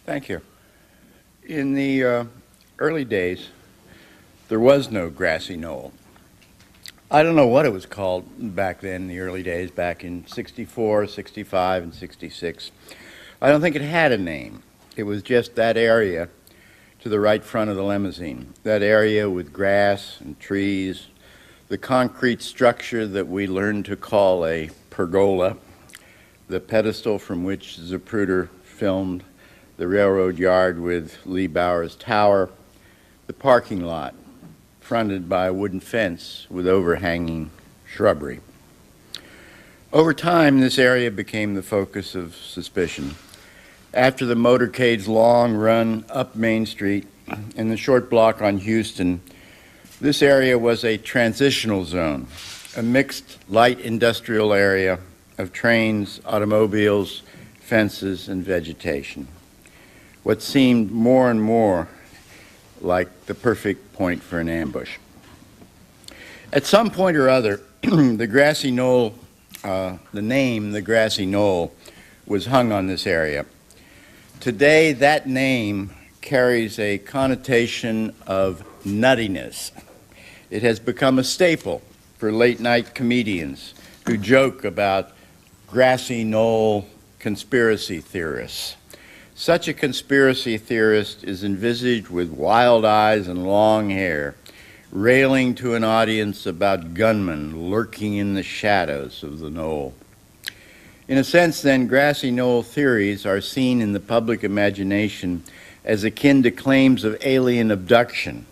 Thank you. In the early days, there was no grassy knoll. I don't know what it was called back then, in the early days, back in 64, 65, and 66. I don't think it had a name. It was just that area to the right front of the limousine, that area with grass and trees, the concrete structure that we learned to call a pergola, the pedestal from which Zapruder filmed the railroad yard with Lee Bower's tower, the parking lot fronted by a wooden fence with overhanging shrubbery. Over time, this area became the focus of suspicion. After the motorcade's long run up Main Street and the short block on Houston, this area was a transitional zone, a mixed light industrial area of trains, automobiles, fences, and vegetation. What seemed more and more like the perfect point for an ambush. At some point or other, the grassy knoll, the name, the grassy knoll, was hung on this area. Today, that name carries a connotation of nuttiness. It has become a staple for late-night comedians who joke about grassy knoll conspiracy theorists. Such a conspiracy theorist is envisaged with wild eyes and long hair, railing to an audience about gunmen lurking in the shadows of the knoll. In a sense, then, grassy knoll theories are seen in the public imagination as akin to claims of alien abduction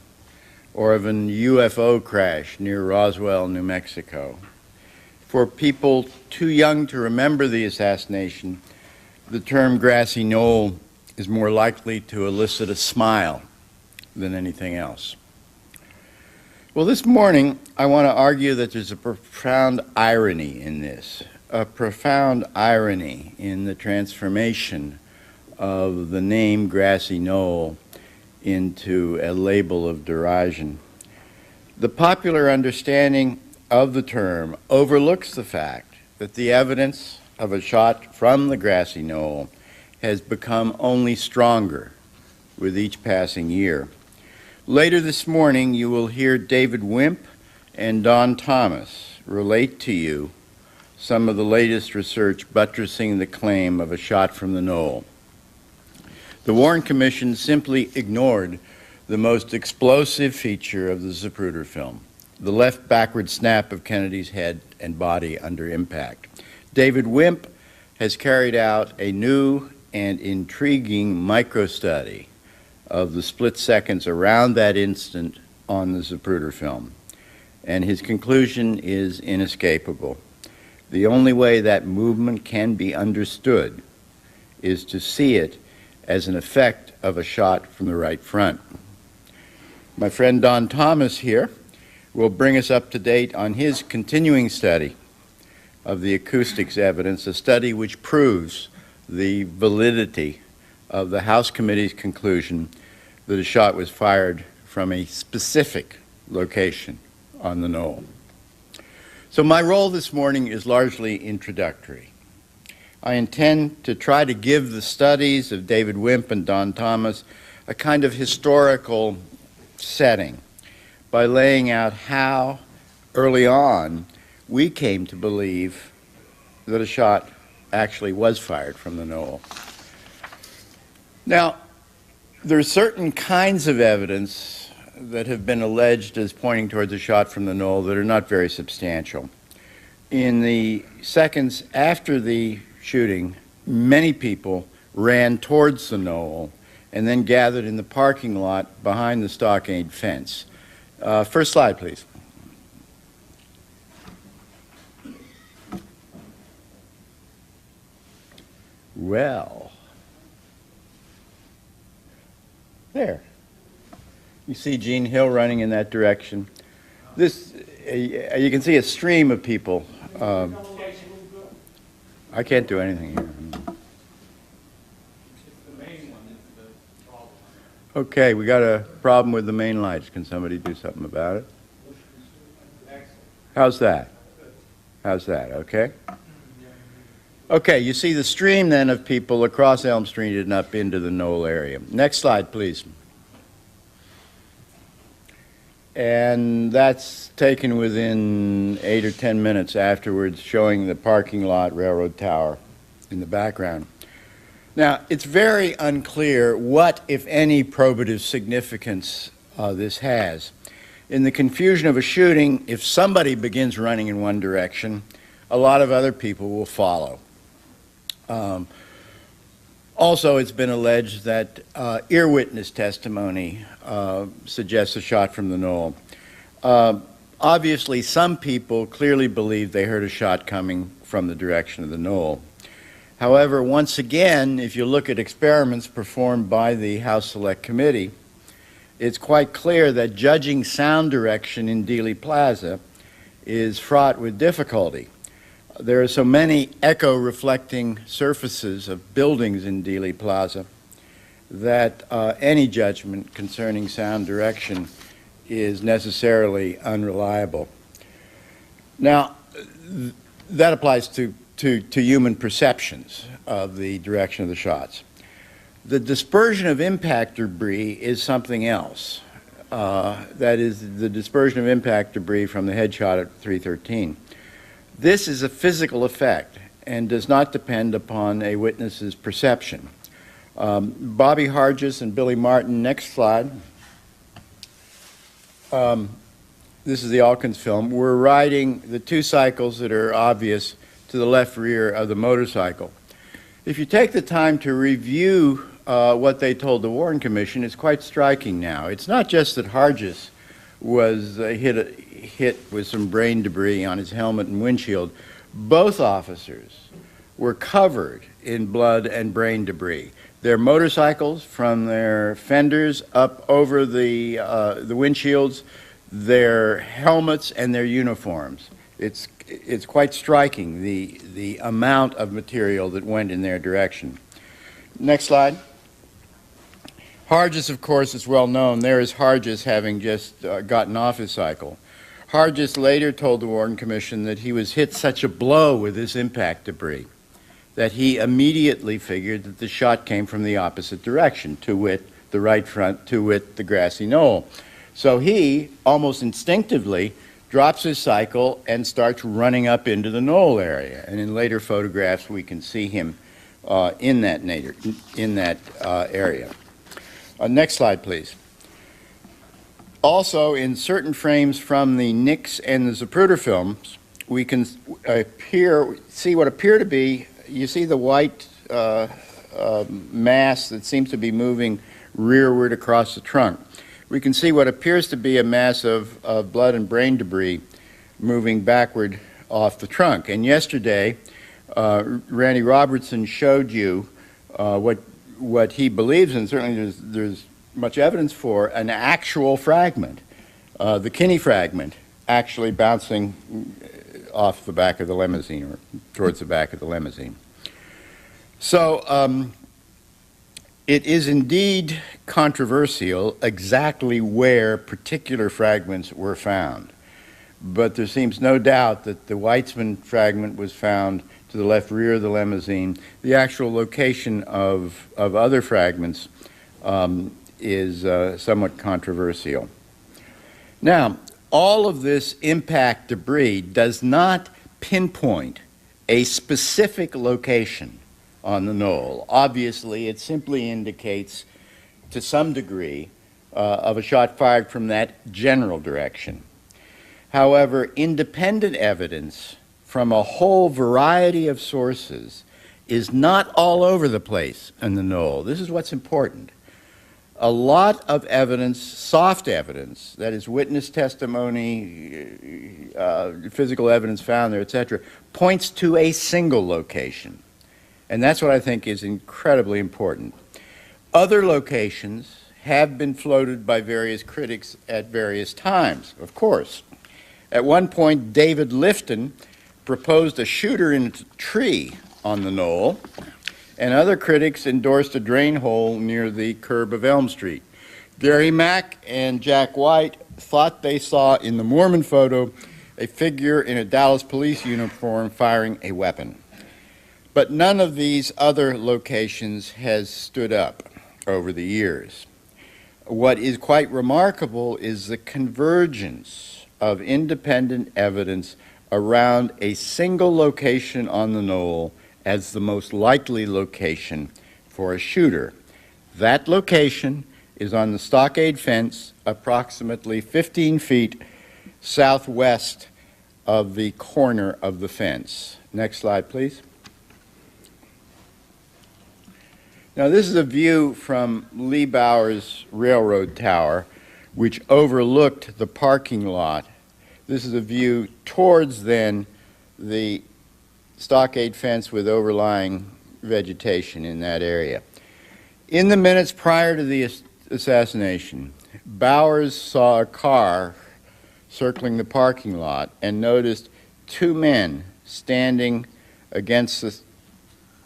or of an UFO crash near Roswell, New Mexico. For people too young to remember the assassination, the term grassy knoll is more likely to elicit a smile than anything else. Well, this morning, I want to argue that there's a profound irony in this, a profound irony in the transformation of the name grassy knoll into a label of derision. The popular understanding of the term overlooks the fact that the evidence of a shot from the grassy knoll has become only stronger with each passing year. Later this morning, you will hear David Wimp and Don Thomas relate to you some of the latest research buttressing the claim of a shot from the knoll. The Warren Commission simply ignored the most explosive feature of the Zapruder film, the left backward snap of Kennedy's head and body under impact. David Wimp has carried out a new and intriguing micro-study of the split seconds around that instant on the Zapruder film, and his conclusion is inescapable. The only way that movement can be understood is to see it as an effect of a shot from the right front. My friend Don Thomas here will bring us up to date on his continuing study of the acoustics evidence, a study which proves the validity of the House Committee's conclusion that a shot was fired from a specific location on the knoll. So my role this morning is largely introductory. I intend to try to give the studies of David Wimp and Don Thomas a kind of historical setting by laying out how, early on, we came to believe that a shot actually was fired from the knoll. Now, there are certain kinds of evidence that have been alleged as pointing towards a shot from the knoll that are not very substantial. In the seconds after the shooting, many people ran towards the knoll and then gathered in the parking lot behind the stockade fence. First slide, please. Well, there. You see Gene Hill running in that direction. This, you can see a stream of people. I can't do anything here. Okay, we got a problem with the main lights. Can somebody do something about it? How's that? How's that? Okay. Okay, you see the stream then of people across Elm Street and up into the Knoll area. Next slide, please. And that's taken within 8 or 10 minutes afterwards, showing the parking lot, railroad tower in the background. Now, it's very unclear what, if any, probative significance this has. In the confusion of a shooting, if somebody begins running in one direction, a lot of other people will follow. Also, it's been alleged that ear witness testimony suggests a shot from the knoll. Obviously, some people clearly believe they heard a shot coming from the direction of the knoll. However, once again, if you look at experiments performed by the House Select Committee, it's quite clear that judging sound direction in Dealey Plaza is fraught with difficulty. There are so many echo-reflecting surfaces of buildings in Dealey Plaza that any judgment concerning sound direction is necessarily unreliable. Now, that applies to human perceptions of the direction of the shots. The dispersion of impact debris is something else. That is the dispersion of impact debris from the headshot at 313. This is a physical effect and does not depend upon a witness's perception. Bobby Hargis and Billy Martin, next slide. This is the Alkins film. We're riding the two cycles that are obvious to the left rear of the motorcycle. If you take the time to review what they told the Warren Commission, it's quite striking now. It's not just that Hargis was hit with some brain debris on his helmet and windshield. Both officers were covered in blood and brain debris. Their motorcycles, from their fenders up over the windshields, their helmets and their uniforms. It's quite striking, the amount of material that went in their direction. Next slide. Hargis, of course, is well known. There is Hargis having just gotten off his cycle. Hargis later told the Warren Commission that he was hit such a blow with this impact debris that he immediately figured that the shot came from the opposite direction, to wit, the right front, to wit, the grassy knoll. So he, almost instinctively, drops his cycle and starts running up into the knoll area. And in later photographs, we can see him in that area. Next slide, please. Also, in certain frames from the Nix and the Zapruder films, we can see what appear to be, you see the white mass that seems to be moving rearward across the trunk. We can see what appears to be a mass of blood and brain debris moving backward off the trunk. And yesterday, Randy Robertson showed you what he believes, and certainly there's much evidence for, an actual fragment, the Kinney fragment, actually bouncing off the back of the limousine, or towards the back of the limousine. So it is indeed controversial exactly where particular fragments were found. But there seems no doubt that the Weitzman fragment was found to the left rear of the limousine. The actual location of other fragments is somewhat controversial. Now, all of this impact debris does not pinpoint a specific location on the knoll. Obviously, it simply indicates, to some degree, of a shot fired from that general direction. However, independent evidence from a whole variety of sources is not all over the place in the knoll. This is what's important. A lot of evidence, soft evidence, that is witness testimony, physical evidence found there, etc., points to a single location. And that's what I think is incredibly important. Other locations have been floated by various critics at various times, of course. At one point, David Lifton proposed a shooter in a tree on the knoll, and other critics endorsed a drain hole near the curb of Elm Street. Gary Mack and Jack White thought they saw in the Mormon photo a figure in a Dallas police uniform firing a weapon. But none of these other locations has stood up over the years. What is quite remarkable is the convergence of independent evidence around a single location on the knoll as the most likely location for a shooter. That location is on the stockade fence approximately 15 feet southwest of the corner of the fence. Next slide, please. Now, this is a view from Lee Bower's railroad tower, which overlooked the parking lot. This is a view towards, then, the stockade fence with overlying vegetation in that area. In the minutes prior to the assassination, Bowers saw a car circling the parking lot and noticed two men standing against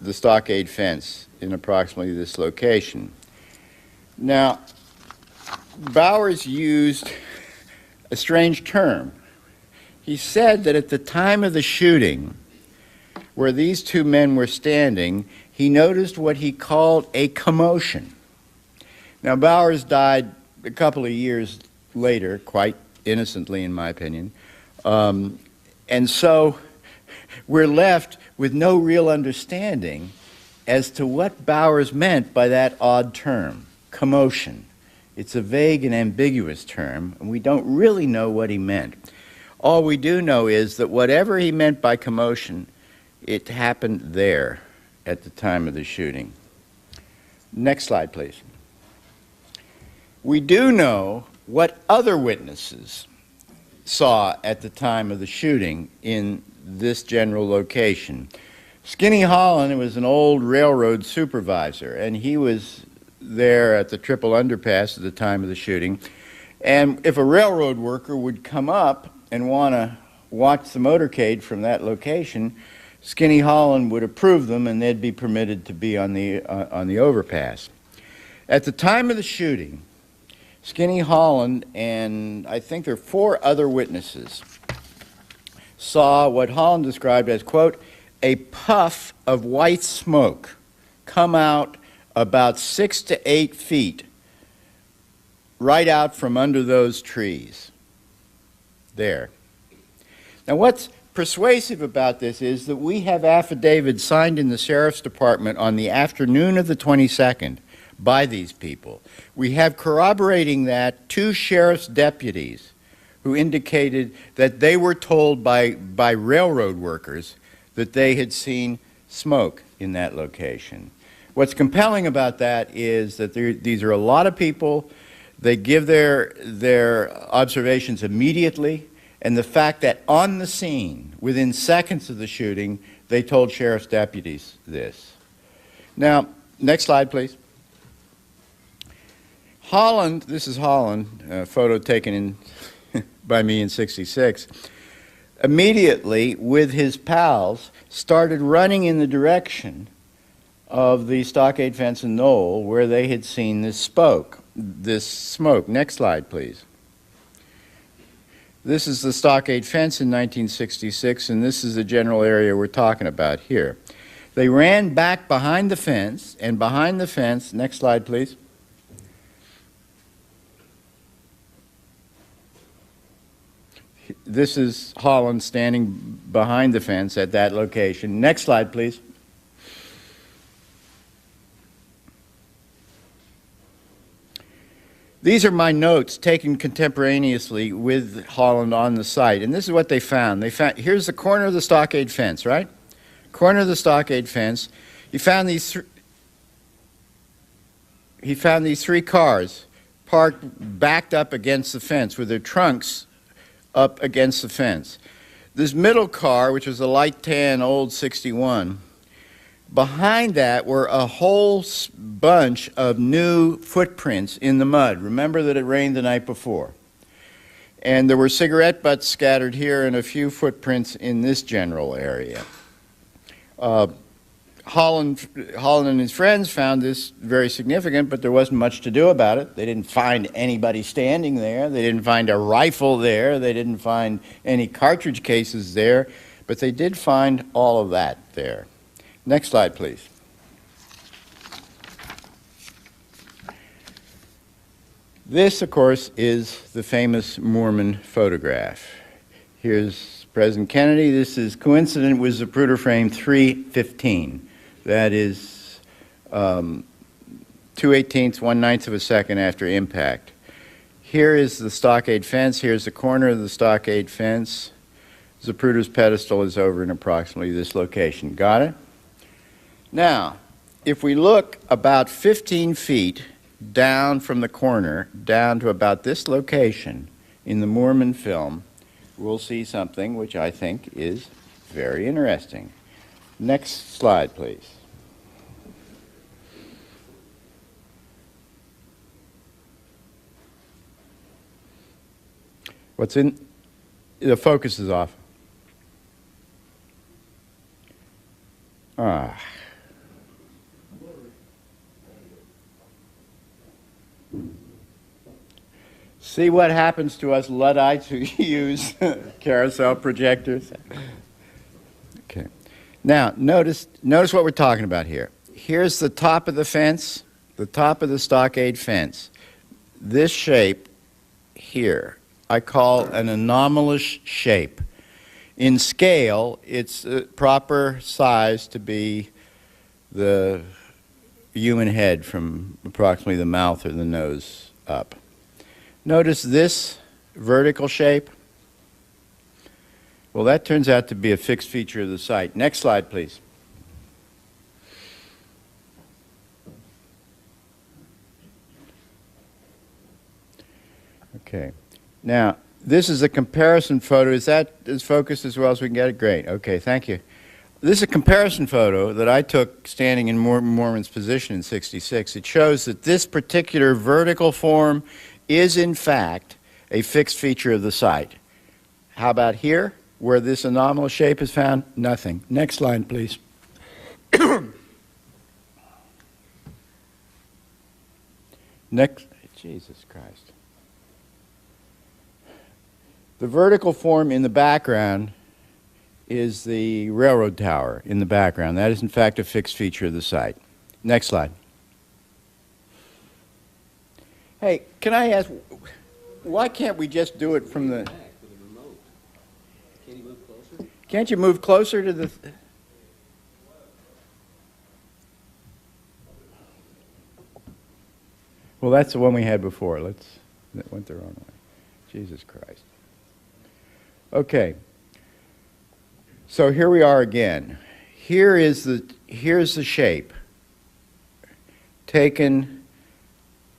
the stockade fence in approximately this location. Now, Bowers used a strange term. He said that at the time of the shooting, where these two men were standing, he noticed what he called a commotion. Now, Bowers died a couple of years later, quite innocently in my opinion, and so we're left with no real understanding as to what Bowers meant by that odd term, commotion. It's a vague and ambiguous term, and we don't really know what he meant. All we do know is that whatever he meant by commotion, it happened there at the time of the shooting. Next slide, please. We do know what other witnesses saw at the time of the shooting in this general location. Skinny Holland was an old railroad supervisor, and he was there at the Triple Underpass at the time of the shooting. And if a railroad worker would come up and want to watch the motorcade from that location, Skinny Holland would approve them, and they'd be permitted to be on the overpass. At the time of the shooting, Skinny Holland and I think there are four other witnesses saw what Holland described as, quote, a puff of white smoke come out about 6 to 8 feet right out from under those trees there. Now, what's persuasive about this is that we have affidavits signed in the Sheriff's Department on the afternoon of the 22nd by these people. We have corroborating that two sheriff's deputies who indicated that they were told by railroad workers that they had seen smoke in that location. What's compelling about that is that these are a lot of people. They give their observations immediately, and the fact that on the scene, within seconds of the shooting, they told sheriff's deputies this. Now, next slide, please. Holland, this is Holland, a photo taken by me in '66, immediately, with his pals, started running in the direction of the stockade fence and knoll where they had seen this smoke. Next slide, please. This is the stockade fence in 1966, and this is the general area we're talking about here. They ran back behind the fence, and behind the fence, next slide, please. This is Holland standing behind the fence at that location. Next slide, please. These are my notes taken contemporaneously with Holland on the site, and this is what they found. Here's the corner of the stockade fence, right? Corner of the stockade fence. He found these three cars parked backed up against the fence with their trunks up against the fence. This middle car, which was a light tan old 61, behind that were a whole bunch of new footprints in the mud. Remember that it rained the night before. And there were cigarette butts scattered here and a few footprints in this general area. Holland and his friends found this very significant, but there wasn't much to do about it. They didn't find anybody standing there. They didn't find a rifle there. They didn't find any cartridge cases there, but they did find all of that there. Next slide, please. This, of course, is the famous Mormon photograph. Here's President Kennedy. This is coincident with Zapruder frame 315. That is 2/18, 1/9 of a second after impact. Here is the stockade fence. Here's the corner of the stockade fence. Zapruder's pedestal is over in approximately this location. Got it? Now, if we look about 15 feet down from the corner, down to about this location in the Mormon film, we'll see something which I think is very interesting. Next slide, please. What's in? The focus is off. See what happens to us Luddites who use carousel projectors? Okay. Now, notice what we're talking about here. Here's the top of the fence, the top of the stockade fence. This shape here, I call an anomalous shape. In scale, it's a proper size to be the human head from approximately the mouth or the nose up. Notice this vertical shape. Well, that turns out to be a fixed feature of the site. Next slide, please. Okay. Now, this is a comparison photo. Is that as focused as well as we can get it? Great. Okay, thank you. This is a comparison photo that I took standing in Mormon's position in '66. It shows that this particular vertical form is, in fact, a fixed feature of the site. How about here, where this anomalous shape is found? Nothing. Next slide, please. Next. Jesus Christ. The vertical form in the background is the railroad tower in the background. That is, in fact, a fixed feature of the site. Next slide. Hey, can I ask, why can't we just do it from the... Can you move closer? Can't you move closer to the... Well, that's the one we had before. That went the wrong way. Jesus Christ. Okay. So here we are again. Here's the shape taken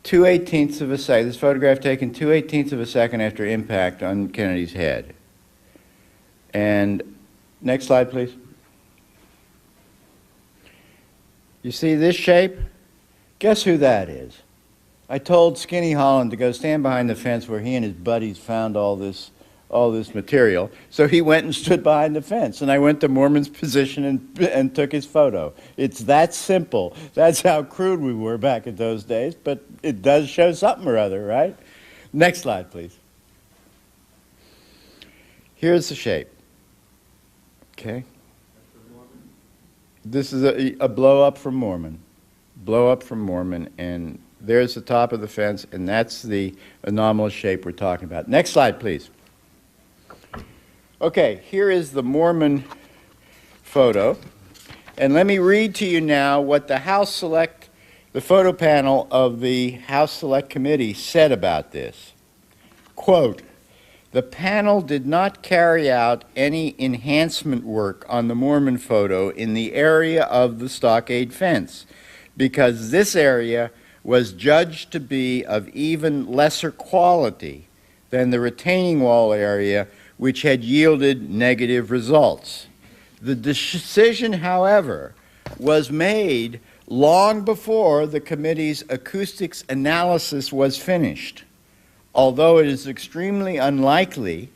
2/18 of a second. This photograph taken 2/18 of a second after impact on Kennedy's head. And next slide, please. You see this shape? Guess who that is? I told Skinny Holland to go stand behind the fence where he and his buddies found all this material. So he went and stood behind the fence, and I went to Mormon's position and took his photo. It's that simple. That's how crude we were back in those days, but it does show something or other, right? Next slide, please. Here's the shape. Okay? This is a blow up from Mormon. Blow up from Mormon, and there's the top of the fence, and that's the anomalous shape we're talking about. Next slide, please. Okay, here is the Mormon photo, and let me read to you now what the the photo panel of the House Select Committee said about this. Quote, "The panel did not carry out any enhancement work on the Mormon photo in the area of the stockade fence because this area was judged to be of even lesser quality than the retaining wall area, which had yielded negative results. The decision, however, was made long before the committee's acoustics analysis was finished, although it is extremely unlikely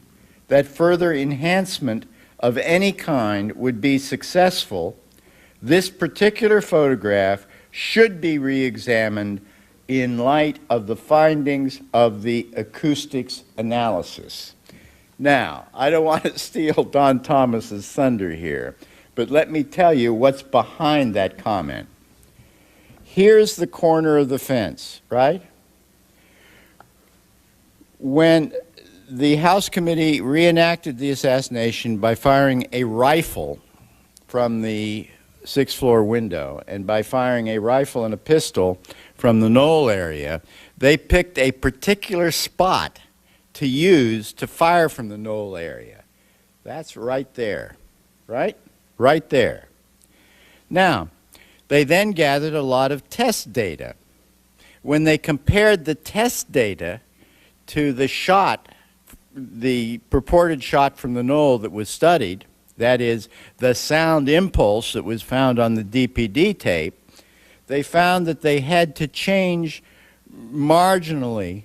that further enhancement of any kind would be successful. This particular photograph should be re-examined in light of the findings of the acoustics analysis." Now, I don't want to steal Don Thomas's thunder here, But let me tell you what's behind that comment. Here's the corner of the fence, right? When the House committee reenacted the assassination by firing a rifle from the sixth floor window and by firing a rifle and a pistol from the knoll area, they picked a particular spot to use to fire from the knoll area. That's right there, right? Right there. Now, they then gathered a lot of test data. When they compared the test data to the shot, the purported shot from the knoll that was studied, that is, the sound impulse that was found on the DPD tape, they found that they had to change marginally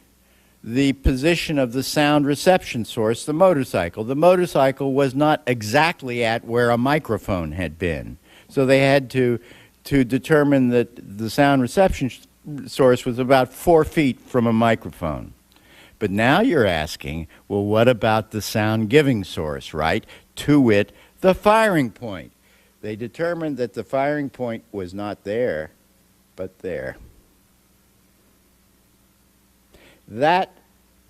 the position of the sound reception source, the motorcycle. The motorcycle was not exactly at where a microphone had been. So they had to determine that the sound reception source was about 4 feet from a microphone. But now you're asking, well, what about the sound giving source, right? To wit, the firing point. They determined that the firing point was not there, but there. That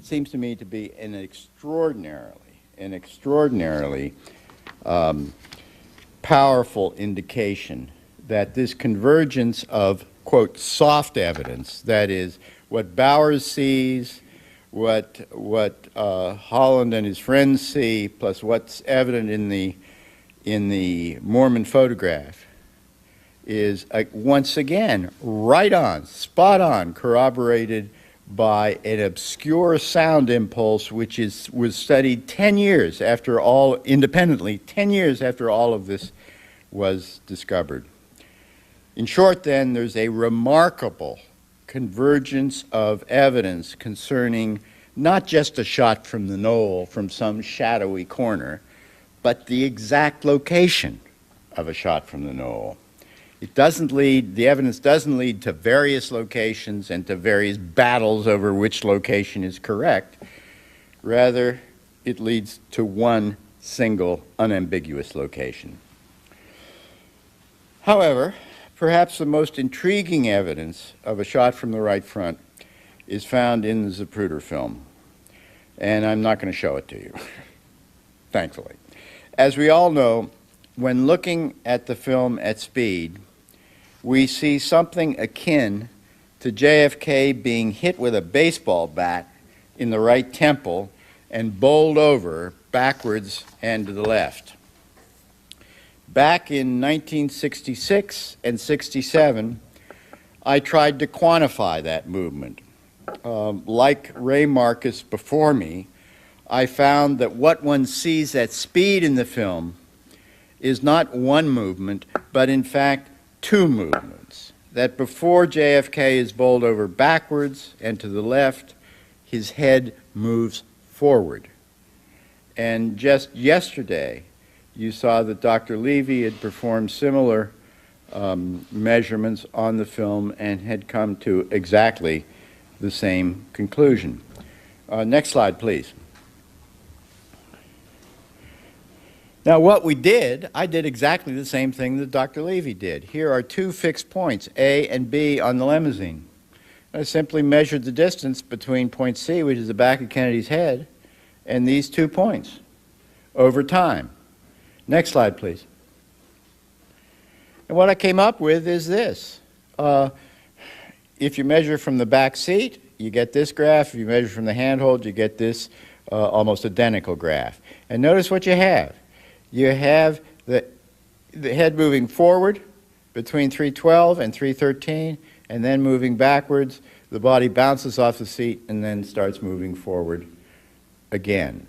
seems to me to be an extraordinarily powerful indication that this convergence of, quote, soft evidence, that is, what Bowers sees, what Holland and his friends see, plus what's evident in the Mormon photograph, is once again right on, spot on, corroborated by an obscure sound impulse which was studied 10 years after all, independently, 10 years after all of this was discovered. In short, then, there's a remarkable convergence of evidence concerning not just a shot from the knoll from some shadowy corner, but the exact location of a shot from the knoll. The evidence doesn't lead to various locations and to various battles over which location is correct. Rather, it leads to one single unambiguous location. However, perhaps the most intriguing evidence of a shot from the right front is found in the Zapruder film. And I'm not going to show it to you, thankfully. As we all know, when looking at the film at speed, we see something akin to JFK being hit with a baseball bat in the right temple and bowled over backwards and to the left. Back in 1966 and 67, I tried to quantify that movement. Like Ray Marcus before me, I found that what one sees at speed in the film is not one movement, but in fact, two movements. That before JFK is bowled over backwards and to the left, his head moves forward. And just yesterday, you saw that Dr. Levy had performed similar measurements on the film and had come to exactly the same conclusion. Next slide, please. Now, what we did, I did exactly the same thing that Dr. Levy did. Here are two fixed points, A and B, on the limousine. I simply measured the distance between point C, which is the back of Kennedy's head, and these 2 points over time. Next slide, please. And what I came up with is this. If you measure from the back seat, you get this graph. If you measure from the handhold, you get this almost identical graph. And notice what you have. You have the head moving forward between 312 and 313, and then moving backwards. The body bounces off the seat and then starts moving forward again.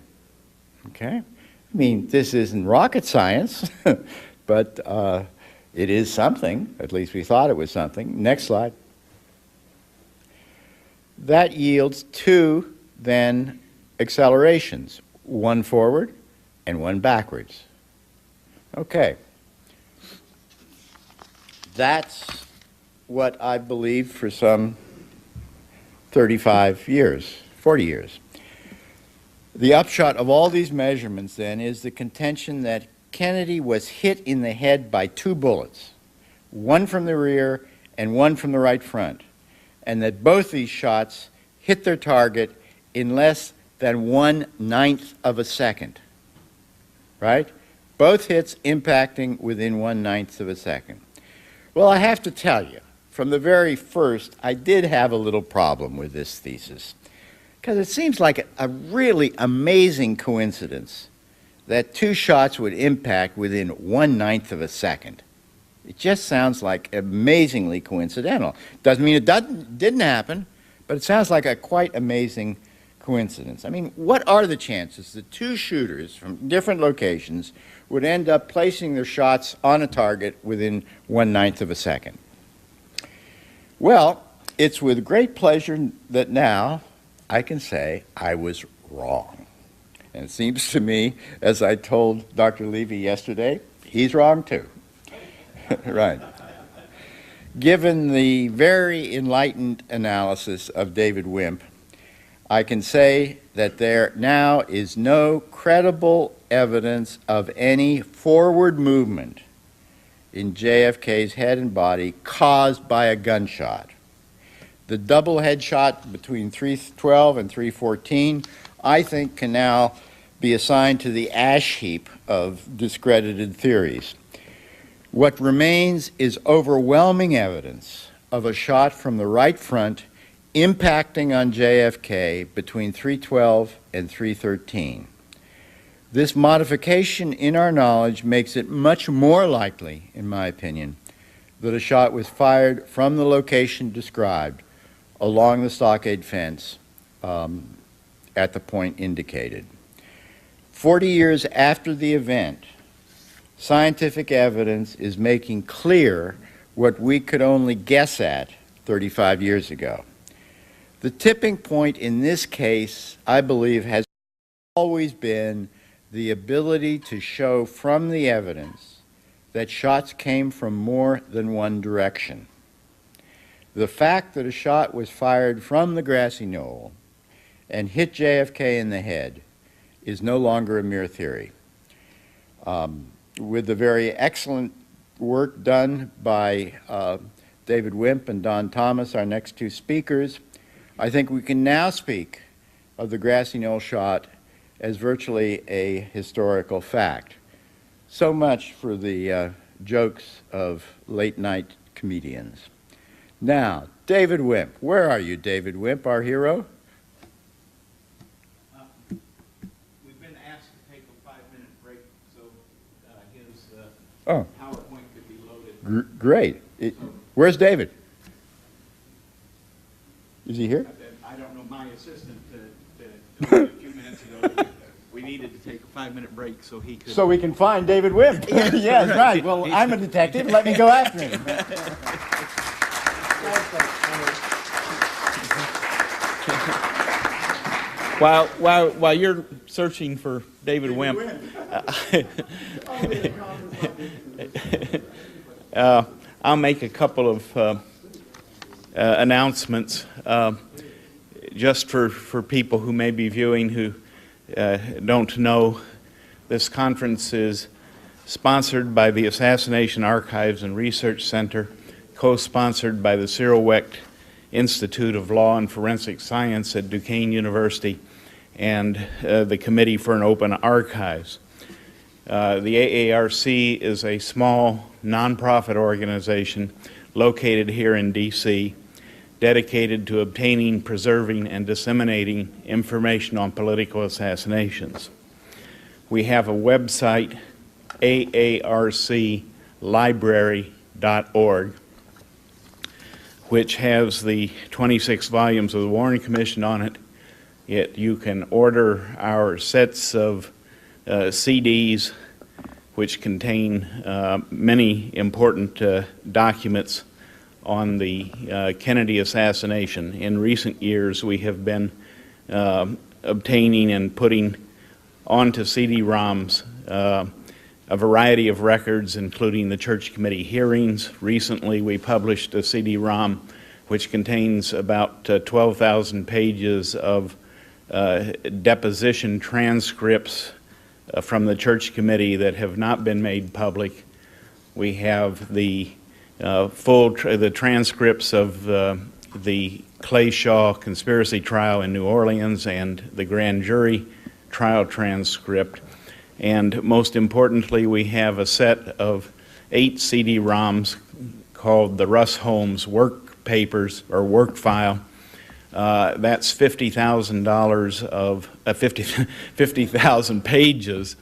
Okay? I mean, this isn't rocket science, but it is something. At least we thought it was something. Next slide. That yields two, then, accelerations, one forward and one backwards. Okay. That's what I believed for some 35 years, 40 years. The upshot of all these measurements, then, is the contention that Kennedy was hit in the head by 2 bullets, one from the rear and one from the right front, and that both these shots hit their target in less than 1/9 of a second, right? Both hits impacting within 1/9 of a second. Well, I have to tell you, from the very first, I did have a little problem with this thesis, because it seems like a really amazing coincidence that 2 shots would impact within 1/9 of a second. It just sounds like amazingly coincidental. Doesn't mean it didn't happen, but it sounds like a quite amazing coincidence. I mean, what are the chances that 2 shooters from different locations would end up placing their shots on a target within 1/9 of a second? Well, it's with great pleasure that now I can say I was wrong. And it seems to me, as I told Dr. Levy yesterday, he's wrong too. Right. Given the very enlightened analysis of David Wimp, I can say that there now is no credible evidence of any forward movement in JFK's head and body caused by a gunshot. The double headshot between 312 and 314, I think, can now be assigned to the ash heap of discredited theories. What remains is overwhelming evidence of a shot from the right front impacting on JFK between 312 and 313. This modification in our knowledge makes it much more likely, in my opinion, that a shot was fired from the location described along the stockade fence at the point indicated. 40 years after the event, scientific evidence is making clear what we could only guess at 35 years ago. The tipping point in this case, I believe, has always been the ability to show from the evidence that shots came from more than one direction. The fact that a shot was fired from the grassy knoll and hit JFK in the head is no longer a mere theory. With the very excellent work done by David Wimp and Don Thomas, our next 2 speakers, I think we can now speak of the grassy knoll shot as virtually a historical fact. So much for the jokes of late-night comedians. Now, David Wimp. Where are you, David Wimp, our hero? We've been asked to take a 5-minute break so his PowerPoint could be loaded. Great. Where's David? Is he here? I don't know. My assistant told me a few minutes ago that we needed to take a 5-minute break so he could... So we can find David Wimp. Yes, right. Well, I'm a detective. Let me go after him. While you're searching for David Wimp, I'll make a couple of announcements just for people who may be viewing who don't know. This conference is sponsored by the Assassination Archives and Research Center, co-sponsored by the Cyril Wecht Institute of Law and Forensic Science at Duquesne University and the Committee for an Open Archives. The AARC is a small nonprofit organization located here in D.C., dedicated to obtaining, preserving, and disseminating information on political assassinations. We have a website, aarclibrary.org, which has the 26 volumes of the Warren Commission on it. You can order our sets of CDs, which contain many important documents on the Kennedy assassination. In recent years, we have been obtaining and putting onto CD-ROMs a variety of records, including the Church Committee hearings. Recently, we published a CD-ROM which contains about 12,000 pages of deposition transcripts from the church committee that have not been made public. We have the the transcripts of the Clay Shaw conspiracy trial in New Orleans and the grand jury trial transcript. And most importantly, we have a set of 8 CD-ROMs called the Russ Holmes Work Papers or Work File. That's $50,000 of 50,000 pages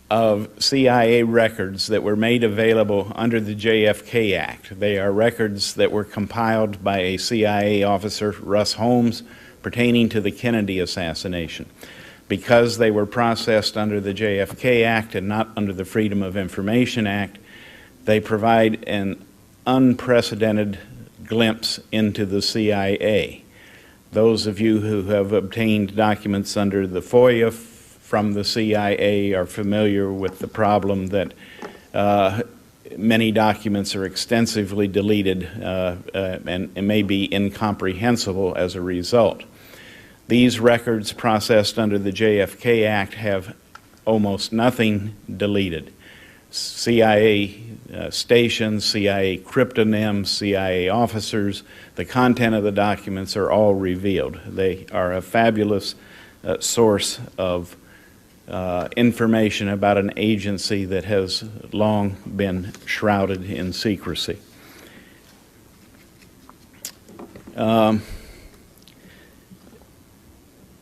of CIA records that were made available under the JFK Act. They are records that were compiled by a CIA officer, Russ Holmes, pertaining to the Kennedy assassination. Because they were processed under the JFK Act and not under the Freedom of Information Act, they provide an unprecedented glimpse into the CIA. Those of you who have obtained documents under the FOIA from the CIA are familiar with the problem that many documents are extensively deleted and may be incomprehensible as a result. These records processed under the JFK Act have almost nothing deleted. CIA stations, CIA cryptonyms, CIA officers, the content of the documents are all revealed. They are a fabulous source of information about an agency that has long been shrouded in secrecy.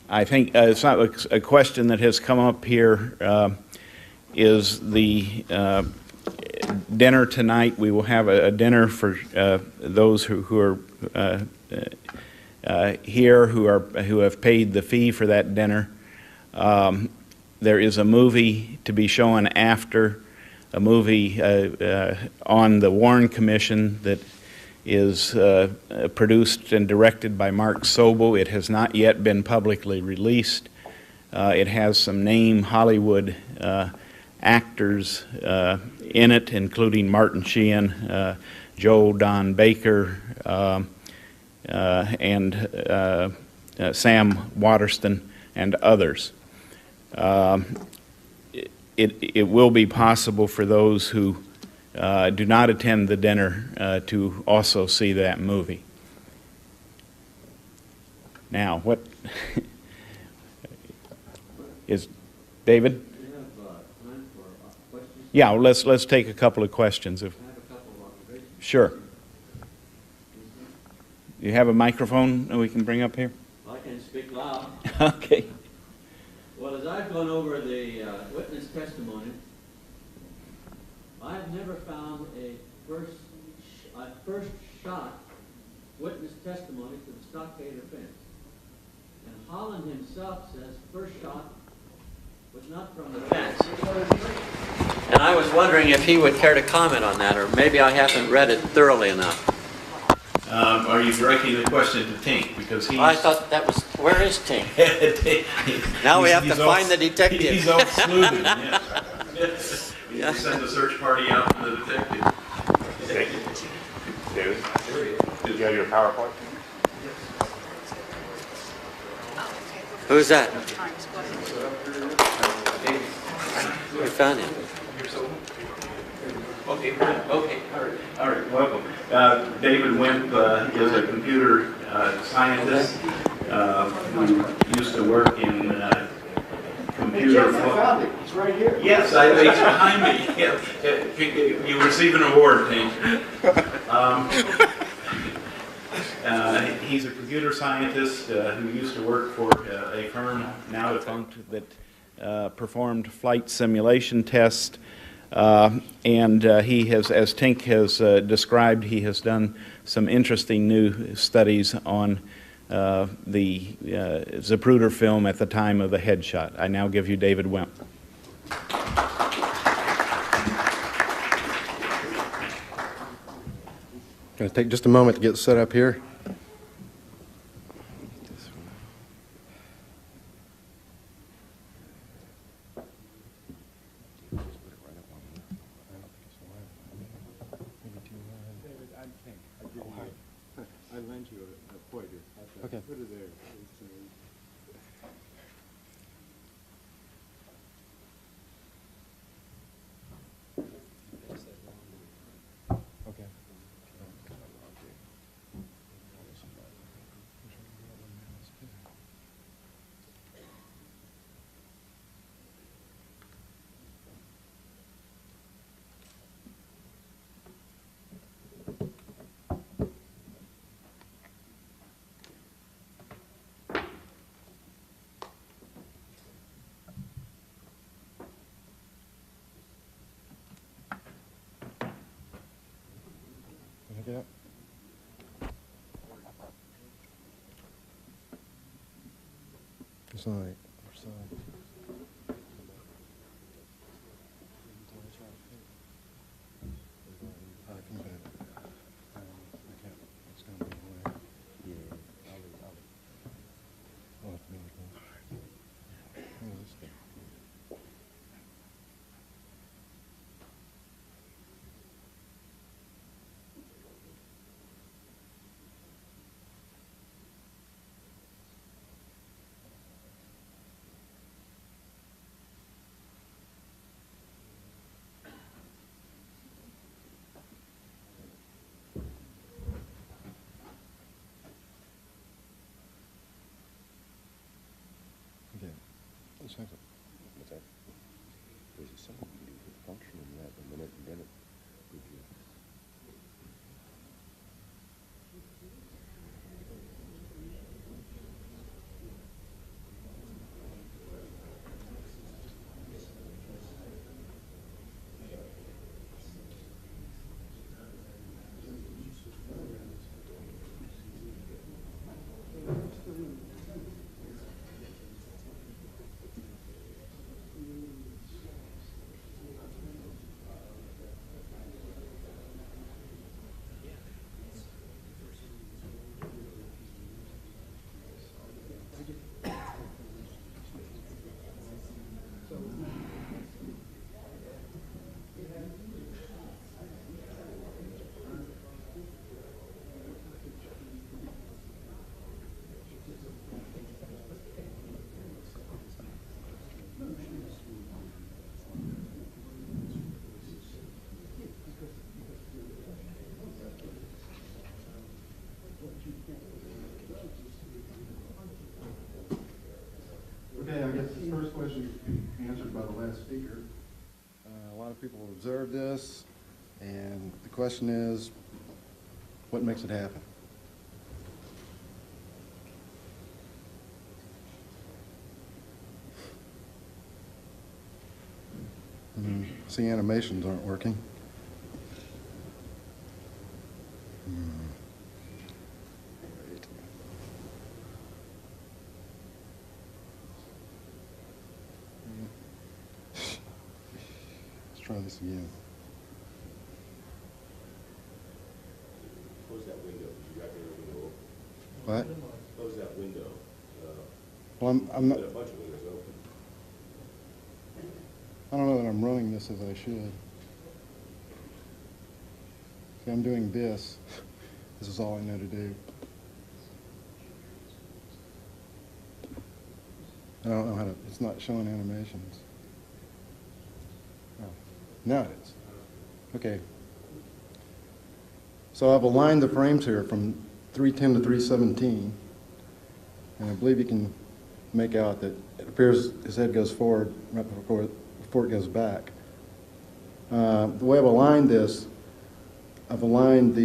I think it's not a question that has come up here. Is the dinner tonight? We will have a dinner for those who are here who have paid the fee for that dinner. There is a movie to be shown after, a movie on the Warren Commission that is produced and directed by Mark Sobel. It has not yet been publicly released. It has some name Hollywood actors in it, including Martin Sheehan, Joel Don Baker, and Sam Waterston, and others. It will be possible for those who do not attend the dinner to also see that movie. Now, what is David? Yeah, let's take a couple of questions. Sure. You have a microphone that we can bring up here? I can speak loud. Okay. Well, as I've gone over the witness testimony, I've never found a first shot witness testimony to the stockade offense. And Holland himself says first shot was not from the fence. And I was wondering if he would care to comment on that, or maybe I haven't read it thoroughly enough. Are you directing the question to Tink? Because he's... I thought that was... Where is Tink? Now we have to find the detective. He's off sleuthing, yes. We need to send a search party out to the detective. David, did you have your PowerPoint? Who's that? We found him. Okay, all right, welcome. David Wimp is a computer scientist who used to work in computer. I found it. It's right here. Yes, it's behind me. Yeah. You receive an award, Hank. He's a computer scientist who used to work for a firm now defunct that performed flight simulation tests. And he has, as Tink has described, he has done some interesting new studies on the Zapruder film at the time of the headshot. I now give you David Wimp. Going to take just a moment to get set up here. I lent you a pointer. Okay. Put it there. Get up. It's all right. What's that? There's a something you can function in that in a minute, and then it would you. Okay, I guess the first question answered by the last speaker. A lot of people have observed this, and the question is, what makes it happen? See, animations aren't working. Try this again. Close that window. You got the window open. What? Close that window. Well, I'm not. Got a bunch of windows open. I don't know that I'm running this as I should. See, I'm doing this. This is all I know to do. I don't know how to. It's not showing animations. Oh, now it is. Okay. So I've aligned the frames here from 310 to 317, and I believe you can make out that it appears his head goes forward right before it goes back. The way I've aligned this, I've aligned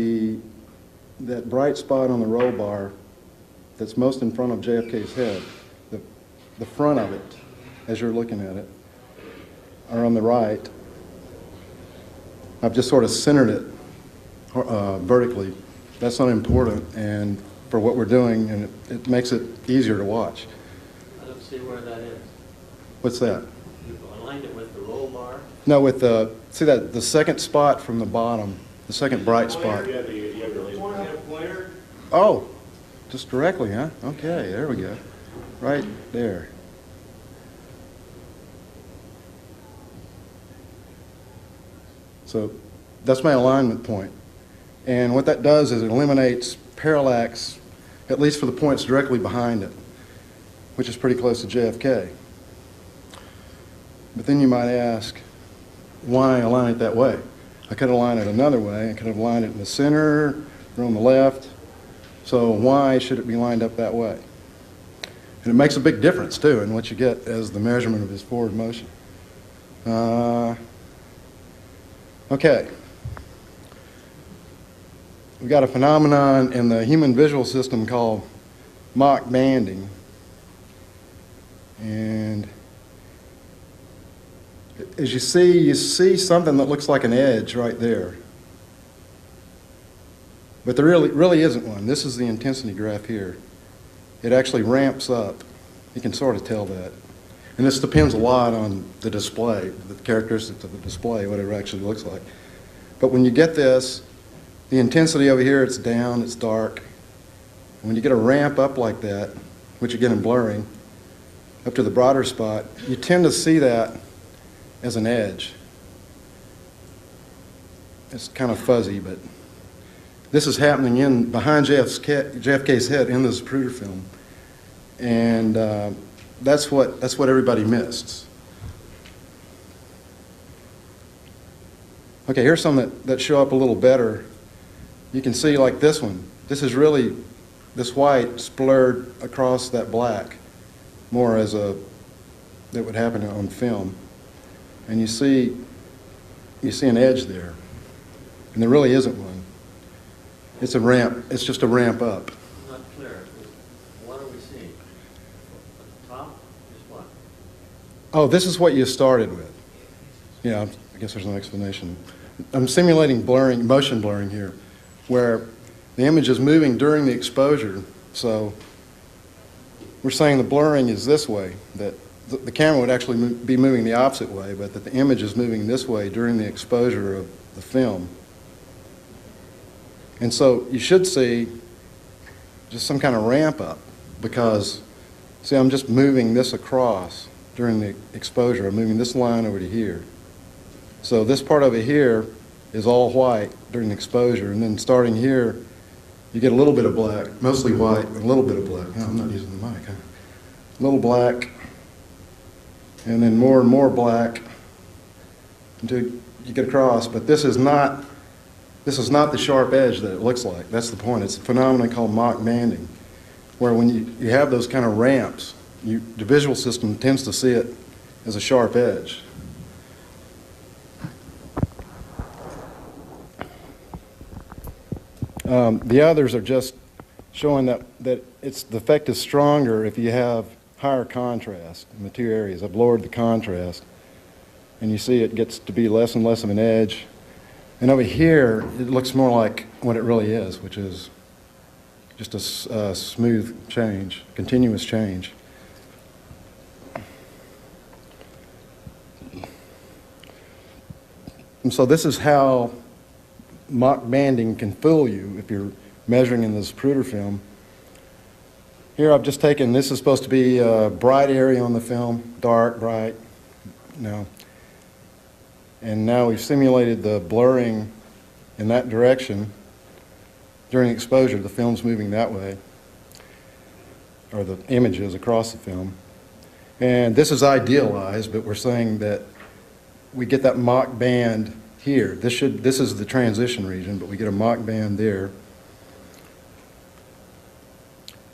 that bright spot on the roll bar that's most in front of JFK's head, the front of it, as you're looking at it, or on the right. I've just sort of centered it vertically. That's not important, and for what we're doing, and it makes it easier to watch. I don't see where that is. What's that? You've aligned it with the roll bar. No, with the, see that, the second spot from the bottom, the second bright spot. You have your pointer? Oh, just directly, huh? Okay, there we go. Right there. So that's my alignment point. And what that does is it eliminates parallax, at least for the points directly behind it, which is pretty close to JFK. But then you might ask, why align it that way? I could align it another way. I could have aligned it in the center or on the left. So why should it be lined up that way? And it makes a big difference, too, in what you get as the measurement of his forward motion. Okay. We've got a phenomenon in the human visual system called mock banding. And as you see something that looks like an edge right there. But there really isn't one. This is the intensity graph here. It actually ramps up. You can sort of tell that. And this depends a lot on the display, the characteristics of the display, what it actually looks like. But when you get this, the intensity over here, it's down, it's dark. And when you get a ramp up like that, which you get in blurring, up to the broader spot, you tend to see that as an edge. It's kind of fuzzy, but this is happening behind JFK's head in the Zapruder film. And that's what everybody missed. Okay, here's some that show up a little better. You can see like this one. This is really, this white blurred across that black, more as that would happen on film. And you see an edge there. And there really isn't one. It's a ramp, it's just a ramp up. I'm not clear. What are we seeing? At the top is what? Oh, this is what you started with. Yeah, I guess there's no explanation. I'm simulating blurring, motion blurring here, where the image is moving during the exposure. So we're saying the blurring is this way, that the camera would actually be moving the opposite way, but that the image is moving this way during the exposure of the film. And so you should see just some kind of ramp up because, see, I'm just moving this across during the exposure. I'm moving this line over to here. So this part over here is all white during the exposure, and then starting here, you get a little bit of black, mostly white, a little bit of black. Oh, I'm not using the mic, huh? A little black, and then more and more black until you get across. But this is not the sharp edge that it looks like. That's the point. It's a phenomenon called mock banding, where when you have those kind of ramps, the visual system tends to see it as a sharp edge. The others are just showing that the effect is stronger if you have higher contrast in the two areas. I've lowered the contrast, and you see it gets to be less and less of an edge. And over here, it looks more like what it really is, which is just a smooth change, continuous change. And so this is how mock banding can fool you if you're measuring in this Zapruder film. Here I've just taken, this is supposed to be a bright area on the film, dark, bright, and now we've simulated the blurring in that direction. During exposure, the film's moving that way, or the images across the film. And this is idealized, but we're saying that we get that mock band here. This is the transition region, but we get a mock band there.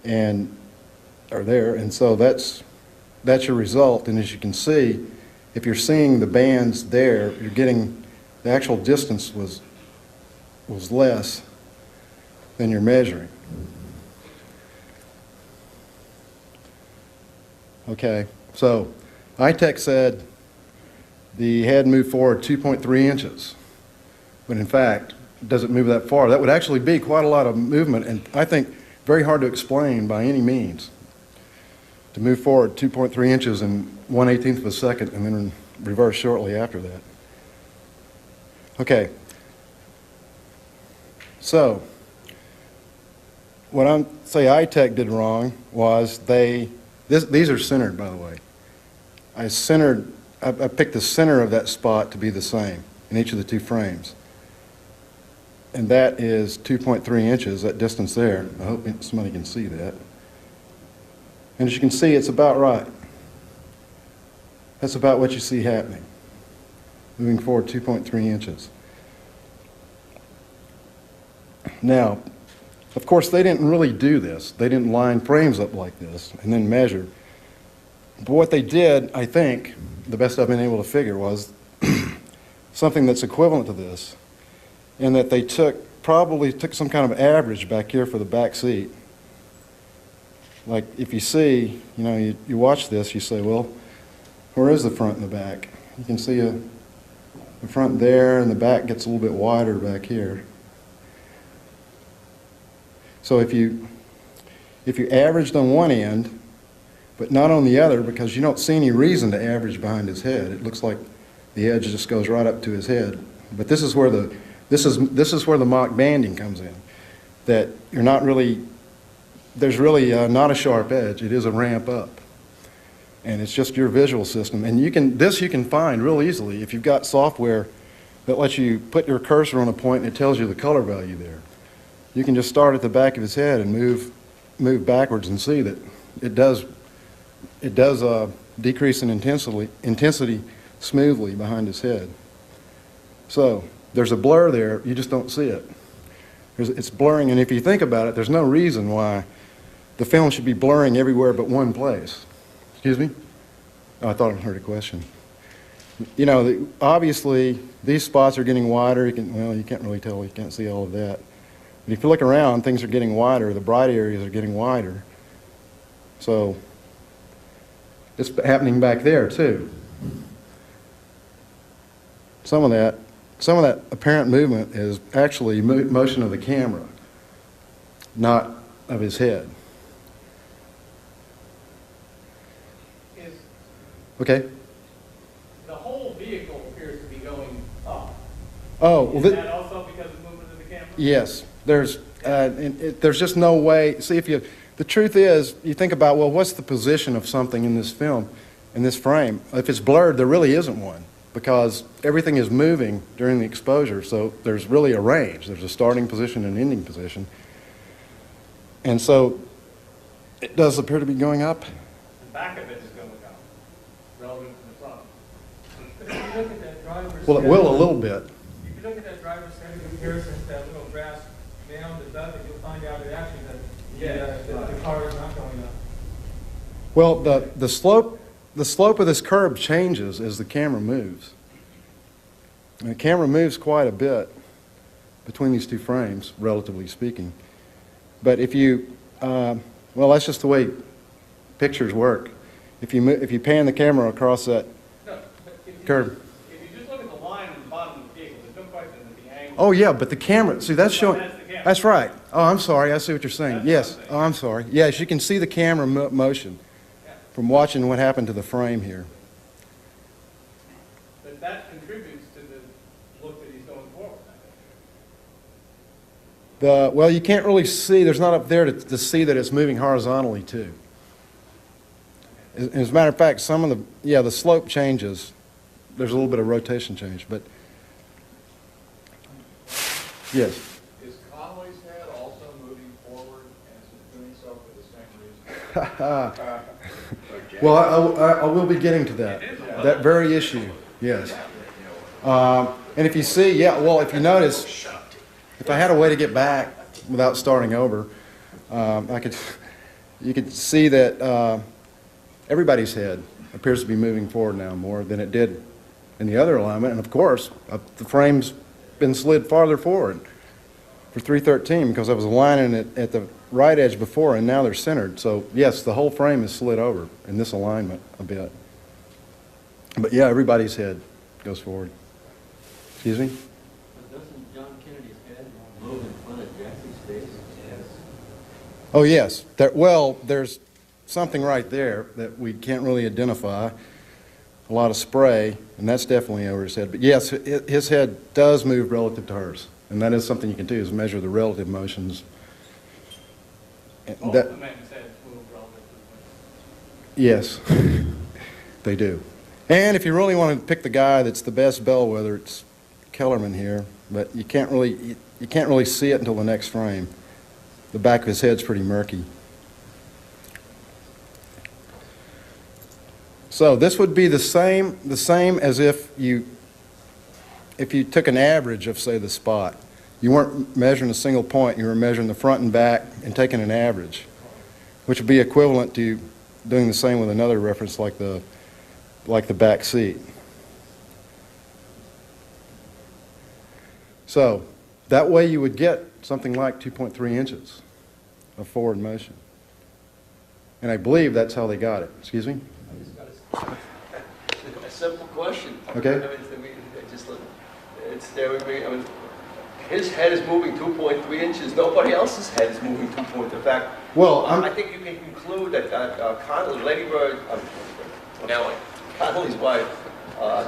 And so that's your result. And as you can see, if you're seeing the bands there, you're getting the actual distance was less than you're measuring. Okay, so ITEC said the head moved forward 2.3 inches, but in fact, it doesn't move that far. That would actually be quite a lot of movement, and I think very hard to explain by any means. To move forward 2.3 inches in 1/18 of a second and then reverse shortly after that. Okay. So, what I'm say ITEC did wrong was these are centered, by the way. I picked the center of that spot to be the same in each of the two frames. And that is 2.3 inches, that distance there. I hope somebody can see that. And as you can see, it's about right. That's about what you see happening. Moving forward 2.3 inches. Now, of course, they didn't really do this. They didn't line frames up like this and then measure. But what they did, I think, the best I've been able to figure was something that's equivalent to this, in that they probably took some kind of average back here for the back seat. Like if you see, you watch this, you say, well, where is the front and the back? You can see the front there, and the back gets a little bit wider back here. So if you averaged on one end, but not on the other, because you don't see any reason to average behind his head. It looks like the edge just goes right up to his head. But this is where the mock banding comes in. That you're not really, there's really not a sharp edge. It is a ramp up. And it's just your visual system. And you can find real easily if you've got software that lets you put your cursor on a point and it tells you the color value there. You can just start at the back of his head and move backwards and see that it does decrease in intensity smoothly behind his head. So there's a blur there, you just don't see it. It's blurring, and if you think about it, there's no reason why the film should be blurring everywhere but one place. Excuse me? Oh, I thought I heard a question. You know, obviously these spots are getting wider. You can't really tell, you can't see all of that. But if you look around, things are getting wider. The bright areas are getting wider. So it's happening back there too. Some of that apparent movement is actually motion of the camera, not of his head. Okay. The whole vehicle appears to be going up. Oh, well, Is that also because of movement of the camera? yes. There's just no way. See, the truth is, you think about, well, what's the position of something in this film, in this frame? If it's blurred, there really isn't one, because everything is moving during the exposure, so there's really a range. There's a starting position and ending position. And so it does appear to be going up. The back of it is going up, relative to the front. But if you look at that driver's Well, it will a little bit. If you look at that driver's side in comparison to that little grass mound above it, you'll find out that actually the car is not going up. Well, the slope of this curve changes as the camera moves. And the camera moves quite a bit between these two frames, relatively speaking. But if you, well, that's just the way pictures work. If you pan the camera across that No, but if you curve. If you just look at the line at the bottom of the vehicle, there's no question that the angle. Oh yeah, but the camera, see that's showing, That's the camera. that's right. Oh, I'm sorry, I see what you're saying. That's Yes, what I'm saying. oh, I'm sorry. Yes, you can see the camera motion from watching what happened to the frame here. But that contributes to the look that he's going forward. I think. Well, you can't really see, there's not up there to see that it's moving horizontally too. As a matter of fact, some of the slope changes. There's a little bit of rotation change, but yes. Is Conway's head also moving forward and is it doing so for the same reason? Well, I will be getting to that very issue, yes. And if you see, yeah, well, if you notice, if I had a way to get back without starting over, you could see that everybody's head appears to be moving forward now more than it did in the other alignment. And of course, the frame's been slid farther forward for 313 because I was aligning it at the right edge before and now they're centered. So yes, the whole frame is slid over in this alignment a bit. But yeah, everybody's head goes forward. Excuse me? But doesn't John Kennedy's head move in front of Jackie's face? Yes. Oh yes, there's something right there that we can't really identify. A lot of spray, and that's definitely over his head. But yes, his head does move relative to hers, and that is something you can do, is measure the relative motions. And Both that- of the men's heads move relative to the women. Yes, they do. And if you really want to pick the guy that's the best bellwether, it's Kellerman here, but you can't really see it until the next frame. The back of his head's pretty murky. So this would be the same as if you took an average of, say, the spot. You weren't measuring a single point, you were measuring the front and back and taking an average, which would be equivalent to doing the same with another reference like the back seat. So that way you would get something like 2.3 inches of forward motion. And I believe that's how they got it. Excuse me? I just got a simple question. Okay. I mean, it's there would be, his head is moving 2.3 inches. Nobody else's head is moving 2 In fact, Well, I think you can conclude that Connolly, Lady Bird, Nellie, Connolly's wife,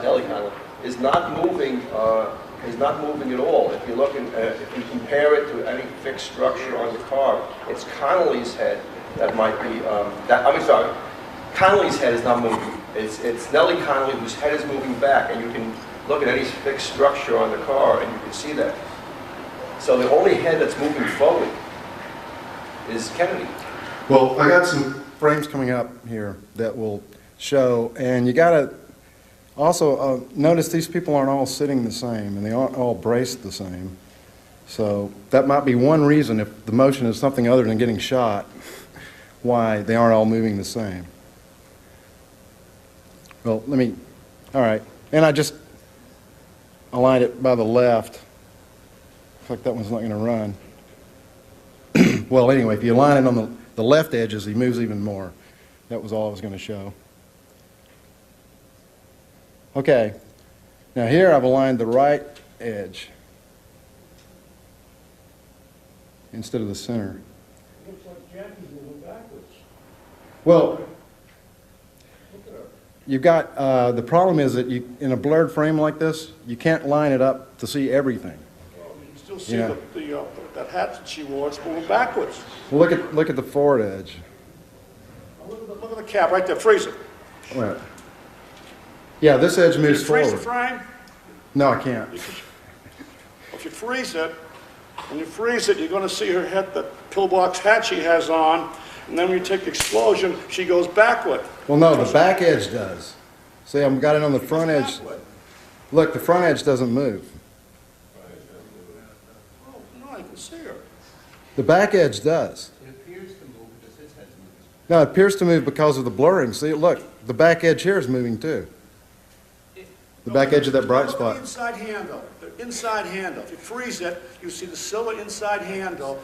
Nellie Connolly, is not moving. Is not moving at all. If you look, if you compare it to any fixed structure on the car, it's Connolly's head that might be. Sorry, Connolly's head is not moving. It's Nellie Connolly whose head is moving back, and you can look at any fixed structure on the car, and you can see that. So the only head that's moving forward is Kennedy. Well, I got some frames coming up here that will show, and you got to also notice these people aren't all sitting the same, and they aren't all braced the same. So that might be one reason, if the motion is something other than getting shot, why they aren't all moving the same. Well, all right. And I just aligned it by the left. Looks like that one's not going to run. Well, anyway, if you align it on the left edges, he moves even more. That was all I was going to show. Okay. Now here I've aligned the right edge instead of the center. Looks like Jackie's moving backwards. Well, Look at her. you've got, the problem is that in a blurred frame like this, you can't line it up to see everything. Well, you can still see Yeah. that hat that she wore, it's moving backwards. Well, look at the forward edge. Now look at the cap right there, freeze it. Right. Yeah, this edge Can you moves freeze the forward. frame? No, I can't. If you freeze it, when you freeze it, you're gonna see her head, the pillbox hat she has on, and then when you take the explosion, she goes backward. Well, no, the back edge does. See, I've got it on the front edge. Backward. Look, the front edge doesn't move. Oh, no, I can see her. The back edge does. It appears to move because his head's moving. No, it appears to move because of the blurring. See, look, the back edge here is moving too. The back edge of that bright Look at spot. the inside handle, the inside handle. If you freeze it, you see the silver inside handle,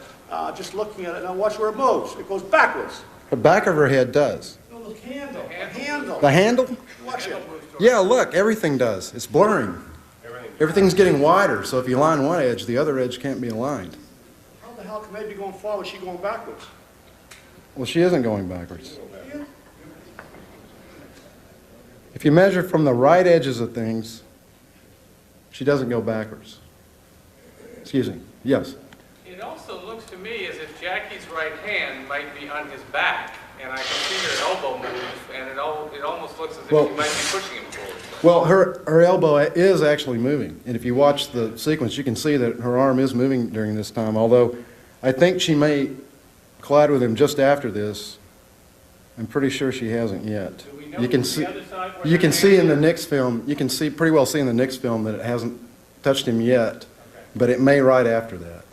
just looking at it. Now watch where it moves. It goes backwards. The back of her head does. No, the handle, the handle. The handle? Watch it. Yeah, look, everything does. It's blurring. Everything's getting wider, so if you line one edge, the other edge can't be aligned. How the hell can they be going forward, she going backwards? Well, she isn't going backwards. If you measure from the right edges of things, she doesn't go backwards. Excuse me. Yes. It also looks to me as if Jackie's right hand might be on his back, and I can see her elbow move, and it almost looks as if Well- she might be pushing him forward. Well, her elbow is actually moving, and if you watch the sequence, you can see that her arm is moving during this time, although I think she may collide with him just after this. I'm pretty sure she hasn't yet. Do we know You can the see, other side where you her can see hand in the is? Nix film, you can see, pretty well see in the Nix film that it hasn't touched him yet, but it may right after that.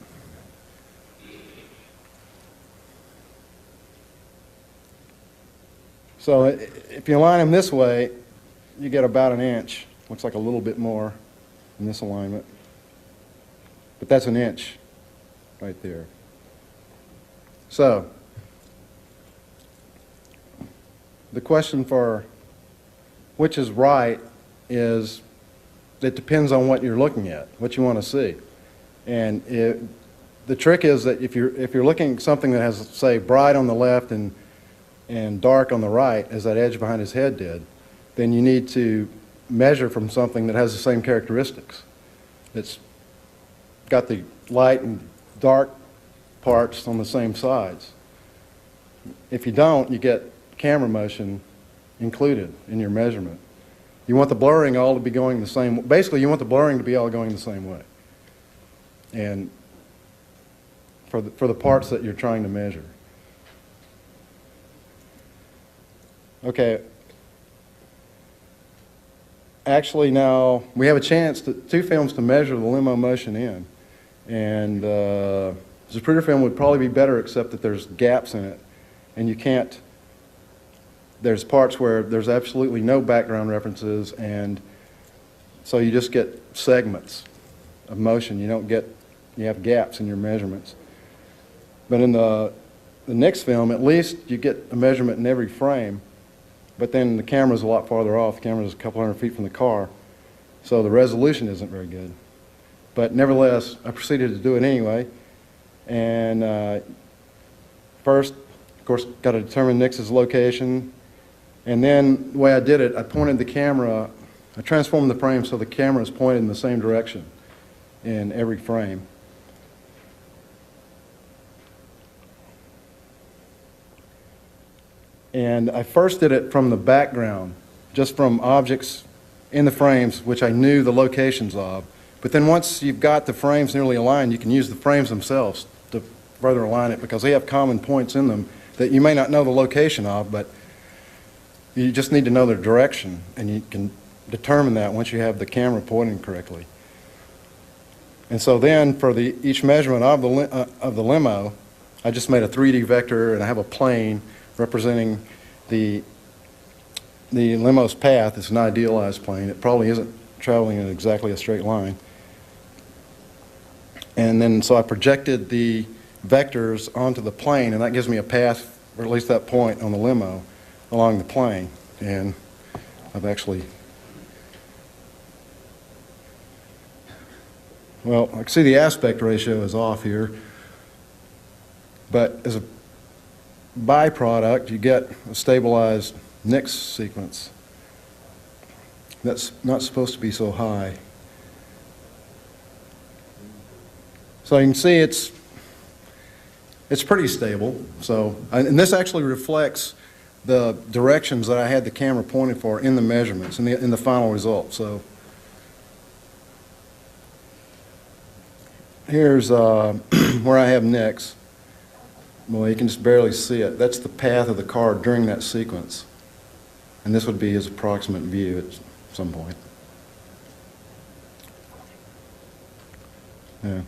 So if you line them this way, you get about an inch. Looks like a little bit more in this alignment. But that's an inch right there. So the question for which is right is, it depends on what you're looking at, what you want to see. And the trick is that if you're looking at something that has, say, bright on the left and dark on the right, as that edge behind his head did, then you need to measure from something that has the same characteristics. It's got the light and dark parts on the same sides. If you don't, you get camera motion included in your measurement. You want the blurring all to be going the same, basically you want the blurring to be all going the same way. And for the parts that you're trying to measure. Okay. Actually now, we have a chance, two films to measure the limo motion in. And the Zapruder film would probably be better, except that there's gaps in it. And you can't, there's parts where there's absolutely no background references, and so you just get segments of motion. You have gaps in your measurements. But in the Nix film, at least you get a measurement in every frame, but then the camera's a lot farther off. The camera's a couple hundred feet from the car, so the resolution isn't very good. But nevertheless, I proceeded to do it anyway. And first, of course, got to determine Nix's location. And then the way I did it, I pointed the camera, I transformed the frame so the camera is pointed in the same direction in every frame. And I first did it from the background, just from objects in the frames, which I knew the locations of. But then once you've got the frames nearly aligned, you can use the frames themselves to further align it, because they have common points in them that you may not know the location of, but you just need to know their direction, and you can determine that once you have the camera pointing correctly. And so then for each measurement of the limo, I just made a 3D vector, and I have a plane representing the limo's path. It's an idealized plane. It probably isn't traveling in exactly a straight line. And then so I projected the vectors onto the plane, and that gives me a path, or at least that point on the limo, along the plane. And I've actually, well, I can see the aspect ratio is off here, but as a byproduct, you get a stabilized Nix sequence. That's not supposed to be so high. So you can see it's pretty stable. So, and this actually reflects the directions that I had the camera pointed for in the measurements, in the final result. So here's where I have Nix. Well, you can just barely see it. That's the path of the car during that sequence. And this would be his approximate view at some point. Yeah,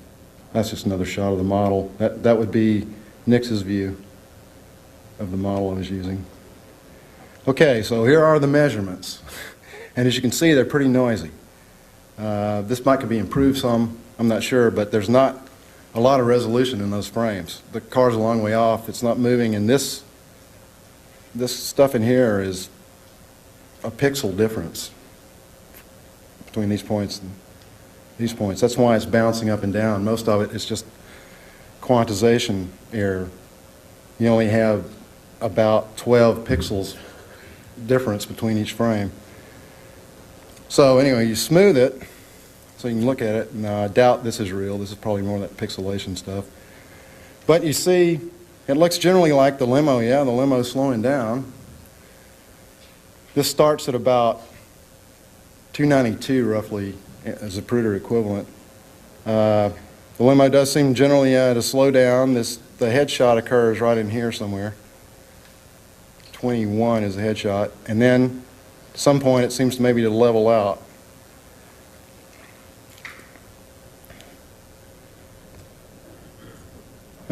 that's just another shot of the model. That would be Nix's view of the model I was using. Okay, so here are the measurements. And as you can see, they're pretty noisy. This might could be improved some, I'm not sure, but there's not a lot of resolution in those frames. The car's a long way off, it's not moving, and this stuff in here is a pixel difference between these points and these points. That's why it's bouncing up and down. Most of it is just quantization error. You only have about 12 pixels difference between each frame. So anyway, you smooth it so you can look at it. Now, I doubt this is real. This is probably more of that pixelation stuff. But you see, it looks generally like the limo. Yeah, the limo's slowing down. This starts at about 292 roughly as a Zapruder equivalent. The limo does seem generally to slow down. The headshot occurs right in here somewhere. 21 is the headshot. And then at some point it seems to maybe to level out.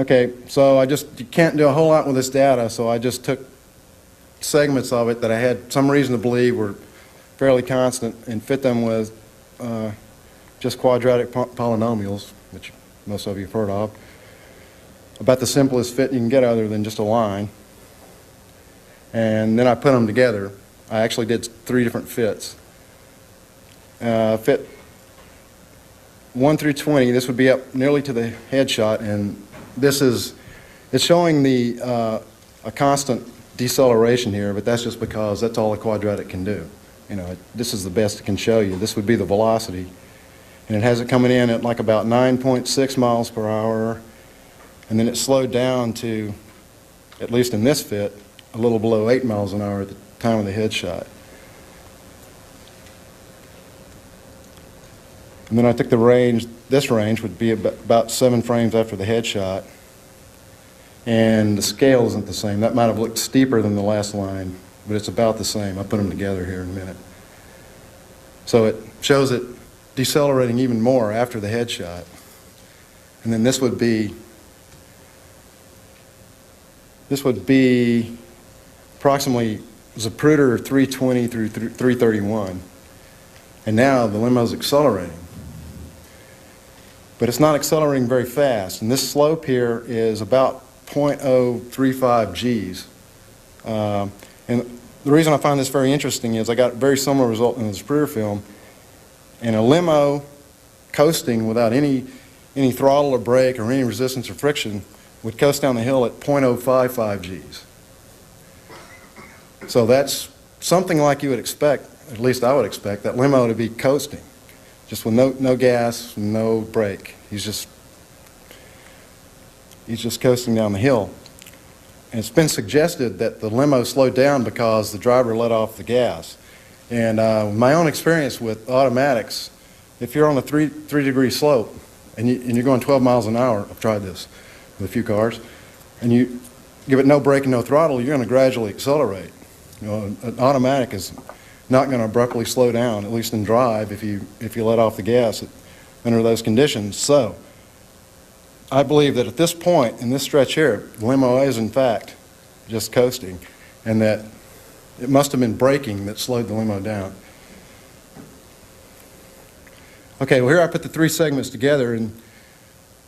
Okay, so you can't do a whole lot with this data, so I just took segments of it that I had some reason to believe were fairly constant and fit them with just quadratic polynomials, which most of you have heard of. About the simplest fit you can get other than just a line. And then I put them together. I actually did 3 different fits. Fit 1 through 20, this would be up nearly to the headshot, and it's showing a constant deceleration here, but that's just because that's all a quadratic can do. You know, this is the best it can show you. This would be the velocity. And it has it coming in at like about 9.6 miles per hour, and then it slowed down to, at least in this fit, a little below 8 miles an hour at the time of the headshot. And then I took the range, this range would be about 7 frames after the headshot. And the scale isn't the same. That might have looked steeper than the last line, but it's about the same. I'll put them together here in a minute. So it shows it decelerating even more after the headshot. And then this would be approximately Zapruder 320 through 331. And now the limo's accelerating. But it's not accelerating very fast. And this slope here is about 0.035 Gs. And the reason I find this very interesting is I got a very similar result in the Zapruder film. And a limo coasting without any throttle or brake or any resistance or friction, would coast down the hill at 0.055 Gs. So that's something like you would expect, at least I would expect, that limo to be coasting, just with no gas, no brake. He's just coasting down the hill. And it's been suggested that the limo slowed down because the driver let off the gas. And my own experience with automatics, if you're on a 3-degree slope and you're going 12 miles an hour, I've tried this with a few cars, and you give it no brake and no throttle, you're going to gradually accelerate. You know, an automatic is not going to abruptly slow down, at least in drive, if you let off the gas under those conditions. So I believe that at this point, in this stretch here, the limo is in fact just coasting, and that it must have been braking that slowed the limo down. Okay, well, here I put the three segments together, and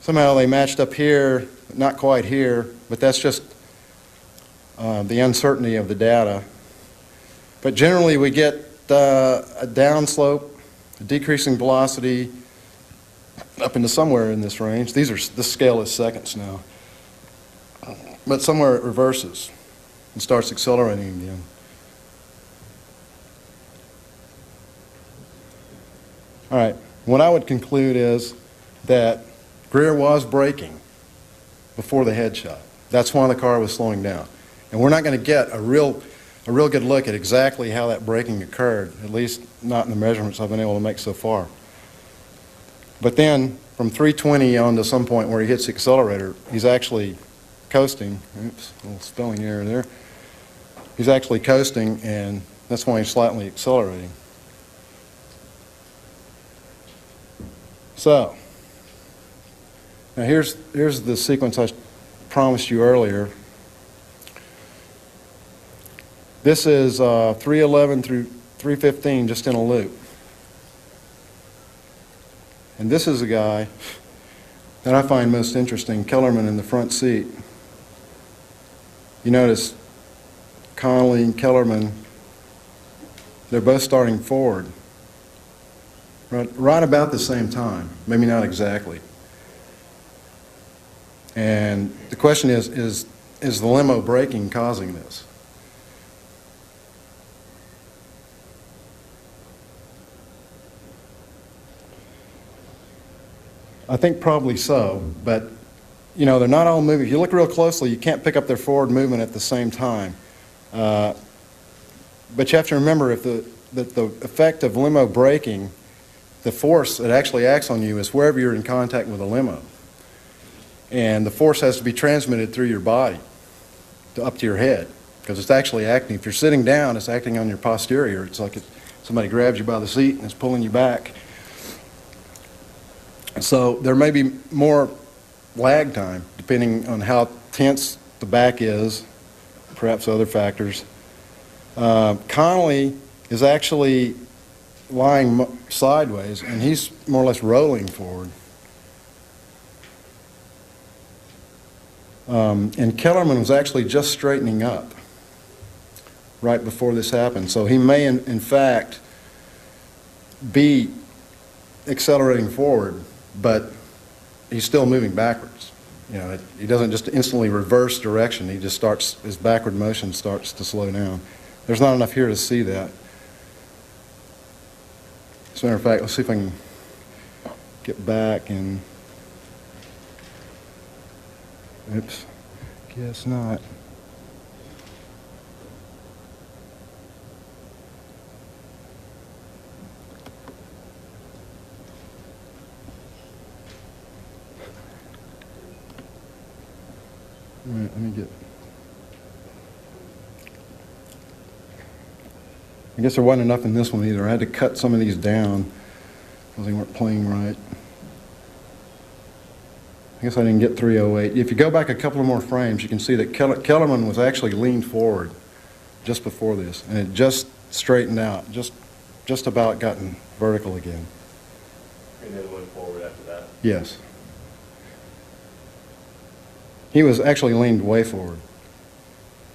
somehow they matched up here, but not quite here, but that's just the uncertainty of the data. But generally we get a downslope, a decreasing velocity up into somewhere in this range. This scale is seconds now. But somewhere it reverses and starts accelerating again. All right, what I would conclude is that Greer was braking before the headshot. That's why the car was slowing down. And we're not going to get a real good look at exactly how that braking occurred, at least not in the measurements I've been able to make so far. But then, from 320 on to some point where he hits the accelerator, he's actually coasting. Oops, a little spelling error there. He's actually coasting, and that's why he's slightly accelerating. So, now here's the sequence I promised you earlier. This is 311 through 315 just in a loop. And this is a guy that I find most interesting, Kellerman in the front seat. You notice Connolly and Kellerman, they're both starting forward. Right about the same time, maybe not exactly. And the question is the limo braking causing this? I think probably so, but you know, they're not all moving. If you look real closely, you can't pick up their forward movement at the same time. But you have to remember that the effect of limo braking, the force that actually acts on you is wherever you're in contact with a limo. And the force has to be transmitted through your body up to your head, because it's actually acting. If you're sitting down, it's acting on your posterior. It's like somebody grabs you by the seat and is pulling you back. So there may be more lag time, depending on how tense the back is, perhaps other factors. Connolly is actually lying sideways, and he's more or less rolling forward. And Kellerman was actually just straightening up right before this happened. So he may, in fact, be accelerating forward, but he's still moving backwards. You know, he doesn't just instantly reverse direction. He just starts, his backward motion starts to slow down. There's not enough here to see that. As a matter of fact, let's see if I can get back and, oops, guess not. All right, let me get, I guess there wasn't enough in this one either. I had to cut some of these down because they weren't playing right. I guess I didn't get 308. If you go back a couple of more frames, you can see that Kellerman was actually leaned forward just before this, and it just straightened out, just about gotten vertical again. And then went forward after that? Yes. He was actually leaned way forward.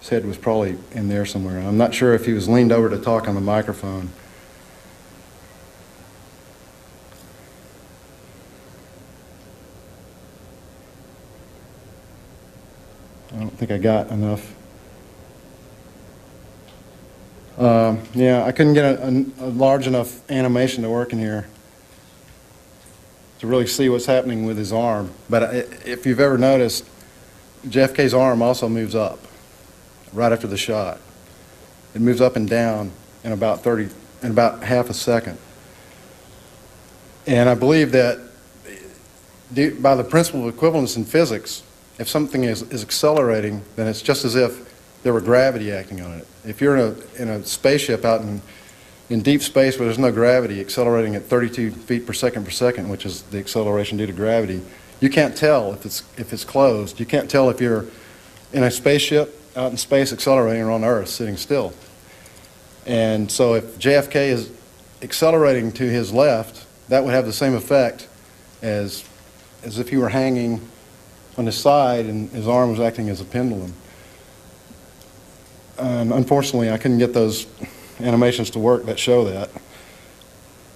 His head was probably in there somewhere. I'm not sure if he was leaned over to talk on the microphone. think I got enough. Yeah, I couldn't get a large enough animation to work in here to really see what's happening with his arm. But if you've ever noticed, JFK's arm also moves up right after the shot. It moves up and down in about half a second. And I believe that by the principle of equivalence in physics, if something is accelerating, then it's just as if there were gravity acting on it. If you're in a spaceship out in deep space where there's no gravity, accelerating at 32 feet per second, which is the acceleration due to gravity, you can't tell if it's closed. You can't tell if you're in a spaceship out in space accelerating or on Earth sitting still. And so if JFK is accelerating to his left, that would have the same effect as if he were hanging on his side and his arm was acting as a pendulum. Unfortunately, I couldn't get those animations to work that show that.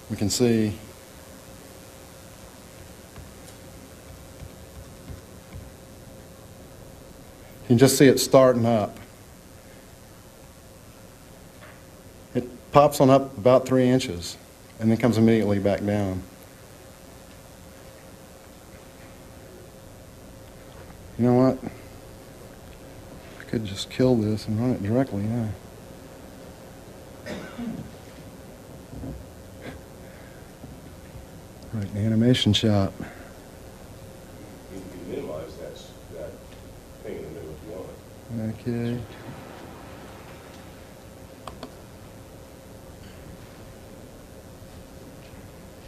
We can see. You can just see it starting up. It pops on up about 3 inches and then comes immediately back down. You know what? I could just kill this and run it directly, yeah. Right, animation shot. You can minimize that thing in the middle if you want. Okay.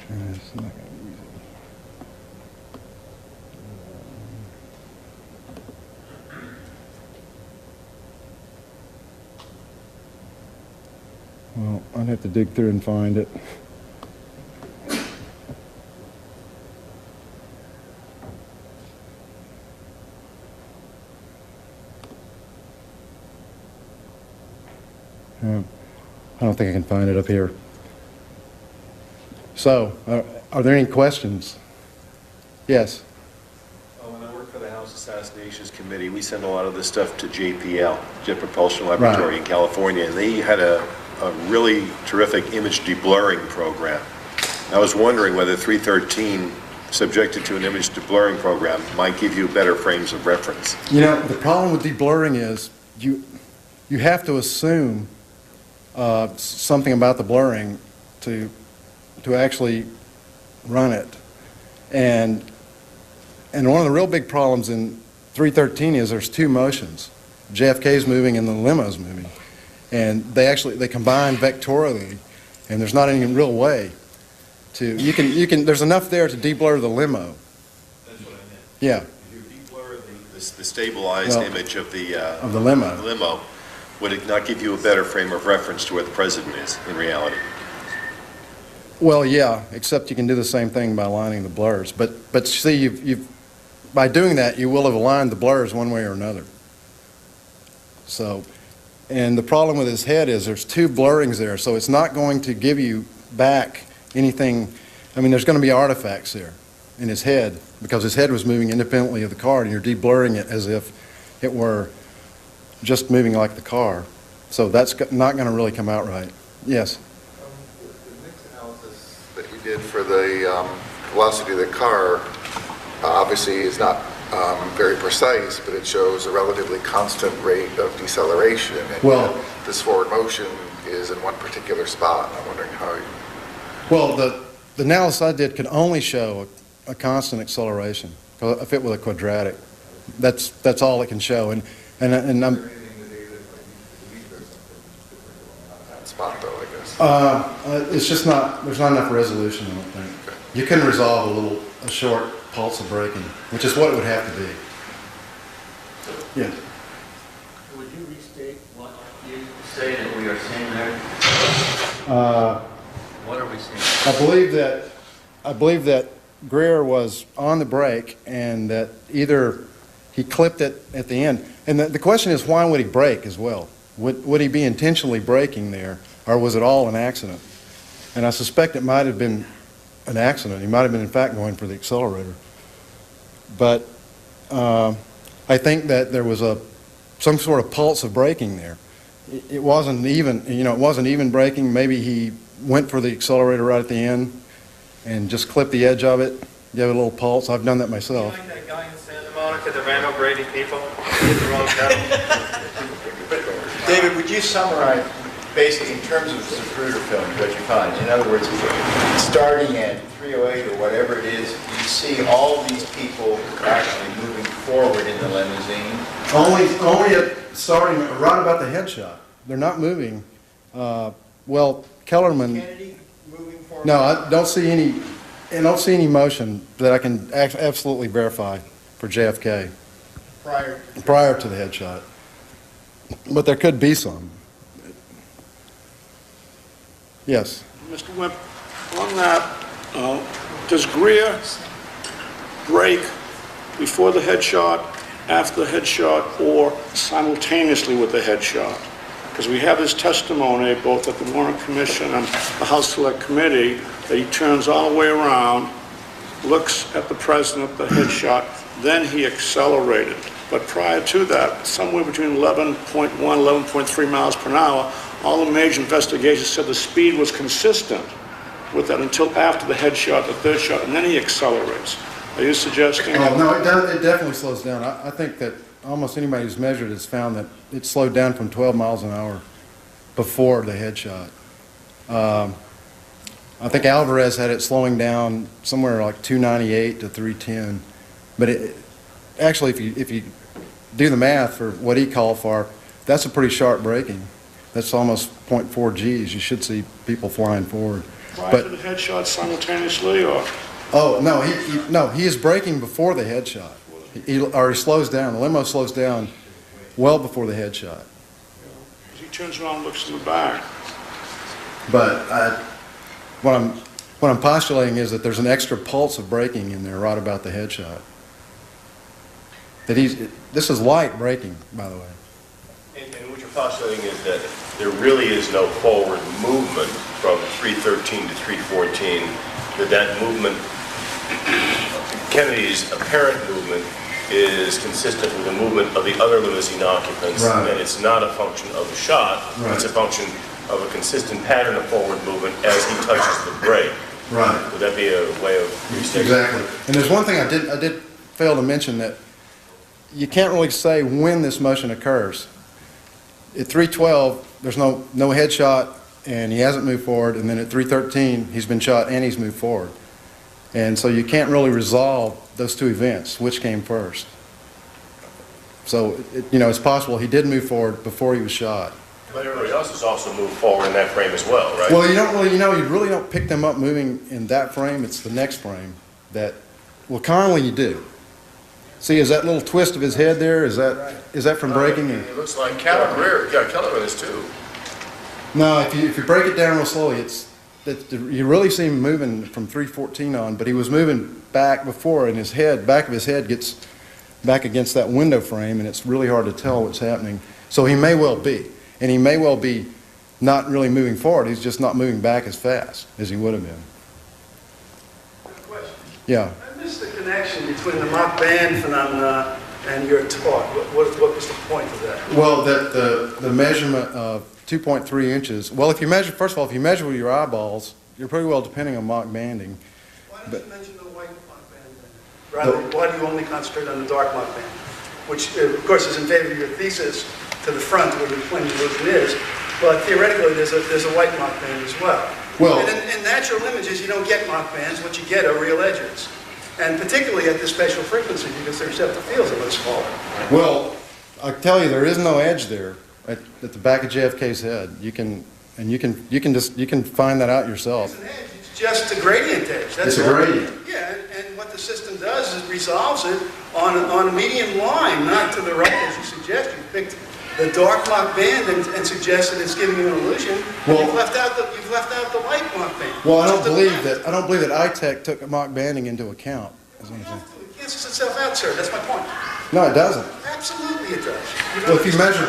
It's not gonna be easy. Well, I'd have to dig through and find it. I don't think I can find it up here. So, are there any questions? Yes? When I worked for the House Assassinations Committee, we sent a lot of this stuff to JPL, Jet Propulsion Laboratory in California, and they had a really terrific image deblurring program. I was wondering whether 313, subjected to an image deblurring program, might give you better frames of reference. You know, the problem with deblurring is you have to assume something about the blurring to actually run it. And one of the real big problems in 313 is there's two motions. JFK's moving and the limo's moving. And they combine vectorially, and there's not any real way to, there's enough there to deblur the limo. That's what I meant. Yeah. If you deblur the stabilized image of the limo, would it not give you a better frame of reference to where the president is in reality? Well, yeah, except you can do the same thing by aligning the blurs. But see, by doing that, you will have aligned the blurs one way or another. So, and the problem with his head is there's two blurrings there, so it's not going to give you back anything. I mean, there's going to be artifacts there in his head because his head was moving independently of the car, and you're deblurring it as if it were just moving like the car. So that's not going to really come out right. Yes? The mix analysis that you did for the velocity of the car obviously is not very precise, but it shows a relatively constant rate of deceleration. And well, this forward motion is in one particular spot, and I'm wondering how you... Well, the analysis I did could only show a constant acceleration if it was a quadratic. That's all it can show. And I'm... spot though, I guess. It's just there's not enough resolution, I don't think. Okay. You can resolve a short pulse of braking, which is what it would have to be. Yeah. Would you restate what you say that we are seeing there? What are we seeing? I believe that Greer was on the brake and that either he clipped it at the end. And the question is, why would he brake as well? Would he be intentionally braking there, or was it all an accident? And I suspect it might have been an accident. He might have been, in fact, going for the accelerator. But I think that there was a some sort of pulse of braking there. It wasn't even, it wasn't even braking. Maybe he went for the accelerator right at the end and just clipped the edge of it, gave it a little pulse. I've done that myself. Like that guy in Santa Monica, the Randall Brady people, hit the wrong pedal. David, would you summarize, basically, in terms of Zapruder film, what you find? In other words, starting at 308 or whatever it is, you see all these people actually moving forward in the limousine? Only starting right about the headshot. They're not moving. Well, Kellerman. Kennedy moving forward? No, I don't see any motion that I can absolutely verify for JFK prior to the headshot. But there could be some. Yes. Mr. Wimp, on that, does Greer break before the headshot, after the headshot, or simultaneously with the headshot? Because we have his testimony, both at the Warrant Commission and the House Select Committee, that he turns all the way around, looks at the president, the headshot, then he accelerated. But prior to that, somewhere between 11.1, 11.3 miles per hour, all the major investigations said the speed was consistent with that until after the headshot, the third shot, and then he accelerates. Are you suggesting? Oh, no, it definitely slows down. I think that almost anybody who's measured has found that it slowed down from 12 miles an hour before the headshot. I think Alvarez had it slowing down somewhere like 298 to 310. But actually, if you do the math for what he called for, that's a pretty sharp braking. That's almost 0.4 Gs. You should see people flying forward. Prior to the headshot simultaneously, or? Oh, no, he is braking before the headshot. He slows down. The limo slows down well before the headshot. He turns around and looks in the back. But what I'm postulating is that there's an extra pulse of braking in there right about the headshot. This is light braking, by the way. And what you're postulating is that there really is no forward movement from 313 to 314, that movement, Kennedy's apparent movement, is consistent with the movement of the other limousine occupants, right. And it's not a function of the shot, right. It's a function of a consistent pattern of forward movement as he touches the brake. Right. Would that be a way of restating? Exactly. And there's one thing I did fail to mention, that you can't really say when this motion occurs. At 312, there's no headshot, and he hasn't moved forward, and then at 313, he's been shot and he's moved forward. And so you can't really resolve those two events, which came first. So, it's possible he did move forward before he was shot. But everybody else has also moved forward in that frame as well, right? Well, you really don't pick them up moving in that frame. It's the next frame Connolly you do. See, is that little twist of his head there? Is that from braking? It looks like Keller is too. No, if you break it down real slowly, you really see him moving from 314 on, but he was moving back before, and back of his head gets back against that window frame, and it's really hard to tell what's happening. So he may well be, and he may well be not really moving forward. He's just not moving back as fast as he would have been. Question. Yeah. I missed the connection between the mock band phenomena and your talk. What was the point of that? Well, the measurement of 2.3 inches. Well, first of all, if you measure with your eyeballs, you're pretty well depending on mock banding. Why don't you mention the white mock band then? Rather, why do you only concentrate on the dark mock band? Which, of course, is in favor of your thesis to the front where the plane illusion is. But theoretically, there's a white mock band as well. Well, and in natural images, you don't get mock bands. What you get are real edges. And particularly at this spatial frequency, because their receptive fields are much smaller. Well, I tell you, there is no edge there at the back of JFK's head. You can find that out yourself. It's an edge. It's just a gradient edge. That's it's a gradient. Yeah, and what the system does is resolves it on a medium line, not to the right as you suggest. You picked the dark mock band and suggested it's giving you an illusion. Well, you've left out the light mock band. Well, I don't believe that iTech took mock banding into account. It cancels itself out, sir. That's my point. No, it doesn't. Absolutely, it does. Well, if you measure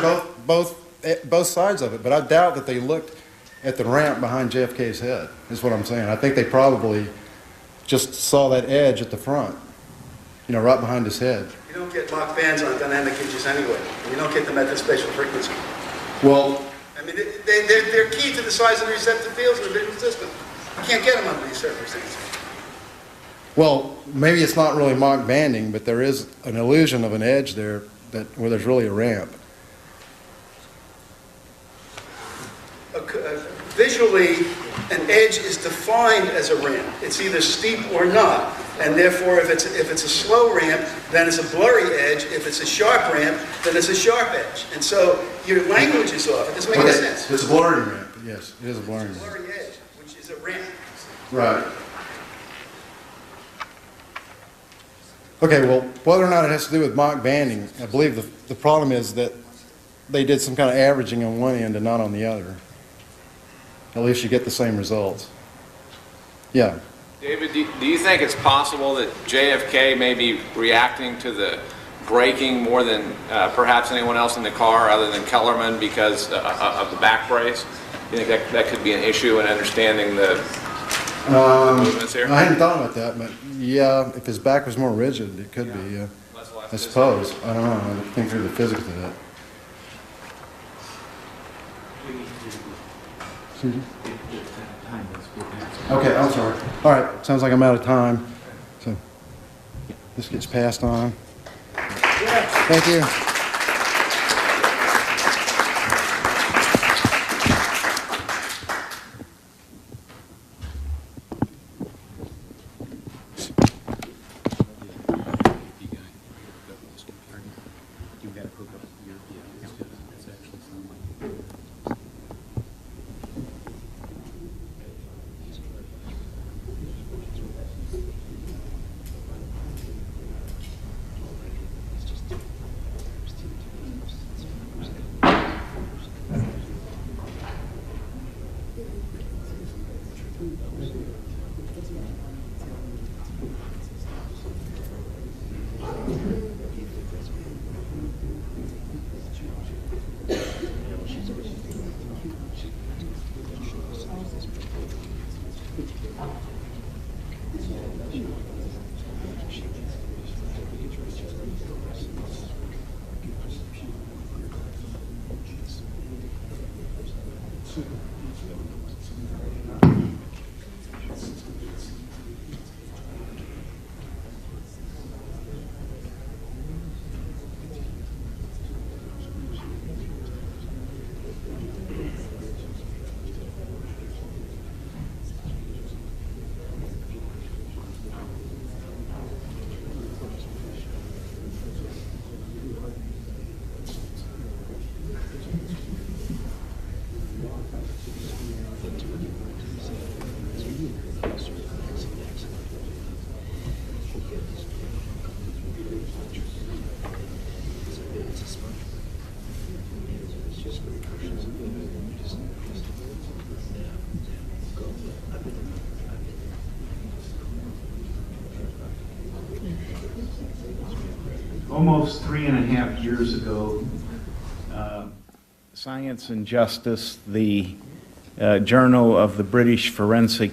both sides of it, but I doubt that they looked at the ramp behind JFK's head. Is what I'm saying. I think they probably just saw that edge at the front. right behind his head. You don't get mock bands on dynamic hinges anyway. You don't get them at the spatial frequency. Well, I mean, they're key to the size of the receptive fields in the visual system. You can't get them under these circumstances. well, maybe it's not really mock banding, but there is an illusion of an edge there where there's really a ramp. Visually, an edge is defined as a ramp. It's either steep or not. And therefore, if it's a slow ramp, then it's a blurry edge. If it's a sharp ramp, then it's a sharp edge. And so your language is off. It doesn't make any sense. It's a blurry ramp. Yes, it is a blurry It's a ramp. blurry edge, which is a ramp. Right. Okay, well, whether or not it has to do with mock banding, I believe the problem is that they did some kind of averaging on one end and not on the other. At least you get the same results. Yeah. David, do you think it's possible that JFK may be reacting to the braking more than perhaps anyone else in the car other than Kellerman because of the back brace? Do you think that could be an issue in understanding the movements here? I hadn't thought about that, but yeah, if his back was more rigid, it could be, yeah. I suppose. I don't know. I don't think through the physics of that. Excuse me? Okay, I'm sorry. All right, sounds like I'm out of time. So this gets passed on. Thank you. Almost 3.5 years ago, Science and Justice, the journal of the British Forensic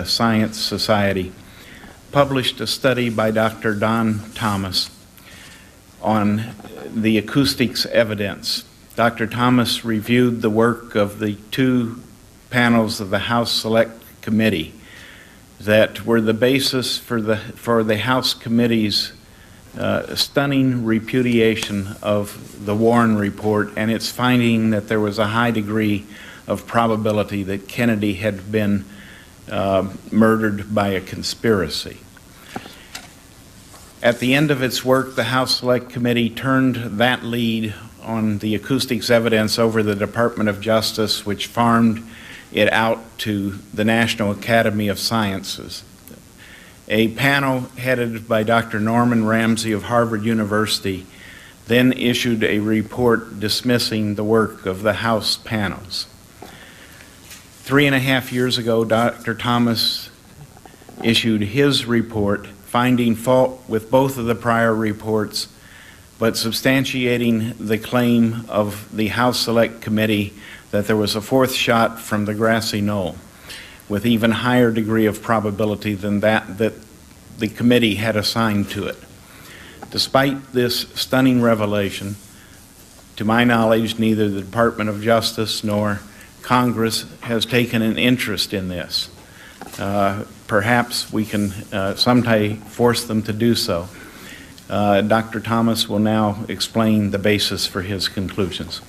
Science Society, published a study by Dr. Don Thomas on the acoustics evidence. Dr. Thomas reviewed the work of the two panels of the House Select Committee that were the basis for the House Committee's stunning repudiation of the Warren Report and its finding that there was a high degree of probability that Kennedy had been murdered by a conspiracy. At the end of its work, the House Select Committee turned that lead on the acoustics evidence over the Department of Justice, which farmed it out to the National Academy of Sciences. A panel headed by Dr. Norman Ramsey of Harvard University then issued a report dismissing the work of the House panels. 3.5 years ago, Dr. Thomas issued his report finding fault with both of the prior reports, but substantiating the claim of the House Select Committee that there was a fourth shot from the grassy knoll, with even higher degree of probability than that the committee had assigned to it. Despite this stunning revelation, to my knowledge, neither the Department of Justice nor Congress has taken an interest in this. Perhaps we can someday force them to do so. Dr. Thomas will now explain the basis for his conclusions.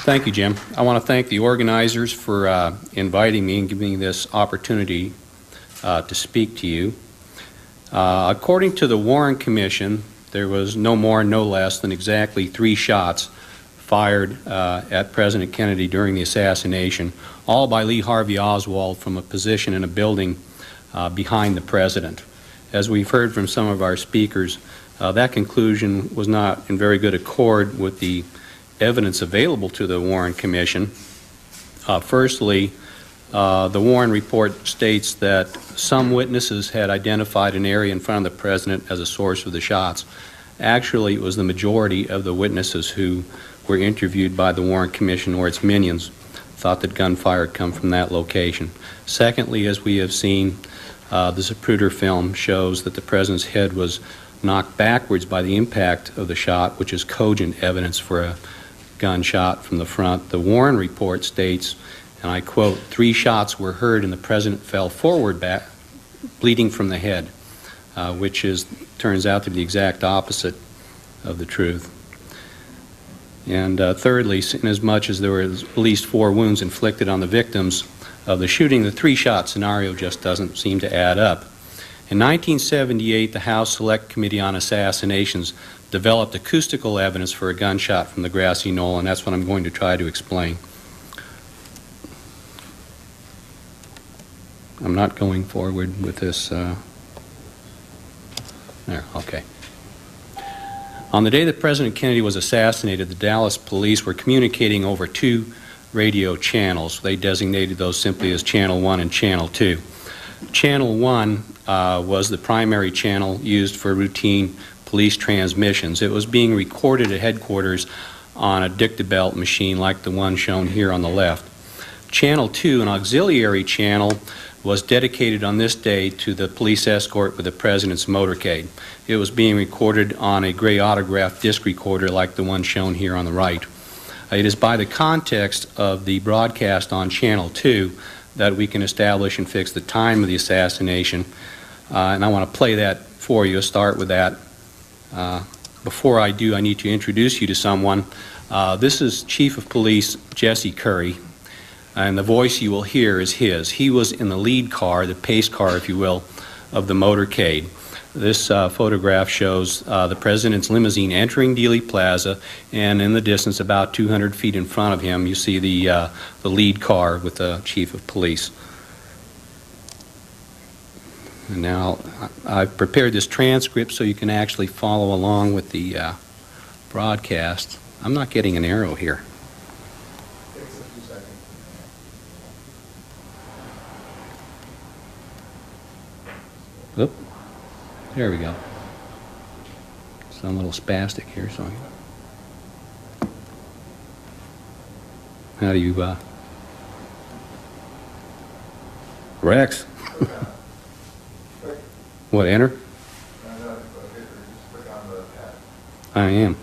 Thank you, Jim. I want to thank the organizers for inviting me and giving me this opportunity to speak to you. According to the Warren Commission, there was no more, no less than exactly 3 shots fired at President Kennedy during the assassination, all by Lee Harvey Oswald from a position in a building behind the president. As we've heard from some of our speakers, that conclusion was not in very good accord with the evidence available to the Warren Commission. Firstly, the Warren report states that some witnesses had identified an area in front of the president as a source of the shots. Actually, it was the majority of the witnesses who were interviewed by the Warren Commission or its minions thought that gunfire had come from that location. Secondly, as we have seen, the Zapruder film shows that the president's head was knocked backwards by the impact of the shot, which is cogent evidence for a gunshot from the front. The Warren report states, and I quote, 3 shots were heard and the president fell forward back, bleeding from the head, which turns out to be the exact opposite of the truth. And thirdly, inasmuch as there were at least 4 wounds inflicted on the victims of the shooting, the 3-shot scenario just doesn't seem to add up. In 1978, the House Select Committee on Assassinations developed acoustical evidence for a gunshot from the grassy knoll, and that's what I'm going to try to explain. I'm not going forward with this. There, okay. On the day that President Kennedy was assassinated, the Dallas police were communicating over 2 radio channels. They designated those simply as Channel 1 and Channel 2. Channel 1 was the primary channel used for routine police transmissions. It was being recorded at headquarters on a dictabelt machine like the one shown here on the left. Channel 2, an auxiliary channel, was dedicated on this day to the police escort with the president's motorcade. It was being recorded on a gray autograph disc recorder like the one shown here on the right. It is by the context of the broadcast on Channel 2 that we can establish and fix the time of the assassination. And I want to play that for you. Start with that. Before I do, I need to introduce you to someone. This is Chief of Police Jesse Curry, and the voice you will hear is his. He was in the lead car, the pace car, if you will, of the motorcade. This photograph shows the president's limousine entering Dealey Plaza, and in the distance, about 200 feet in front of him, you see the lead car with the Chief of Police. And now I've prepared this transcript so you can actually follow along with the broadcast. I'm not getting an arrow here. Oop. There we go. So I'm a little spastic here, so how do you Rex? What, enter? I am.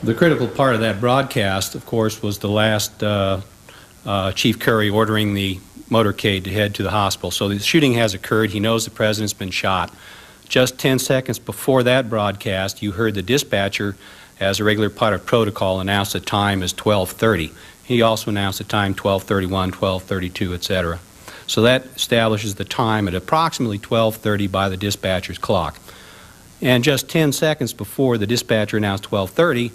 The critical part of that broadcast, of course, was the last Chief Curry ordering the motorcade to head to the hospital. So the shooting has occurred. He knows the president's been shot. Just 10 seconds before that broadcast, you heard the dispatcher as a regular part of protocol, announced the time as 12:30. He also announced the time 12:31, 12:32, etc. So that establishes the time at approximately 12:30 by the dispatcher's clock. And just 10 seconds before the dispatcher announced 12:30,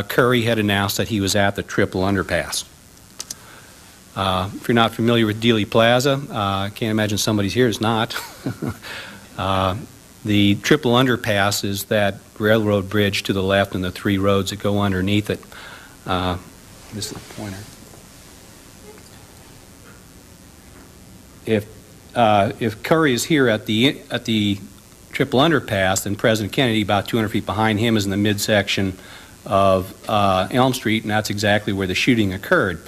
Curry had announced that he was at the triple underpass. If you're not familiar with Dealey Plaza, I can't imagine somebody's here is not. The triple underpass is that railroad bridge to the left and the three roads that go underneath it. This is the pointer. If Curry is here at the triple underpass, then President Kennedy, about 200 feet behind him, is in the midsection of Elm Street, and that's exactly where the shooting occurred.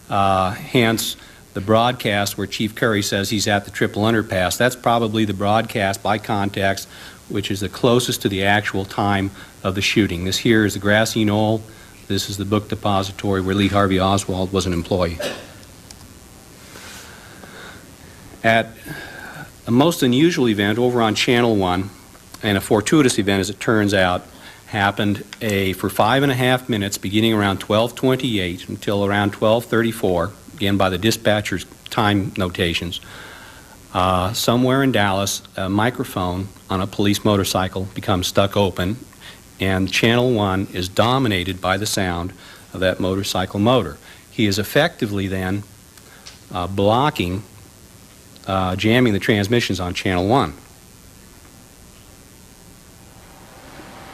Hence, the broadcast where Chief Curry says he's at the triple underpass, that's probably the broadcast by context which is the closest to the actual time of the shooting. This here is the grassy knoll. This is the book depository where Lee Harvey Oswald was an employee. At a most unusual event over on Channel 1, and a fortuitous event as it turns out, happened for 5.5 minutes beginning around 12:28 until around 12:34, again by the dispatcher's time notations. Somewhere in Dallas, a microphone on a police motorcycle becomes stuck open, and Channel 1 is dominated by the sound of that motorcycle motor. He is effectively then blocking, jamming the transmissions on Channel 1.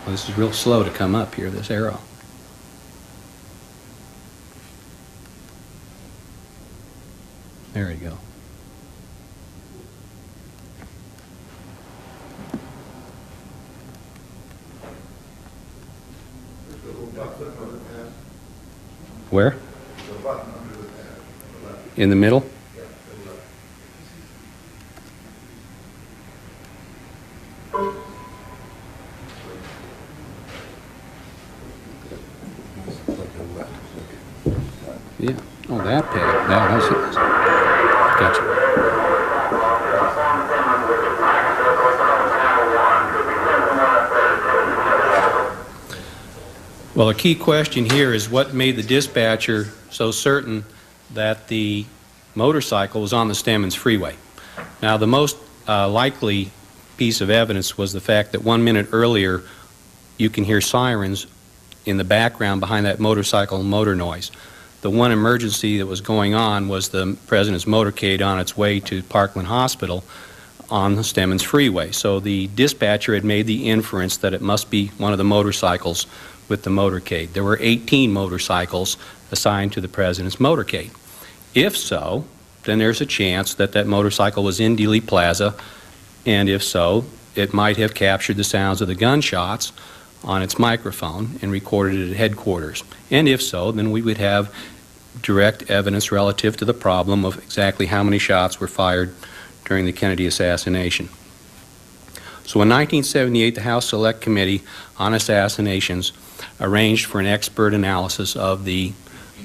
Well, this is real slow to come up here, this arrow. There you go. Where? In the middle? Yeah. Oh, that pad. No, I see this. Gotcha. Well, a key question here is what made the dispatcher so certain that the motorcycle was on the Stemmons Freeway. Now, the most likely piece of evidence was the fact that 1 minute earlier you can hear sirens in the background behind that motorcycle motor noise. The one emergency that was going on was the President's motorcade on its way to Parkland Hospital on the Stemmons Freeway. So the dispatcher had made the inference that it must be one of the motorcycles with the motorcade. There were 18 motorcycles assigned to the President's motorcade. If so, then there's a chance that that motorcycle was in Dealey Plaza, and if so, it might have captured the sounds of the gunshots on its microphone and recorded it at headquarters. And if so, then we would have direct evidence relative to the problem of exactly how many shots were fired during the Kennedy assassination. So in 1978, the House Select Committee on Assassinations arranged for an expert analysis of the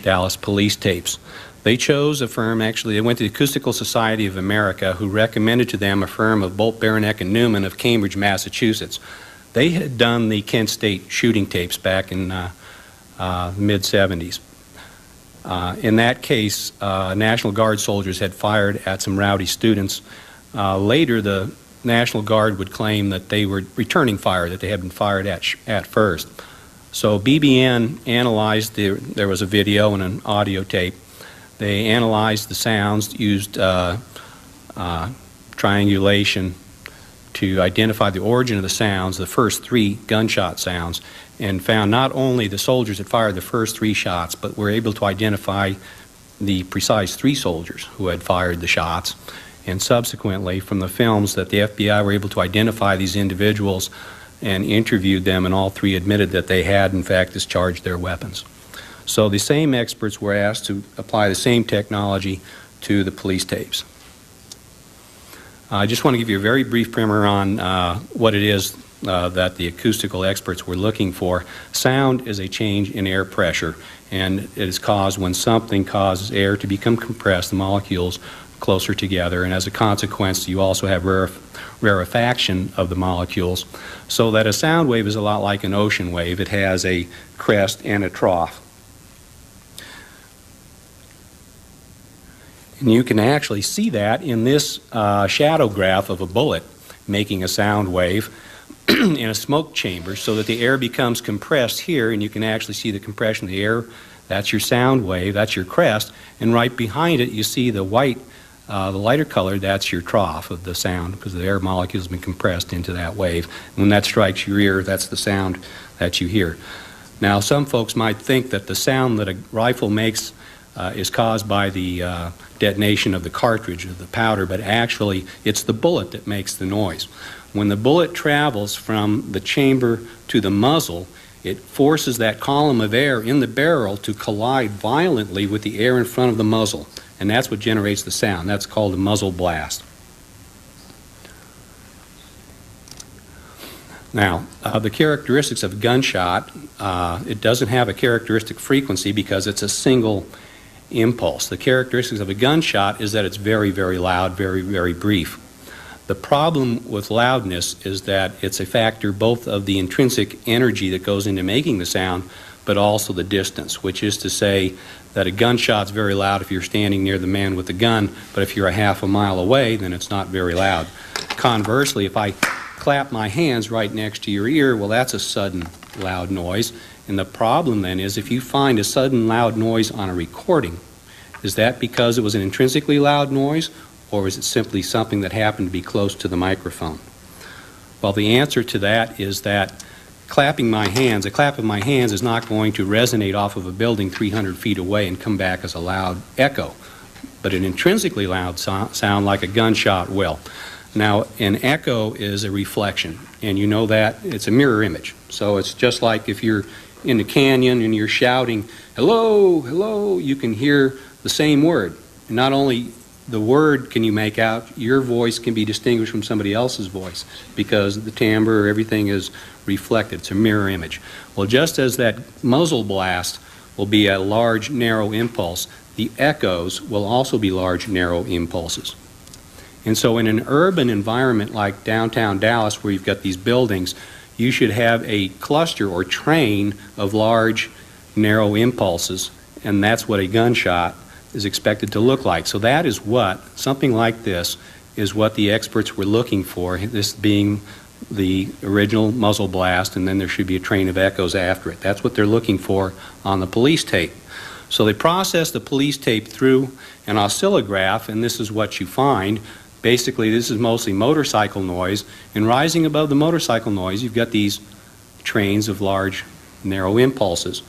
Dallas police tapes. They chose a firm, actually, they went to the Acoustical Society of America, who recommended to them a firm of Bolt, Beranek, and Newman of Cambridge, Massachusetts. They had done the Kent State shooting tapes back in the mid-70s. In that case, National Guard soldiers had fired at some rowdy students. Later, the National Guard would claim that they were returning fire, that they had been fired at first. So BBN analyzed, there was a video and an audio tape. They analyzed the sounds, used triangulation to identify the origin of the sounds, the first 3 gunshot sounds, and found not only the soldiers that fired the first 3 shots, but were able to identify the precise 3 soldiers who had fired the shots. And subsequently, from the films, that the FBI were able to identify these individuals and interviewed them, and all 3 admitted that they had, in fact, discharged their weapons. So the same experts were asked to apply the same technology to the police tapes. I just want to give you a very brief primer on what it is that the acoustical experts were looking for. Sound is a change in air pressure, and it is caused when something causes air to become compressed, the molecules closer together, and as a consequence you also have rarefaction of the molecules, so that a sound wave is a lot like an ocean wave. It has a crest and a trough. And you can actually see that in this shadow graph of a bullet making a sound wave in a smoke chamber, so that the air becomes compressed here, and you can actually see the compression of the air. That's your sound wave, that's your crest, and right behind it you see the white, the lighter color, that's your trough of the sound, because the air molecule has been compressed into that wave. And when that strikes your ear, that's the sound that you hear. Now, some folks might think that the sound that a rifle makes is caused by the detonation of the cartridge of the powder, but actually it's the bullet that makes the noise. When the bullet travels from the chamber to the muzzle, it forces that column of air in the barrel to collide violently with the air in front of the muzzle, and that's what generates the sound. That's called a muzzle blast. Now, the characteristics of a gunshot, it doesn't have a characteristic frequency because it's a single impulse. The characteristics of a gunshot is that it's very, very loud, very, very brief. The problem with loudness is that it's a factor both of the intrinsic energy that goes into making the sound, but also the distance, which is to say that a gunshot's very loud if you're standing near the man with the gun, but if you're a half a mile away, then it's not very loud. Conversely, if I clap my hands right next to your ear, well, that's a sudden loud noise. And the problem then is, if you find a sudden loud noise on a recording, is that because it was an intrinsically loud noise, or is it simply something that happened to be close to the microphone? Well, the answer to that is that a clap of my hands is not going to resonate off of a building 300 feet away and come back as a loud echo, but an intrinsically loud sound like a gunshot will. Now, an echo is a reflection, and you know that it's a mirror image. So it's just like if you're in the canyon and you're shouting, "Hello, hello," you can hear the same word. And not only the word can you make out, your voice can be distinguished from somebody else's voice because the timbre, everything is reflected. It's a mirror image. Well, just as that muzzle blast will be a large, narrow impulse, the echoes will also be large, narrow impulses. And so in an urban environment like downtown Dallas, where you've got these buildings, you should have a cluster or train of large, narrow impulses, and that's what a gunshot is expected to look like. So that is what, something like this, is what the experts were looking for, this being the original muzzle blast, and then there should be a train of echoes after it. That's what they're looking for on the police tape. So they process the police tape through an oscillograph, and this is what you find. Basically, this is mostly motorcycle noise, and rising above the motorcycle noise, you've got these trains of large, narrow impulses.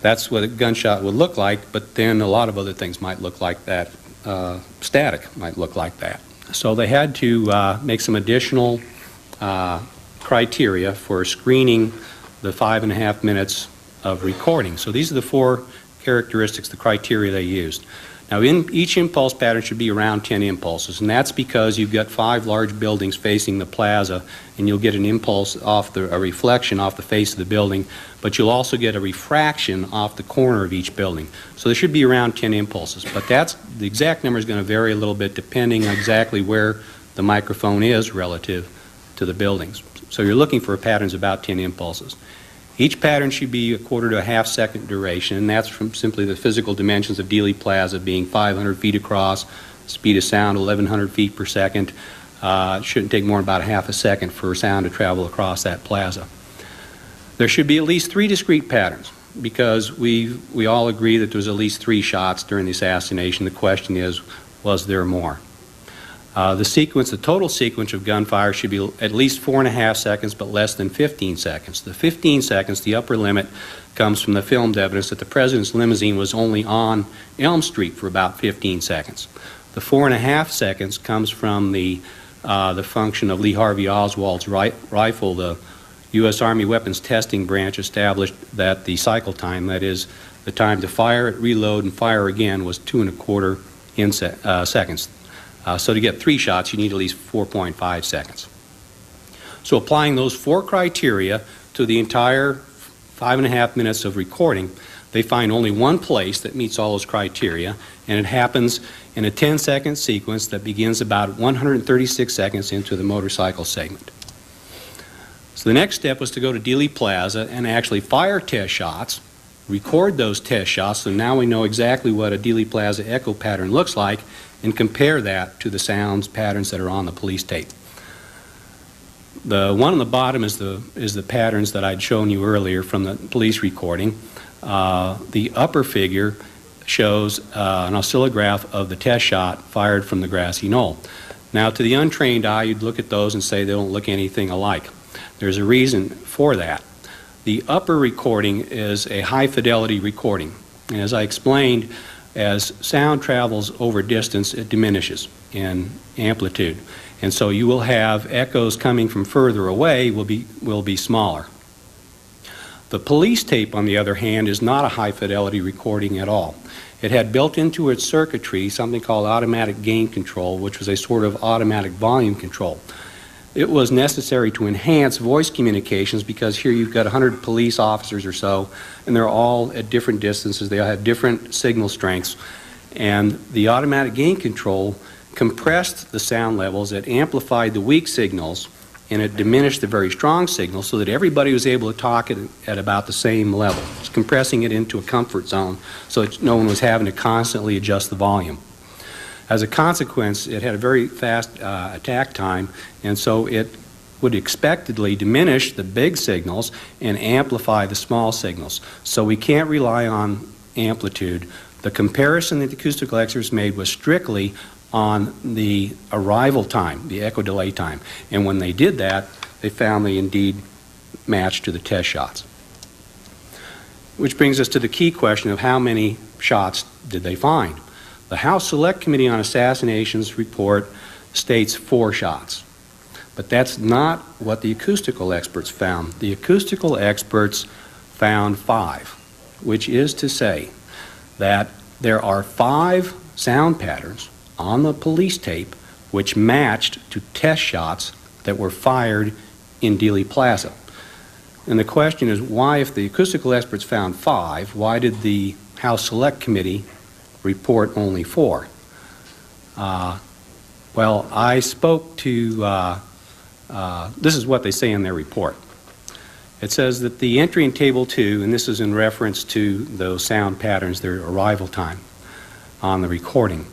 That's what a gunshot would look like, but then a lot of other things might look like that. Static might look like that. So they had to make some additional criteria for screening the 5.5 minutes of recording. So these are the 4 characteristics, the criteria they used. Now, in each impulse pattern should be around 10 impulses, and that's because you've got 5 large buildings facing the plaza, and you'll get an impulse off a reflection off the face of the building, but you'll also get a refraction off the corner of each building. So there should be around 10 impulses, but the exact number is going to vary a little bit depending on exactly where the microphone is relative to the buildings. So you're looking for patterns about 10 impulses. Each pattern should be a quarter to a half second duration, and that's from simply the physical dimensions of Dealey Plaza being 500 feet across, speed of sound 1,100 feet per second. It shouldn't take more than about a half a second for sound to travel across that plaza. There should be at least 3 discrete patterns, because we all agree that there was at least 3 shots during the assassination. The question is, was there more? The total sequence of gunfire should be at least 4.5 seconds, but less than 15 seconds. The 15 seconds, the upper limit, comes from the filmed evidence that the president's limousine was only on Elm Street for about 15 seconds. The 4.5 seconds comes from the function of Lee Harvey Oswald's rifle. The U.S. Army Weapons Testing Branch established that the cycle time, that is, the time to fire it, reload, and fire again, was 2.25 seconds. So to get 3 shots, you need at least 4.5 seconds. So applying those 4 criteria to the entire 5.5 minutes of recording, They find only one place that meets all those criteria, and it happens in a 10-second sequence that begins about 136 seconds into the motorcycle segment. So the next step was to go to Dealey Plaza and actually fire test shots, record those test shots, so now we know exactly what a Dealey Plaza echo pattern looks like, and compare that to the sounds patterns that are on the police tape. The one on the bottom is the patterns that I'd shown you earlier from the police recording. The upper figure shows an oscillograph of the test shot fired from the grassy knoll. Now, to the untrained eye, you'd look at those and say they don't look anything alike. There's a reason for that. The upper recording is a high-fidelity recording. And as I explained, as sound travels over distance, it diminishes in amplitude. And so you will have echoes coming from further away will be smaller. The police tape, on the other hand, is not a high-fidelity recording at all. It had built into its circuitry something called automatic gain control, which was a sort of automatic volume control. It was necessary to enhance voice communications because here you've got 100 police officers or so, and they're all at different distances. They all have different signal strengths. And the automatic gain control compressed the sound levels, it amplified the weak signals, and it diminished the very strong signals so that everybody was able to talk at about the same level. It's compressing it into a comfort zone so that no one was having to constantly adjust the volume. As a consequence, it had a very fast attack time, and so it would expectedly diminish the big signals and amplify the small signals. So we can't rely on amplitude. The comparison that the acoustical experts made was strictly on the arrival time, the echo delay time. And when they did that, they found they indeed matched to the test shots. Which brings us to the key question of how many shots did they find? The House Select Committee on Assassinations report states 4 shots. But that's not what the acoustical experts found. The acoustical experts found 5, which is to say that there are 5 sound patterns on the police tape which matched to test shots that were fired in Dealey Plaza. And the question is, why, if the acoustical experts found 5, why did the House Select Committee report only 4? Well, I spoke to, this is what they say in their report. It says that the entry in Table 2, and this is in reference to those sound patterns, their arrival time on the recording.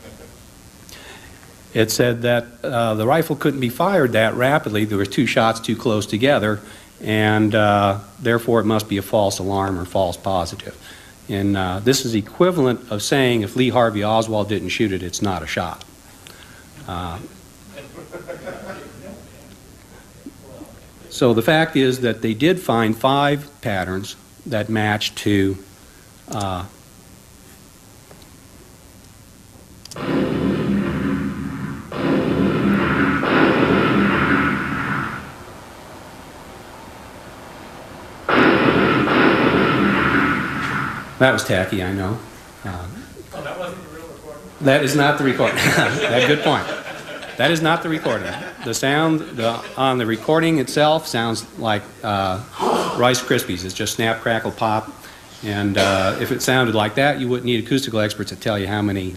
It said that the rifle couldn't be fired that rapidly. There were 2 shots too close together, and therefore it must be a false alarm or false positive. And this is equivalent of saying if Lee Harvey Oswald didn't shoot it, it's not a shot. So the fact is that they did find 5 patterns that matched to that was tacky, I know. Oh, that wasn't the real recording? That is not the recording. Good point. That is not the recording. The sound on the recording itself sounds like Rice Krispies. It's just snap, crackle, pop. And if it sounded like that, you wouldn't need acoustical experts to tell you how many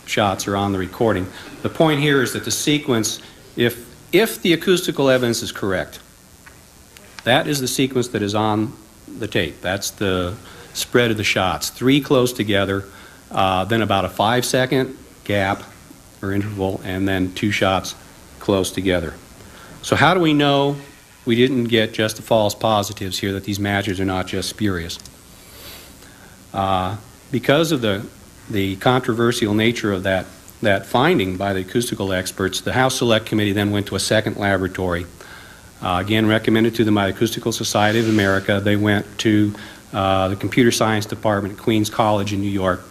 shots are on the recording. The point here is that the sequence, if the acoustical evidence is correct, that is the sequence that is on the tape. That's the spread of the shots. 3 close together, then about a 5-second gap or interval, and then 2 shots close together. So how do we know we didn't get just the false positives here, that these matches are not just spurious? Because of the controversial nature of that finding by the acoustical experts, the House Select Committee then went to a second laboratory, again recommended to them by the Acoustical Society of America. They went to the Computer Science Department at Queens College in New York.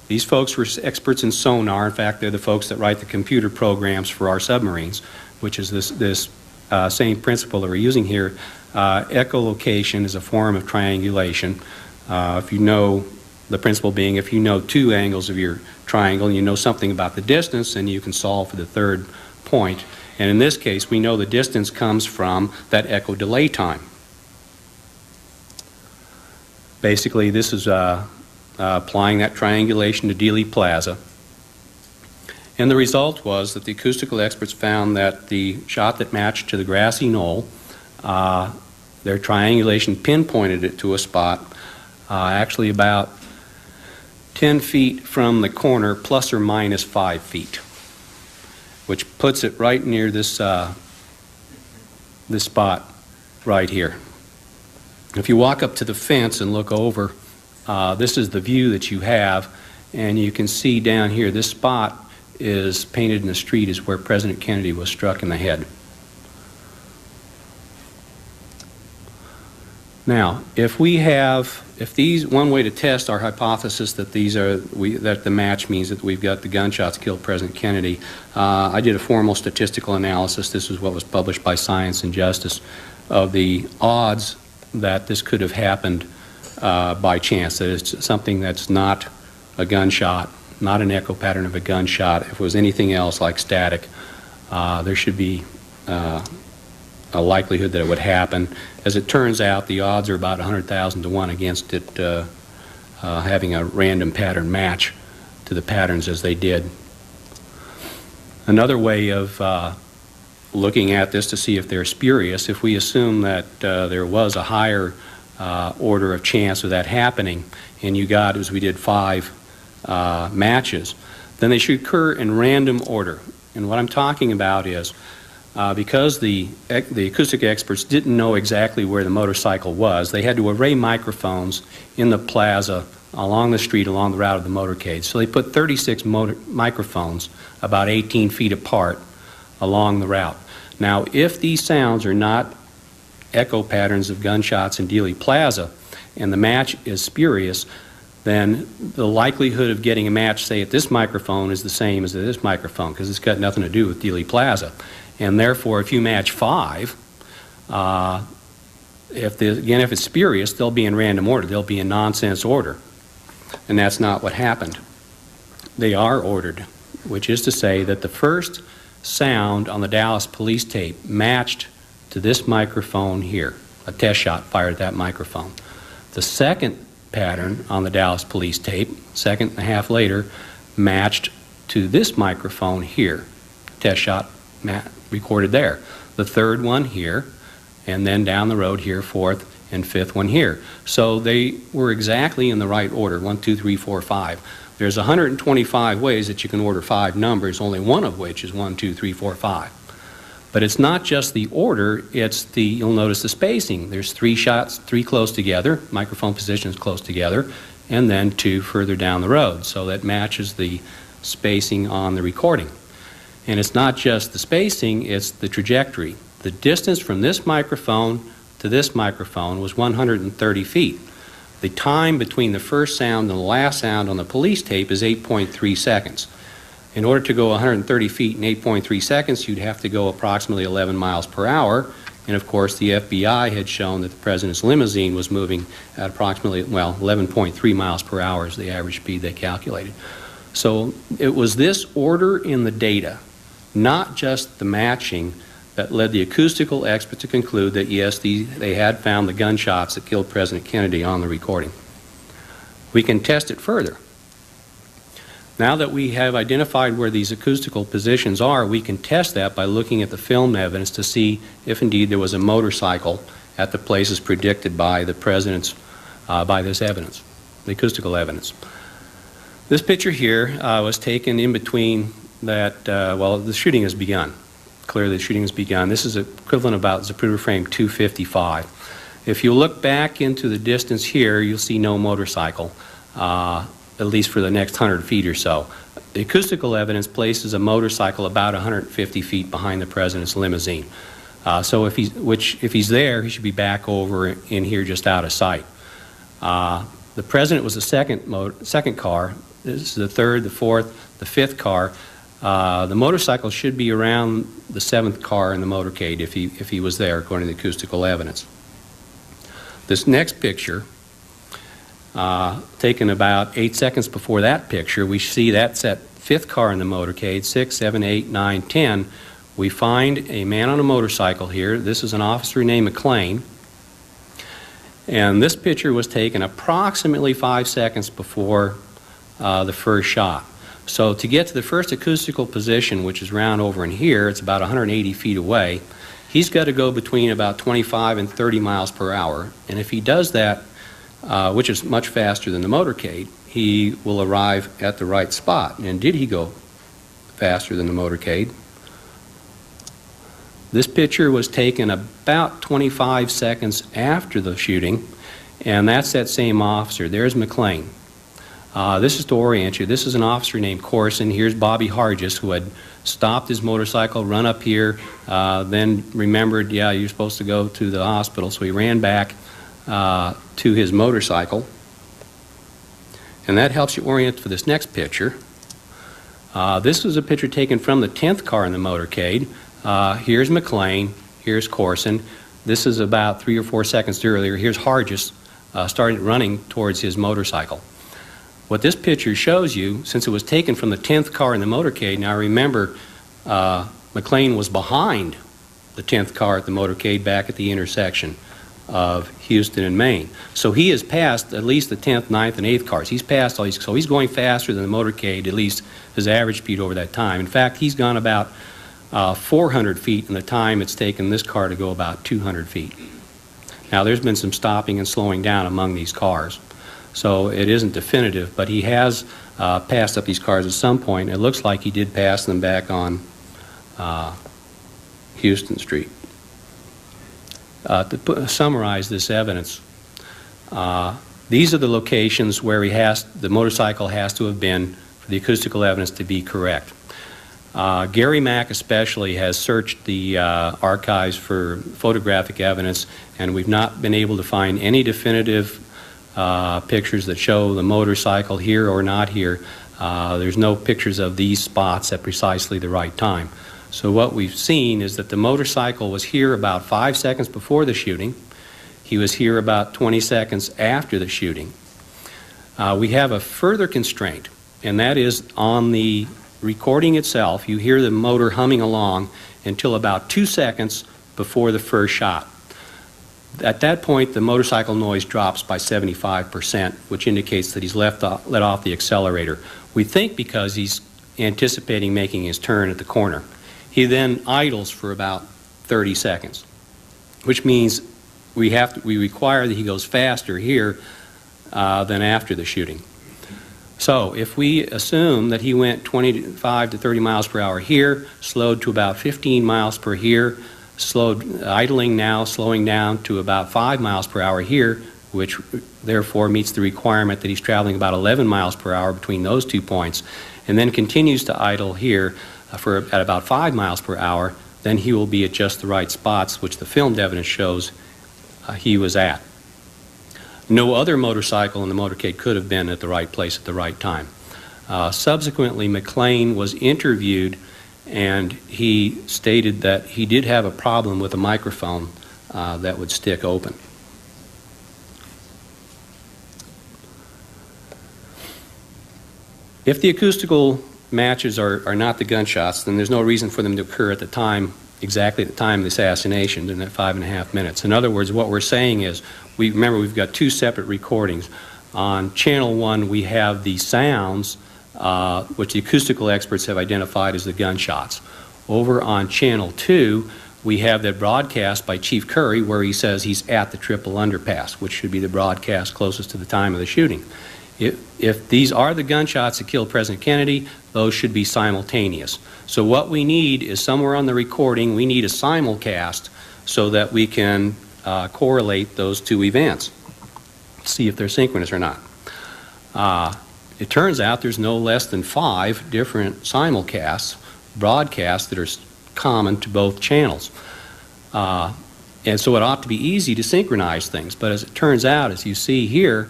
These folks were experts in sonar. In fact, they're the folks that write the computer programs for our submarines, which is this same principle that we're using here. Echolocation is a form of triangulation. If you know, the principle being, if you know 2 angles of your triangle and you know something about the distance, then you can solve for the 3rd point. And in this case, we know the distance comes from that echo delay time. Basically, this is applying that triangulation to Dealey Plaza. And the result was that the acoustical experts found that the shot that matched to the grassy knoll, their triangulation pinpointed it to a spot actually about 10 feet from the corner, plus or minus 5 feet, which puts it right near this, this spot right here. If you walk up to the fence and look over, this is the view that you have, and you can see down here, this spot is painted in the street is where President Kennedy was struck in the head. Now, if these, one way to test our hypothesis that that the match means that we've got the gunshots killed President Kennedy, I did a formal statistical analysis. This is what was published by Science and Justice of the odds that this could have happened by chance, that it's something that's not a gunshot, not an echo pattern of a gunshot. If it was anything else like static, there should be a likelihood that it would happen. As it turns out, the odds are about 100,000 to 1 against it having a random pattern match to the patterns as they did. Another way of looking at this to see if they're spurious, if we assume that there was a higher order of chance of that happening, and you got, as we did, 5 matches, then they should occur in random order. And what I'm talking about is because the acoustic experts didn't know exactly where the motorcycle was, they had to array microphones in the plaza along the street, along the route of the motorcade. So they put 36 microphones about 18 feet apart along the route. Now, if these sounds are not echo patterns of gunshots in Dealey Plaza and the match is spurious, then the likelihood of getting a match, say, at this microphone is the same as at this microphone, because it's got nothing to do with Dealey Plaza. And therefore, if you match 5, again, if it's spurious, they'll be in random order. They'll be in nonsense order. And that's not what happened. They are ordered, which is to say that the first sound on the Dallas police tape matched to this microphone here, a test shot fired at that microphone. The second pattern on the Dallas police tape, second and a half later, matched to this microphone here, test shot recorded there. The third one here, and then down the road here, fourth and fifth one here. So they were exactly in the right order, 1, 2, 3, 4, 5. There's 125 ways that you can order 5 numbers, only one of which is 1, 2, 3, 4, 5. But it's not just the order, it's the, you'll notice the spacing. There's 3 shots, 3 close together, microphone positions close together, and then 2 further down the road. So that matches the spacing on the recording. And it's not just the spacing, it's the trajectory. The distance from this microphone to this microphone was 130 feet. The time between the first sound and the last sound on the police tape is 8.3 seconds. In order to go 130 feet in 8.3 seconds, you'd have to go approximately 11 miles per hour. And of course, the FBI had shown that the president's limousine was moving at approximately, well, 11.3 miles per hour is the average speed they calculated. So it was this order in the data, not just the matching, that led the acoustical experts to conclude that yes, they had found the gunshots that killed President Kennedy on the recording. We can test it further. Now that we have identified where these acoustical positions are, we can test that by looking at the film evidence to see if indeed there was a motorcycle at the places predicted by the president's, by this evidence, the acoustical evidence. This picture here was taken in between that, well, the shooting has begun. Clearly the shooting has begun. This is equivalent about Zapruder frame 255. If you look back into the distance here, you'll see no motorcycle, at least for the next 100 feet or so. The acoustical evidence places a motorcycle about 150 feet behind the president's limousine. So if he's there, he should be back over in here just out of sight. The president was the second car. This is the third, the fourth, the fifth car. The motorcycle should be around the 7th car in the motorcade if he was there, according to the acoustical evidence. This next picture, taken about 8 seconds before that picture, we see that's that 5th car in the motorcade, 6, 7, 8, 9, 10. We find a man on a motorcycle here. This is an officer named McLean. And this picture was taken approximately 5 seconds before the first shot. So to get to the first acoustical position, which is round over in here, it's about 180 feet away. He's got to go between about 25 and 30 miles per hour. And if he does that, which is much faster than the motorcade, he will arrive at the right spot. And did he go faster than the motorcade? This picture was taken about 25 seconds after the shooting, and that's that same officer. There's McLean. This is to orient you. This is an officer named Corson. Here's Bobby Hargis, who had stopped his motorcycle, run up here, then remembered, yeah, you're supposed to go to the hospital, so he ran back to his motorcycle. And that helps you orient for this next picture. This was a picture taken from the 10th car in the motorcade. Here's McLean, here's Corson. This is about 3 or 4 seconds earlier. Here's Hargis started running towards his motorcycle. What this picture shows you, since it was taken from the 10th car in the motorcade, now remember McLean was behind the 10th car at the motorcade back at the intersection of Houston and Maine. So he has passed at least the 10th, 9th, and 8th cars. He's passed all these, so he's going faster than the motorcade, at least his average speed over that time. In fact, he's gone about 400 feet in the time it's taken this car to go about 200 feet. Now there's been some stopping and slowing down among these cars, so it isn't definitive, but he has passed up these cars at some point. It looks like he did pass them back on Houston Street. To summarize this evidence, these are the locations where the motorcycle has to have been for the acoustical evidence to be correct. Gary Mack especially has searched the archives for photographic evidence, and we've not been able to find any definitive pictures that show the motorcycle here or not here. There's no pictures of these spots at precisely the right time. So what we've seen is that the motorcycle was here about 5 seconds before the shooting. He was here about 20 seconds after the shooting. We have a further constraint, and that is on the recording itself. You hear the motor humming along until about 2 seconds before the first shot. At that point, the motorcycle noise drops by 75%, which indicates that he's let off the accelerator. We think because he's anticipating making his turn at the corner. He then idles for about 30 seconds, which means we require that he goes faster here than after the shooting. So if we assume that he went 25 to 30 miles per hour here, slowed to about 15 miles per here, slowed idling now, slowing down to about 5 miles per hour here, which therefore meets the requirement that he's traveling about 11 miles per hour between those 2 points, and then continues to idle here at about 5 miles per hour, then he will be at just the right spots, which the filmed evidence shows he was at. No other motorcycle in the motorcade could have been at the right place at the right time. Subsequently, McLean was interviewed, and he stated that he did have a problem with a microphone that would stick open. If the acoustical matches are not the gunshots, then there's no reason for them to occur at the time, exactly at the time of the assassination, in that 5.5 minutes. In other words, what we're saying is, remember we've got 2 separate recordings. On channel 1, we have the sounds, which the acoustical experts have identified as the gunshots. Over on channel 2, we have that broadcast by Chief Curry where he says he's at the triple underpass, which should be the broadcast closest to the time of the shooting. If these are the gunshots that killed President Kennedy, those should be simultaneous. So what we need is somewhere on the recording, we need a simulcast so that we can correlate those 2 events, see if they're synchronous or not. It turns out there's no less than 5 different simulcasts, broadcasts that are common to both channels. And so it ought to be easy to synchronize things, but as it turns out, as you see here,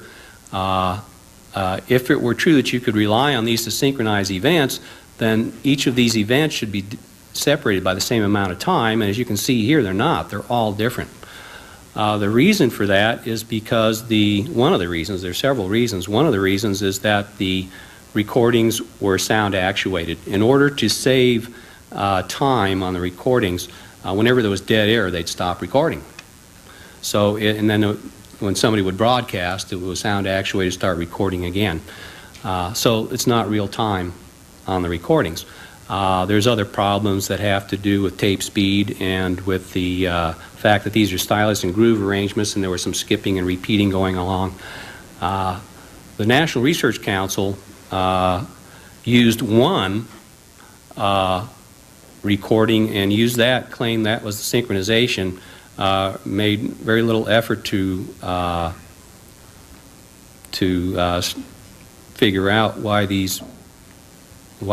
if it were true that you could rely on these to synchronize events, then each of these events should be separated by the same amount of time, and as you can see here, they're not. They're all different. The reason for that is because one of the reasons, there are several reasons, one of the reasons is that the recordings were sound actuated. In order to save time on the recordings, whenever there was dead air, they'd stop recording. So, and then when somebody would broadcast, it was sound actuated to start recording again. So it's not real time on the recordings. There's other problems that have to do with tape speed and with the fact that these are stylus and groove arrangements, and there was some skipping and repeating going along. The National Research Council used one recording and used that, claimed that was the synchronization, made very little effort to figure out why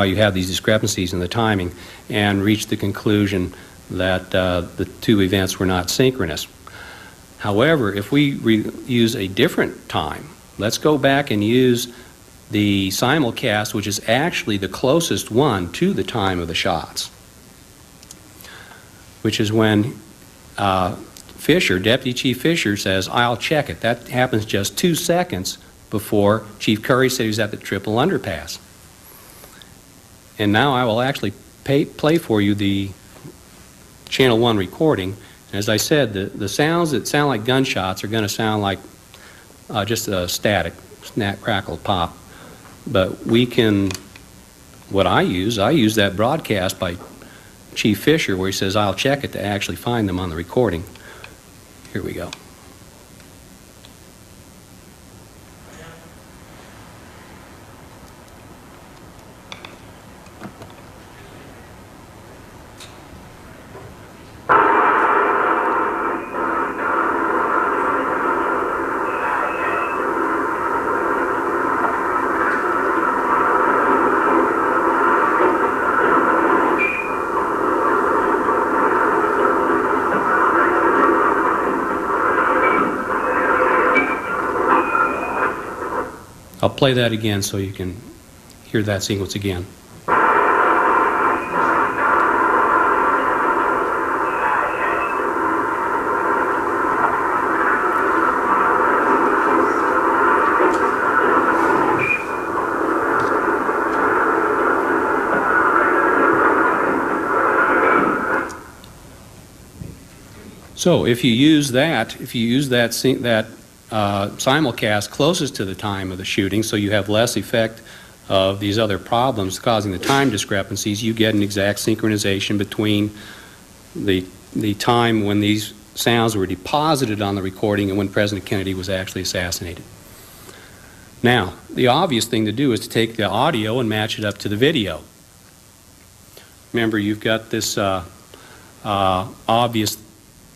you have these discrepancies in the timing, and reached the conclusion that the two events were not synchronous. However, if we use a different time, let's go back and use the simulcast, which is actually the closest one to the time of the shots, which is when Fisher, Deputy Chief Fisher, says, "I'll check it." That happens just 2 seconds before Chief Curry said he was at the triple underpass. And now I will actually play for you the Channel 1 recording. As I said, the sounds that sound like gunshots are going to sound like just a static, snap, crackle, pop. But we can, what I use that broadcast by Chief Fisher where he says, "I'll check it," to actually find them on the recording. Here we go. I'll play that again so you can hear that sequence again. So if you use that simulcast closest to the time of the shooting, so you have less effect of these other problems causing the time discrepancies, you get an exact synchronization between the time when these sounds were deposited on the recording and when President Kennedy was actually assassinated. Now, the obvious thing to do is to take the audio and match it up to the video. Remember, you've got this obvious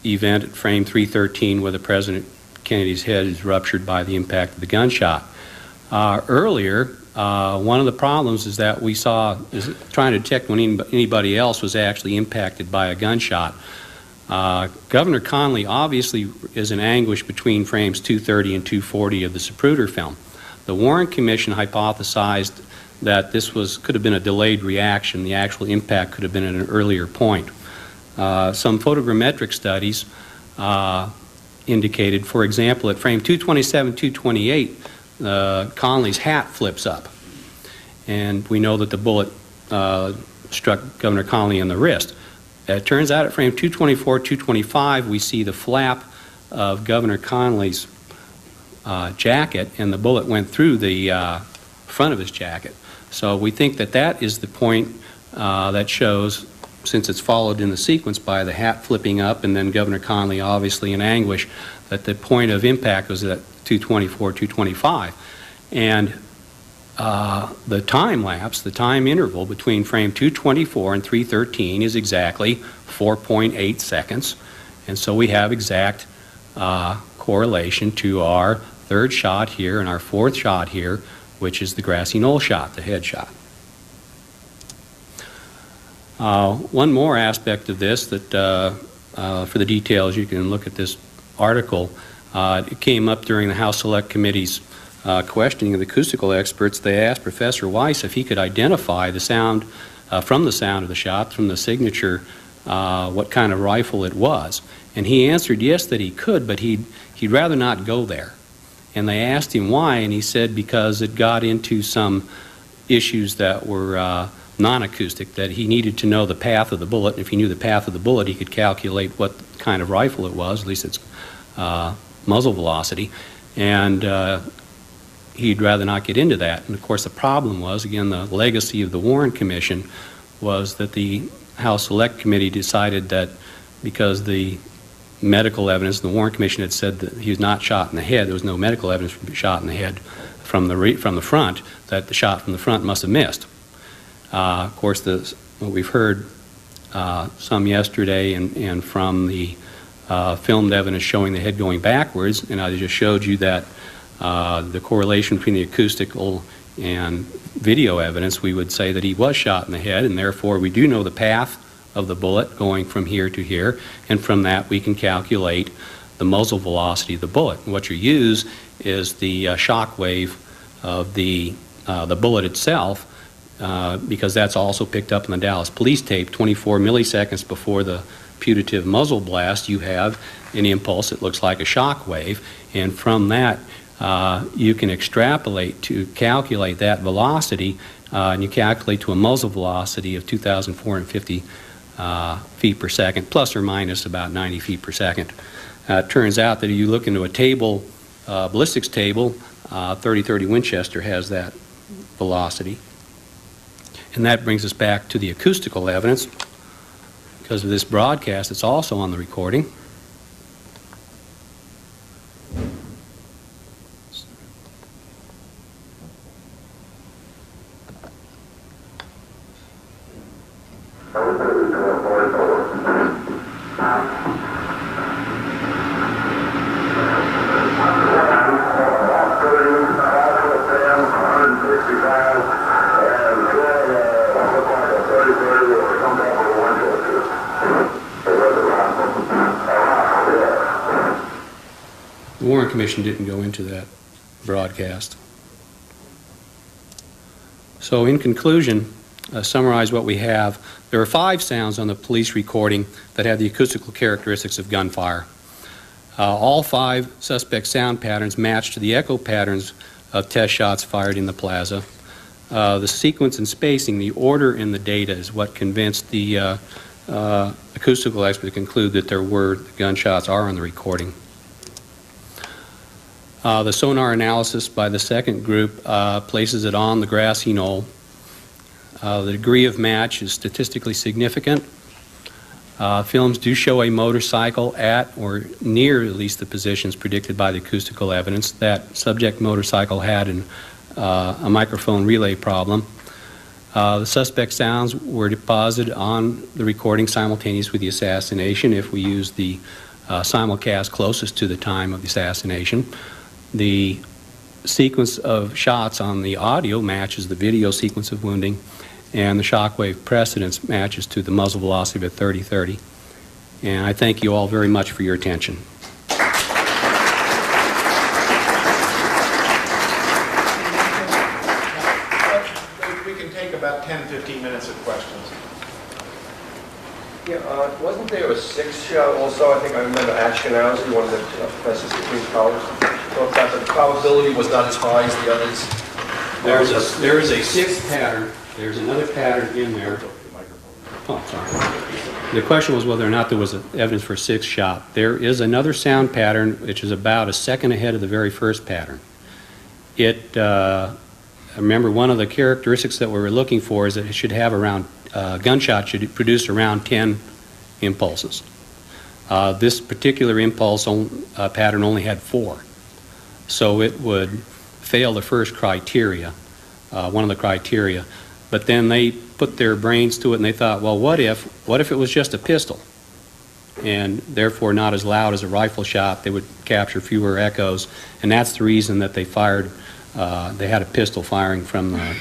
event at frame 313 where the President Kennedy's head is ruptured by the impact of the gunshot. Earlier, one of the problems is that we saw, trying to detect when anybody else was actually impacted by a gunshot. Governor Connally obviously is in anguish between frames 230 and 240 of the Zapruder film. The Warren Commission hypothesized that this could have been a delayed reaction. The actual impact could have been at an earlier point. Some photogrammetric studies indicated, for example, at frame 227, 228, Connolly's hat flips up. And we know that the bullet struck Governor Connally in the wrist. It turns out at frame 224, 225, we see the flap of Governor Connolly's jacket, and the bullet went through the front of his jacket. So we think that that is the point that shows, since it's followed in the sequence by the hat flipping up and then Governor Connally obviously in anguish, that the point of impact was at 224, 225. And the time lapse, the time interval between frame 224 and 313 is exactly 4.8 seconds. And so we have exact correlation to our third shot here and our fourth shot here, which is the grassy knoll shot, the head shot. One more aspect of this that, for the details, you can look at this article. It came up during the House Select Committee's questioning of the acoustical experts. They asked Professor Weiss if he could identify the sound, from the sound of the shot, from the signature, what kind of rifle it was. And he answered yes, that he could, but he'd rather not go there. And they asked him why, and he said because it got into some issues that were non-acoustic, that he needed to know the path of the bullet, and if he knew the path of the bullet, he could calculate what kind of rifle it was, at least its muzzle velocity, and he'd rather not get into that. And of course the problem was, again, the legacy of the Warren Commission was that the House Select Committee decided that because the medical evidence, the Warren Commission had said that he was not shot in the head, there was no medical evidence for shot in the head from the front, that the shot from the front must have missed. Of course, what we've heard some yesterday and from the filmed evidence showing the head going backwards, and I just showed you that the correlation between the acoustical and video evidence, we would say that he was shot in the head, and therefore we do know the path of the bullet going from here to here, and from that we can calculate the muzzle velocity of the bullet. And what you use is the shock wave of the bullet itself, because that's also picked up in the Dallas police tape. 24 milliseconds before the putative muzzle blast, you have an impulse that looks like a shock wave, and from that you can extrapolate to calculate that velocity, and you calculate to a muzzle velocity of 2,450 feet per second, plus or minus about 90 feet per second. It turns out that if you look into a table, ballistics table, 3030 Winchester has that velocity. And that brings us back to the acoustical evidence. Because of this broadcast, it's also on the recording. The Warren Commission didn't go into that broadcast. So in conclusion, summarize what we have. There are 5 sounds on the police recording that have the acoustical characteristics of gunfire. All 5 suspect sound patterns match to the echo patterns of test shots fired in the plaza. The sequence and spacing, the order in the data is what convinced the acoustical expert to conclude that the gunshots are on the recording. The sonar analysis by the second group places it on the grassy knoll. The degree of match is statistically significant. Films do show a motorcycle at or near at least the positions predicted by the acoustical evidence. That subject motorcycle had a microphone relay problem. The suspect sounds were deposited on the recording simultaneous with the assassination if we use the simulcast closest to the time of the assassination. The sequence of shots on the audio matches the video sequence of wounding, and the shockwave precedence matches to the muzzle velocity of 3030. And I thank you all very much for your attention. We can take about 10, 15 minutes of questions. Yeah, wasn't there a 6th shot also? I think I remember Ashkenazi, one of the professors between colleges, thought that the probability was not as high as the others. There is a 6th pattern. There's another pattern in there. Oh, sorry. The question was whether or not there was evidence for a 6th shot. There is another sound pattern which is about a second ahead of the very first pattern. Remember, one of the characteristics that we were looking for is that it should have around, gunshot should produce around 10 impulses. This particular impulse pattern only had 4. So it would fail the first criteria, one of the criteria. But then they put their brains to it and they thought, well, what if it was just a pistol? And therefore not as loud as a rifle shot, they would capture fewer echoes. And that's the reason that they fired, they had a pistol firing from the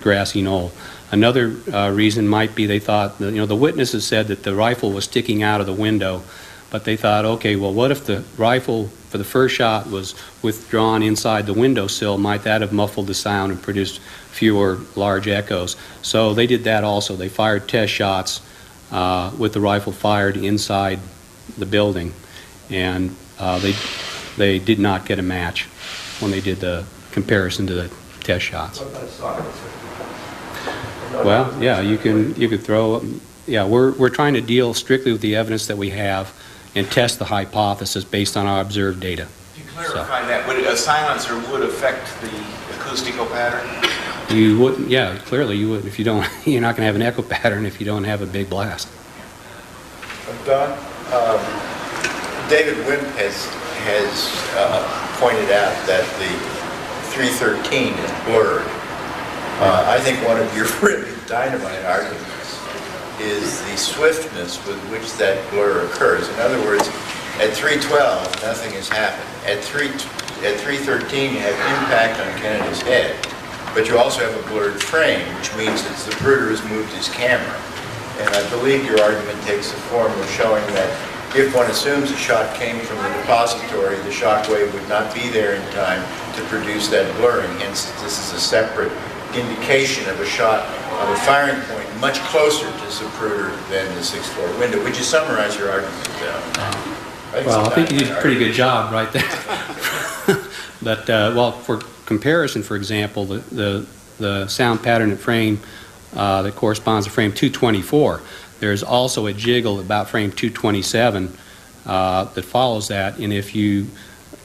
grassy knoll. Another reason might be they thought, the witnesses said that the rifle was sticking out of the window, but they thought, okay, well, what if the rifle for the first shot was withdrawn inside the windowsill? Might that have muffled the sound and produced fewer large echoes? So they did that also. They fired test shots with the rifle fired inside the building, and they did not get a match when they did the comparison to the test shots. Well, yeah, you could throw. Yeah, we're trying to deal strictly with the evidence that we have and test the hypothesis based on our observed data. Clarify that, would a silencer would affect the acoustical pattern? You wouldn't, yeah, clearly you would if you don't, you're not going to have an echo pattern if you don't have a big blast. Don, David Wimp has pointed out that the 313 is blurred. I think one of your really dynamite arguments is the swiftness with which that blur occurs. In other words, at 312, nothing has happened. At 313, you have impact on Kennedy's head, but you also have a blurred frame, which means that the Zapruder has moved his camera. And I believe your argument takes the form of showing that if one assumes a shot came from the depository, the shock wave would not be there in time to produce that blurring. Hence, this is a separate indication of a shot of a firing point much closer to Zapruder than the 6-floor window. Would you summarize your argument? Well, I think you did a pretty good job right there. But, well, for comparison, for example, the sound pattern at frame that corresponds to frame 224, there's also a jiggle about frame 227 that follows that, and if you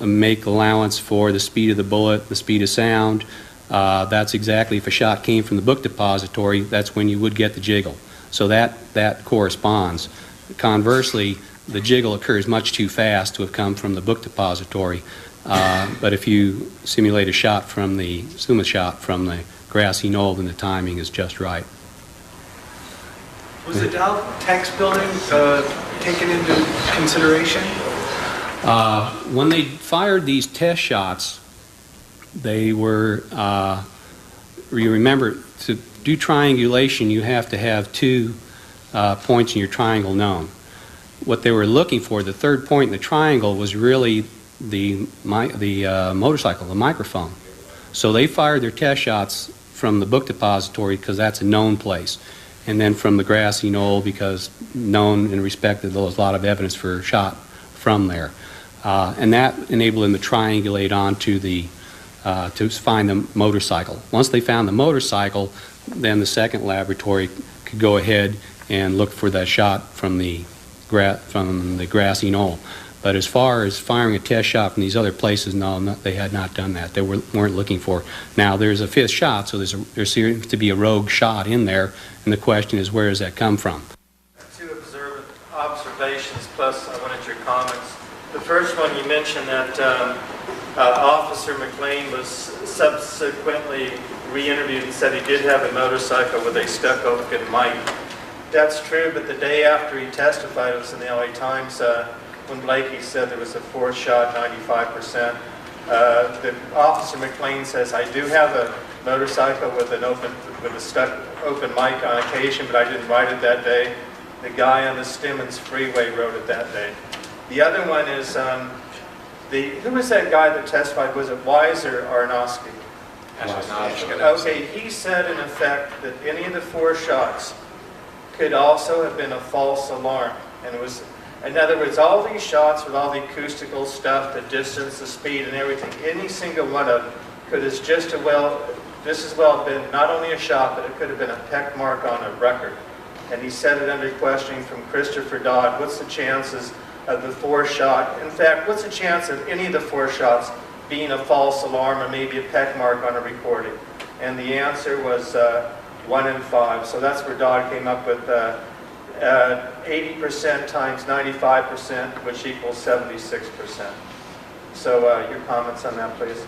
make allowance for the speed of the bullet, the speed of sound, that's exactly, if a shot came from the book depository, that's when you would get the jiggle. So that corresponds. Conversely, the jiggle occurs much too fast to have come from the book depository. But if you simulate a shot from the grassy knoll, then the timing is just right. Was the Dow tax building taken into consideration? When they fired these test shots, they were, you remember, to do triangulation, you have to have two points in your triangle known. What they were looking for, the third point in the triangle, was really the motorcycle, the microphone. So they fired their test shots from the book depository because that's a known place, and then from the grassy knoll because known in respect that there was a lot of evidence for a shot from there. And that enabled them to triangulate onto the, to find the motorcycle. Once they found the motorcycle, then the second laboratory could go ahead and look for that shot from the grassy knoll. But as far as firing a test shot from these other places, no, they had not done that. They weren't looking for. Now, there's a fifth shot, so there seems to be a rogue shot in there, and the question is, where does that come from? Two observations, plus I wanted your comments. The first one, you mentioned that Officer McLean was subsequently re-interviewed and said he did have a motorcycle with a stuck-open mic. That's true, but the day after he testified, it was in the LA Times, when Blakey said there was a fourth shot, 95%. The Officer McLean says, I do have a motorcycle with a stuck open mic on occasion, but I didn't ride it that day. The guy on the Stemmons Freeway rode it that day. The other one is, who was that guy that testified? Was it Wise or Aronofsky? Okay, he said in effect that any of the four shots could also have been a false alarm. And it was, in other words, all these shots with all the acoustical stuff, the distance, the speed, and everything, any single one of them could have just as well been not only a shot, but it could have been a peck mark on a record. And he said it under questioning from Christopher Dodd, what's the chances of the four shot? In fact, what's the chance of any of the four shots being a false alarm or maybe a peck mark on a recording? And the answer was 1 in 5. So that's where Dodd came up with 80% times 95%, which equals 76%. So your comments on that, please.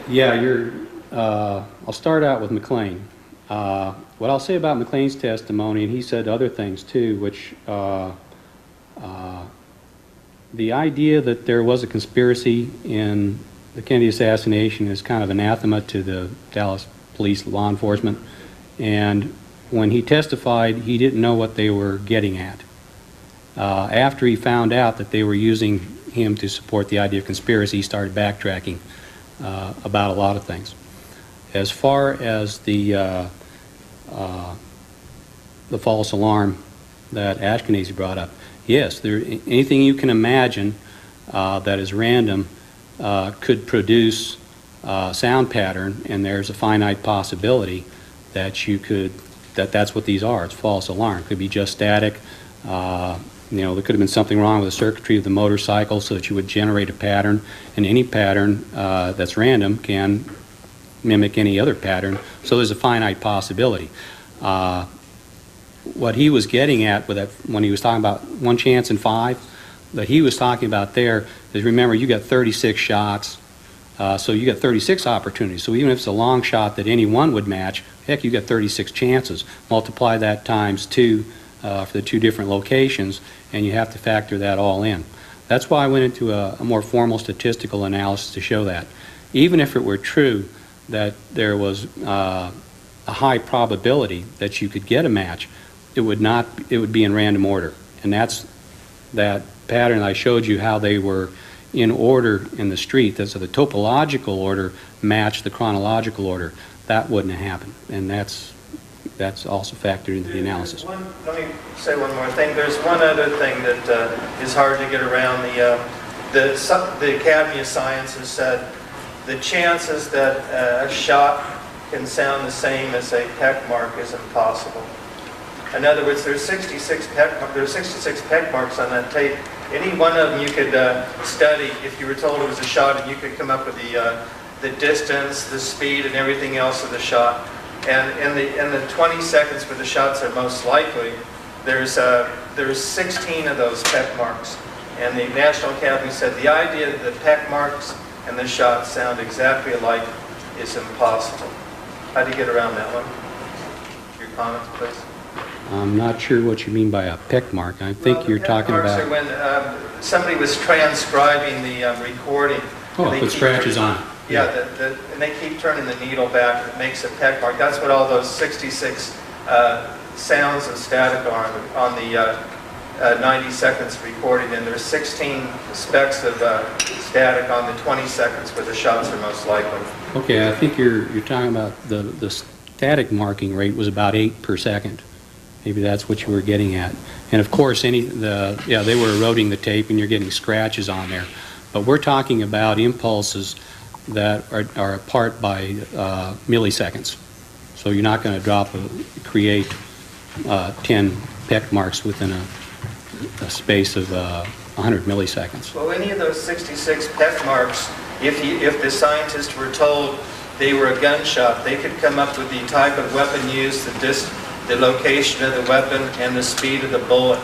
Yeah, I'll start out with McLean. What I'll say about McLean's testimony, and he said other things too, which the idea that there was a conspiracy in the Kennedy assassination is kind of anathema to the Dallas police law enforcement. And when he testified, he didn't know what they were getting at. After he found out that they were using him to support the idea of conspiracy, he started backtracking about a lot of things. As far as the false alarm that Ashkenazi brought up, yes, anything you can imagine that is random could produce sound pattern, and there's a finite possibility that that's what these are. It's false alarm. It could be just static, there could have been something wrong with the circuitry of the motorcycle so that you would generate a pattern, and any pattern that's random can mimic any other pattern, so there's a finite possibility. What he was getting at with that, when he was talking about 1 chance in 5, that he was talking about there is, remember, you got 36 shots, so you got 36 opportunities. So even if it's a long shot that any one would match, heck, you got 36 chances. Multiply that times 2 for the 2 different locations, and you have to factor that all in. That's why I went into a more formal statistical analysis to show that. Even if it were true that there was a high probability that you could get a match, it would be in random order. And that's that pattern I showed you, how they were in order in the street. So the topological order matched the chronological order. That wouldn't have happened. And that's also factored into the analysis. Let me say one more thing. There's one other thing that is hard to get around. The Academy of Sciences said the chances that a shot can sound the same as a peck mark is impossible. In other words, there's 66 peck marks on that tape. Any one of them you could study if you were told it was a shot, and you could come up with the distance, the speed, and everything else of the shot. And in the 20 seconds where the shots are most likely, there's 16 of those peck marks. And the National Academy said the idea that the peck marks and the shots sound exactly alike is impossible. How do you get around that one? Your comments, please. I'm not sure what you mean by a peck mark. I think you're talking about... Peck marks are when somebody was transcribing the recording. Oh, put scratches on it. Yeah, and they keep turning the needle back, and it makes a peck mark. That's what all those 66 sounds and static are on the 90 seconds recording, and there's 16 specks of static on the 20 seconds where the shots are most likely. Okay, I think you're talking about the static marking rate was about 8 per second. Maybe that's what you were getting at. And of course, they were eroding the tape, and you're getting scratches on there. But we're talking about impulses that are apart by milliseconds. So you're not going to create 10 peck marks within a space of 100 milliseconds. Well, any of those 66 peck marks, if the scientists were told they were a gunshot, they could come up with the type of weapon used, the location of the weapon, and the speed of the bullet.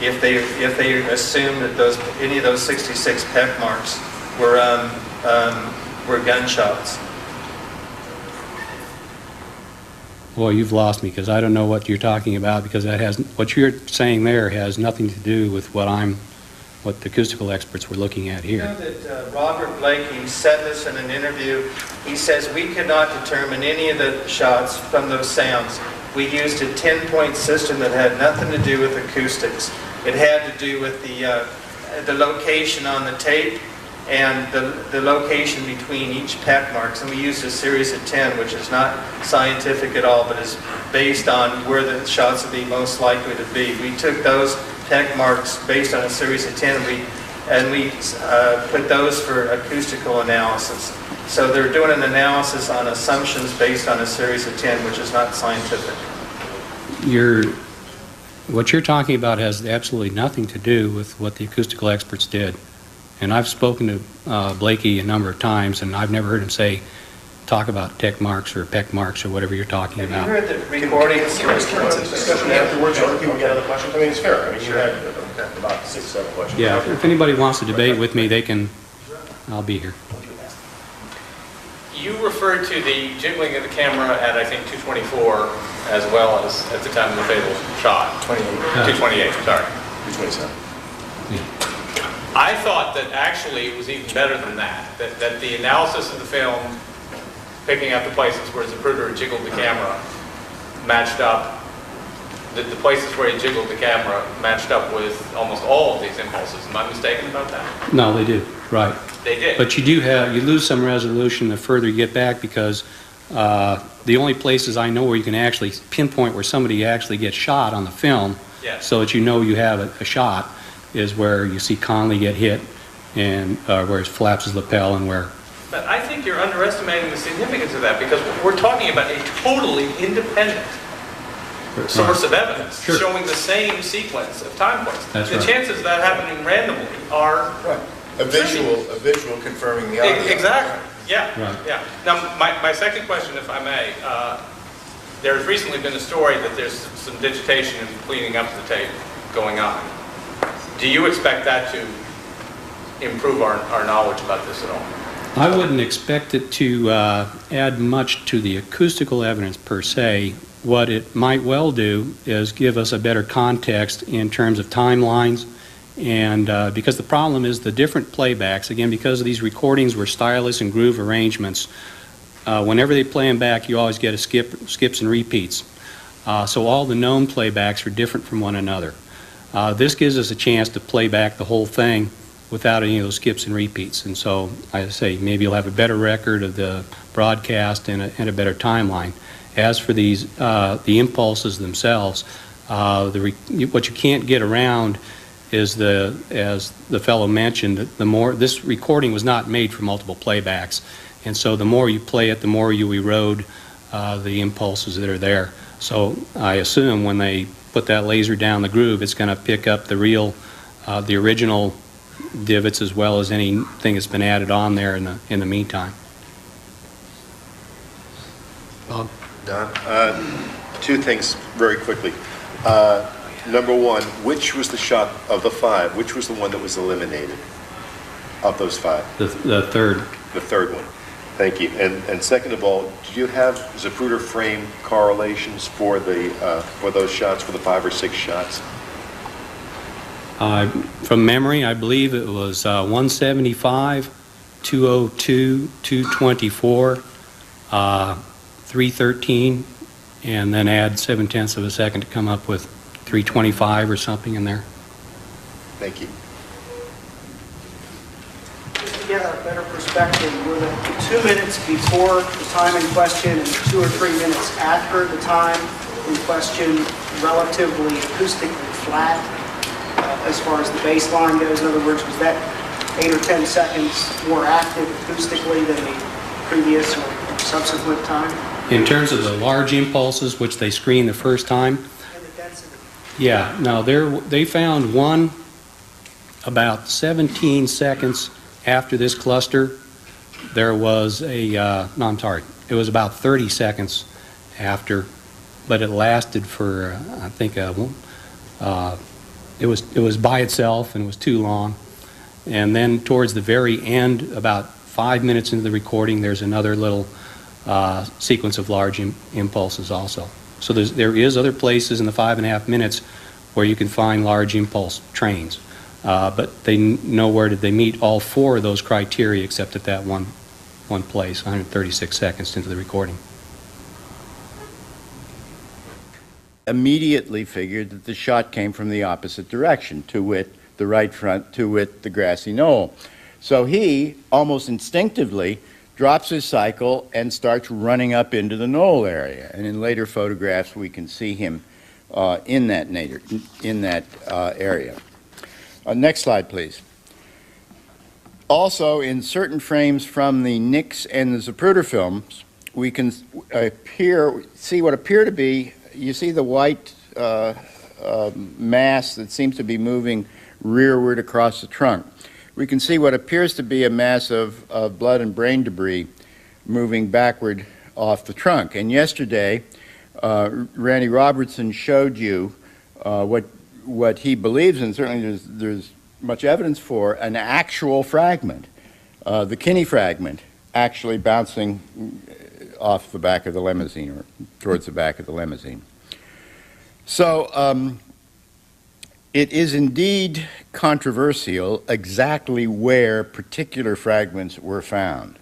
If they assumed that any of those 66 peck marks were gunshots. Well, you've lost me, because I don't know what you're talking about, because what you're saying there has nothing to do with what the acoustical experts were looking at here. You know that Robert Blakey said this in an interview. He says, we could not determine any of the shots from those sounds. We used a 10-point system that had nothing to do with acoustics. It had to do with the location on the tape and the location between each peck marks. And we used a series of 10, which is not scientific at all, but is based on where the shots would be most likely to be. We took those peck marks based on a series of 10, and we put those for acoustical analysis. So they're doing an analysis on assumptions based on a series of 10, which is not scientific. What you're talking about has absolutely nothing to do with what the acoustical experts did. And I've spoken to Blakey a number of times, and I've never heard him talk about peck marks or whatever you're talking about. Have you heard the recordings? Can we have a discussion afterwards, or people get other questions? I mean, it's fair. I mean, you had about 6, 7 questions. Yeah, if anybody wants to debate with me, I'll be here. You referred to the jiggling of the camera at, I think, 224, as well as at the time of the fatal shot. 228, sorry. 227. I thought that actually it was even better than that the analysis of the film, picking out the places where Zapruder jiggled the camera, matched up, the places where he jiggled the camera matched up with almost all of these impulses. Am I mistaken about that? No, they do, right. They did. But you lose some resolution the further you get back, because the only places I know where you can actually pinpoint where somebody actually gets shot on the film, yes, so that you know you have a shot, is where you see Conley get hit, and where he flaps his lapel, and where... But I think you're underestimating the significance of that, because we're talking about a totally independent source of evidence Sure. showing the same sequence of time points. That's the right. chances of that happening randomly are A visual confirming the audio. Exactly. Yeah. Right. Yeah. Now, my second question, if I may, there's recently been a story that there's some digitation and cleaning up the tape going on. Do you expect that to improve our knowledge about this at all? I wouldn't expect it to add much to the acoustical evidence per se. What it might well do is give us a better context in terms of timelines, and because the problem is the different playbacks, again, because of these recordings were stylus and groove arrangements, whenever they play them back, you always get a skips and repeats. So all the known playbacks are different from one another. This gives us a chance to play back the whole thing without any of those skips and repeats. And so, I say, maybe you'll have a better record of the broadcast and a better timeline. As for these, the impulses themselves, what you can't get around is as the fellow mentioned, this recording was not made for multiple playbacks. And so the more you play it, the more you erode the impulses that are there. So I assume when they put that laser down the groove, it's going to pick up the original divots as well as anything that's been added on there in the meantime. Don? Two things very quickly. Number one, which was the shot of the 5? Which was the one that was eliminated of those 5? The third. The third one. Thank you. And second of all, do you have Zapruder frame correlations for those shots, for the 5 or 6 shots? From memory, I believe it was 175, 202, 224, 313, and then add 0.7 of a second to come up with 325 or something in there. Thank you. Just to get a better perspective, were the 2 minutes before the time in question and 2 or 3 minutes after the time in question relatively acoustically flat as far as the baseline goes? In other words, was that 8 or 10 seconds more active acoustically than the previous or subsequent time? In terms of the large impulses, which they screened the first time, And the density? yeah, now they found one about 17 seconds after this cluster. There was it was about 30 seconds after, but it lasted for, I think, it was by itself and it was too long. And then towards the very end, about 5 minutes into the recording, there's another little sequence of large impulses also. So there is other places in the 5.5 minutes where you can find large impulse trains. But nowhere did they meet all 4 of those criteria except at that one place, 136 seconds into the recording. Immediately figured that the shot came from the opposite direction, to wit, the right front, to wit, the grassy knoll. So he, almost instinctively, drops his cycle and starts running up into the knoll area. And in later photographs, we can see him in that area. Next slide, please. Also, in certain frames from the Nix and the Zapruder films, we can see what appear to be, you see the white mass that seems to be moving rearward across the trunk. We can see what appears to be a mass of blood and brain debris moving backward off the trunk. And yesterday, Randy Robertson showed you what he believes, and certainly there's much evidence for, an actual fragment, the Kinney fragment, actually bouncing off the back of the limousine, or towards the back of the limousine. So it is indeed controversial exactly where particular fragments were found.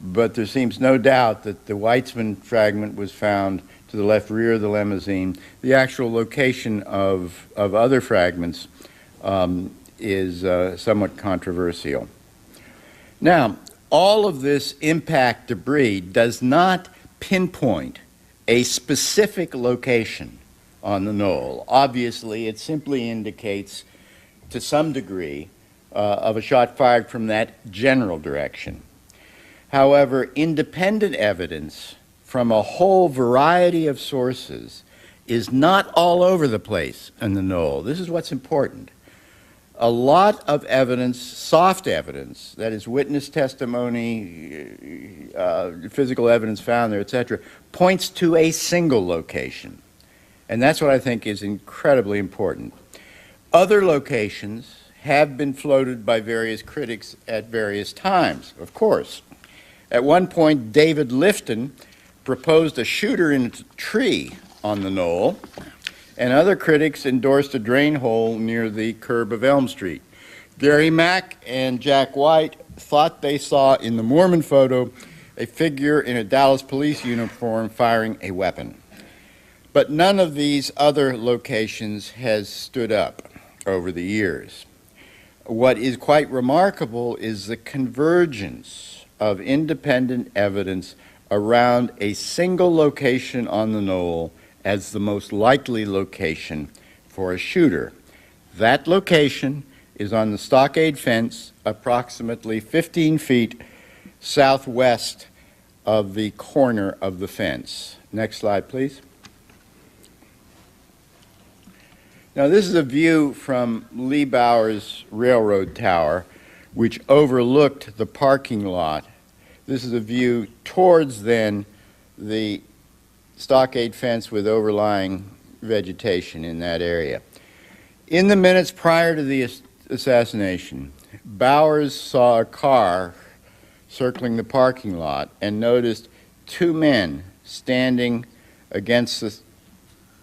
But there seems no doubt that the Weitzman fragment was found to the left rear of the limousine. The actual location of other fragments is somewhat controversial. Now, all of this impact debris does not pinpoint a specific location on the knoll. Obviously, it simply indicates, to some degree, of a shot fired from that general direction. However, independent evidence from a whole variety of sources is not all over the place in the knoll. This is what's important. A lot of evidence, soft evidence, that is witness testimony, physical evidence found there, etc., points to a single location. And that's what I think is incredibly important. Other locations have been floated by various critics at various times, of course. At one point, David Lifton proposed a shooter in a tree on the knoll, and other critics endorsed a drain hole near the curb of Elm Street. Gary Mack and Jack White thought they saw in the Mormon photo a figure in a Dallas police uniform firing a weapon. But none of these other locations has stood up over the years. What is quite remarkable is the convergence of independent evidence around a single location on the knoll as the most likely location for a shooter. That location is on the stockade fence approximately 15 feet southwest of the corner of the fence. Next slide, please. Now, this is a view from Lee Bower's railroad tower, which overlooked the parking lot. This is a view towards, then, the stockade fence with overlying vegetation in that area. In the minutes prior to the assassination, Bowers saw a car circling the parking lot and noticed two men standing against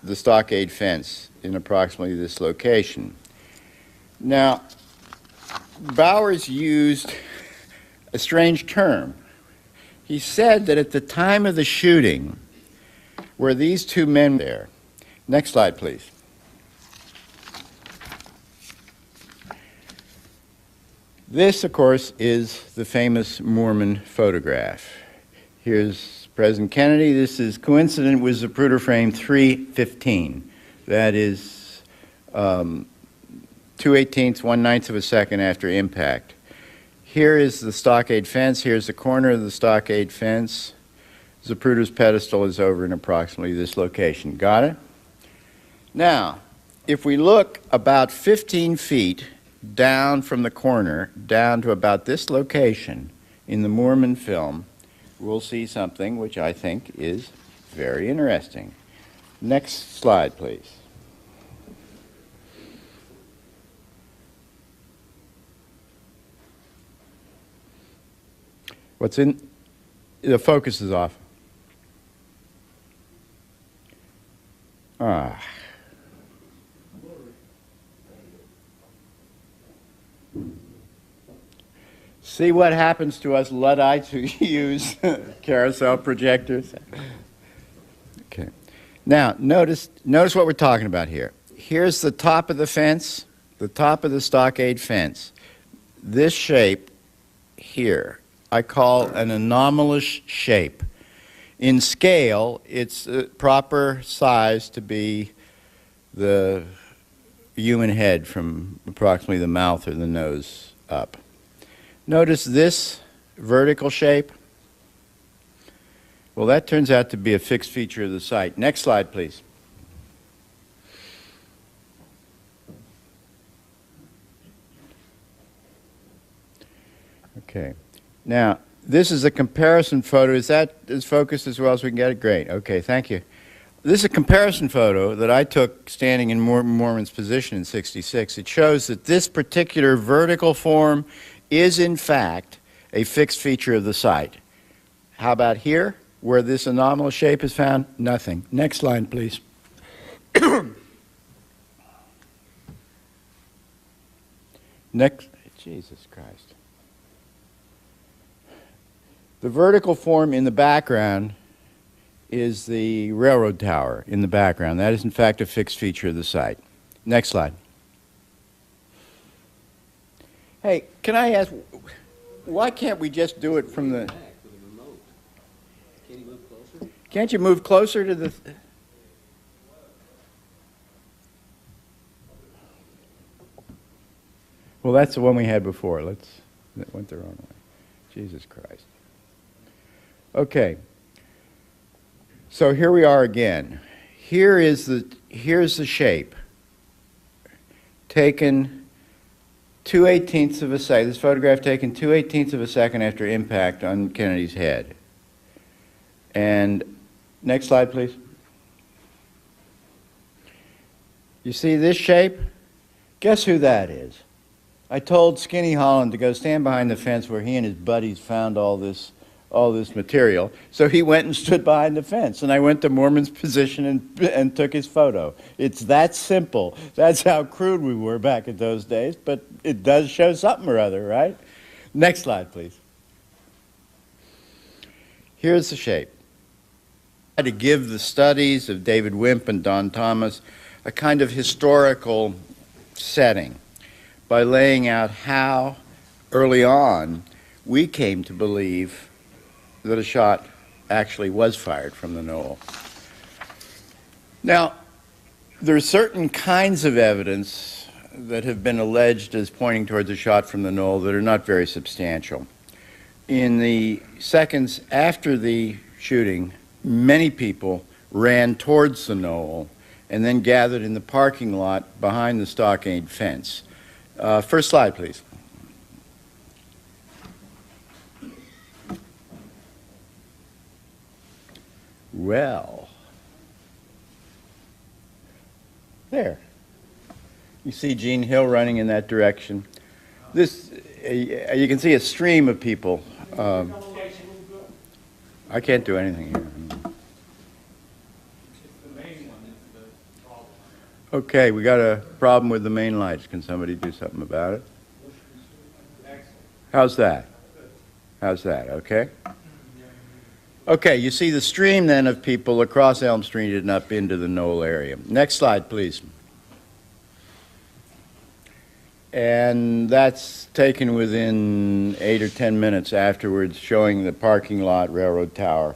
the stockade fence in approximately this location. Now, Bowers used a strange term. He said that at the time of the shooting, were these two men there? Next slide, please. This, of course, is the famous Mormon photograph. Here's President Kennedy. This is coincident with Zapruder frame 315. That is 2/18, 1/9 of a second after impact. Here is the stockade fence. Here's the corner of the stockade fence. Zapruder's pedestal is over in approximately this location. Got it? Now, if we look about 15 feet down from the corner, down to about this location in the Mormon film, we'll see something which I think is very interesting. Next slide, please. What's in, the focus is off. Ah. See what happens to us Luddites who use carousel projectors? Okay. Now, notice what we're talking about here. Here's the top of the fence, the top of the stockade fence. This shape here, I call an anomalous shape. In scale, it's a proper size to be the human head from approximately the mouth or the nose up. Notice this vertical shape. Well, that turns out to be a fixed feature of the site. Next slide, please. Okay. Now, this is a comparison photo. Is that as focused as well as we can get it? Great. Okay, thank you. This is a comparison photo that I took standing in Mormon's position in '66. It shows that this particular vertical form is, in fact, a fixed feature of the site. How about here, where this anomalous shape is found? Nothing. Next slide, please. Next. Jesus Christ. The vertical form in the background is the railroad tower in the background. That is, in fact, a fixed feature of the site. Next slide. Hey, can I ask, why can't we just do it from the... Can't you move closer to the... Well, that's the one we had before. That went the wrong way. Jesus Christ. Okay. So here we are again. here's the shape. Taken 2/18 of a second. This photograph taken 2/18 of a second after impact on Kennedy's head. And next slide, please. You see this shape? Guess who that is? I told Skinny Holland to go stand behind the fence where he and his buddies found all this material. So he went and stood behind the fence, and I went to Mormon's position and took his photo. It's that simple. That's how crude we were back in those days, but it does show something or other, right? Next slide, please. Here's the shape. I had to give the studies of David Wimp and Don Thomas a kind of historical setting by laying out how, early on, we came to believe that a shot actually was fired from the knoll. Now, there are certain kinds of evidence that have been alleged as pointing towards a shot from the knoll that are not very substantial. In the seconds after the shooting, many people ran towards the knoll and then gathered in the parking lot behind the stockade fence. First slide, please. Well, there. You see Gene Hill running in that direction. This, you can see a stream of people. I can't do anything here. Okay, we got a problem with the main lights. Can somebody do something about it? How's that? How's that? Okay. Okay, you see the stream then of people across Elm Street and up into the knoll area. Next slide, please. And that's taken within 8 or 10 minutes afterwards, showing the parking lot, railroad tower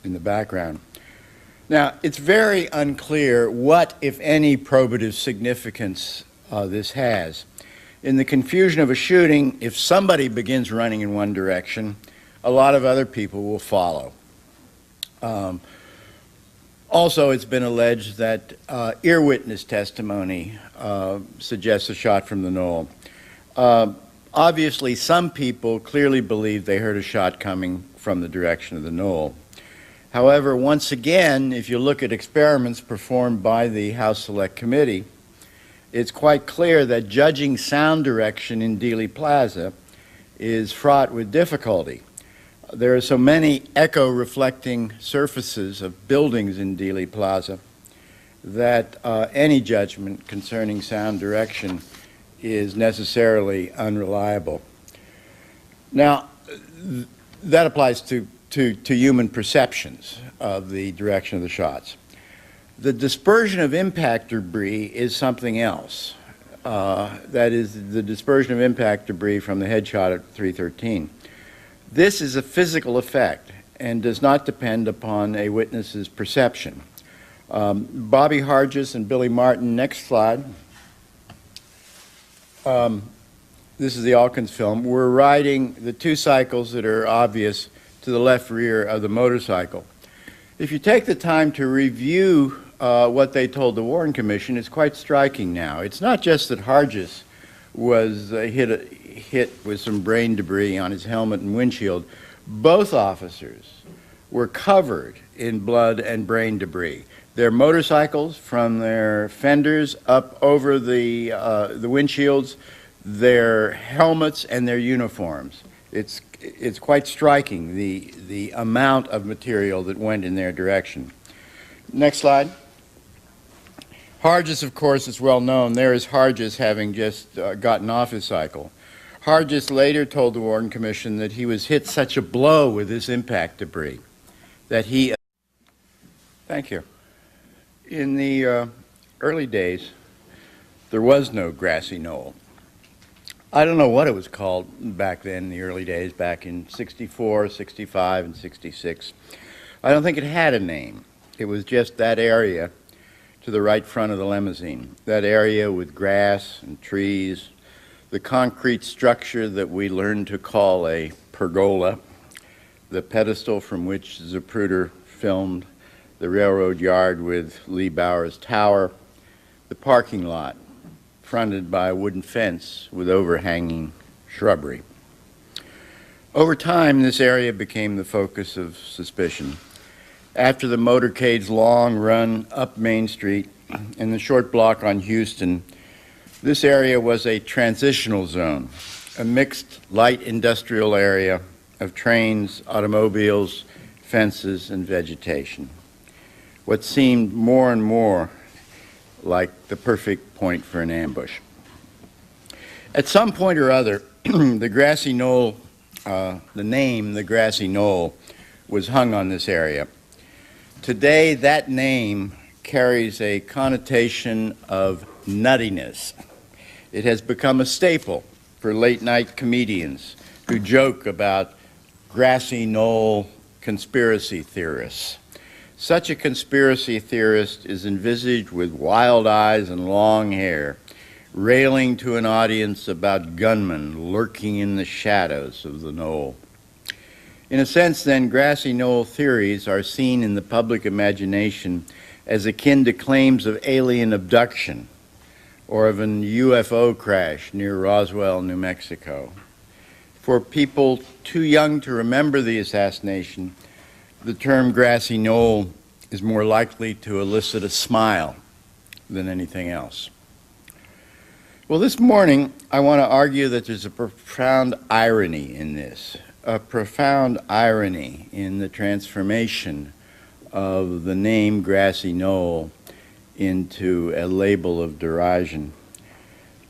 in the background. Now, it's very unclear what, if any, probative significance this has. In the confusion of a shooting, if somebody begins running in one direction, a lot of other people will follow. Also, it's been alleged that ear witness testimony suggests a shot from the knoll. Obviously, some people clearly believe they heard a shot coming from the direction of the knoll. However, once again, if you look at experiments performed by the House Select Committee, it's quite clear that judging sound direction in Dealey Plaza is fraught with difficulty. There are so many echo-reflecting surfaces of buildings in Dealey Plaza that any judgment concerning sound direction is necessarily unreliable. Now, that applies to human perceptions of the direction of the shots. The dispersion of impact debris is something else. That is the dispersion of impact debris from the headshot at 313. This is a physical effect and does not depend upon a witness's perception. Bobby Hargis and Billy Martin, next slide. This is the Alkins film. We're riding the two cycles that are obvious to the left rear of the motorcycle. If you take the time to review what they told the Warren Commission, it's quite striking now. It's not just that Hargis was hit with some brain debris on his helmet and windshield. Both officers were covered in blood and brain debris. Their motorcycles, from their fenders up over the windshields, their helmets and their uniforms. It's quite striking, the amount of material that went in their direction. Next slide. Hargis, of course, is well known. There is Hargis having just gotten off his cycle. Hargis later told the Warren Commission that he was hit such a blow with this impact debris that he... Thank you. In the early days, there was no grassy knoll. I don't know what it was called back then in the early days, back in 64, 65, and 66. I don't think it had a name. It was just that area to the right front of the limousine, that area with grass and trees, the concrete structure that we learned to call a pergola, the pedestal from which Zapruder filmed the railroad yard with Lee Bowers Tower, the parking lot fronted by a wooden fence with overhanging shrubbery. Over time, this area became the focus of suspicion. After the motorcade's long run up Main Street and the short block on Houston, this area was a transitional zone, a mixed light industrial area of trains, automobiles, fences, and vegetation. What seemed more and more like the perfect point for an ambush. At some point or other, the grassy knoll, the name, the grassy knoll, was hung on this area. Today, that name carries a connotation of nuttiness. It has become a staple for late-night comedians who joke about grassy knoll conspiracy theorists. Such a conspiracy theorist is envisaged with wild eyes and long hair, railing to an audience about gunmen lurking in the shadows of the knoll. In a sense, then, grassy knoll theories are seen in the public imagination as akin to claims of alien abduction or of an UFO crash near Roswell, New Mexico. For people too young to remember the assassination, the term grassy knoll is more likely to elicit a smile than anything else. Well, this morning, I want to argue that there's a profound irony in this, a profound irony in the transformation of the name Grassy Knoll into a label of derision.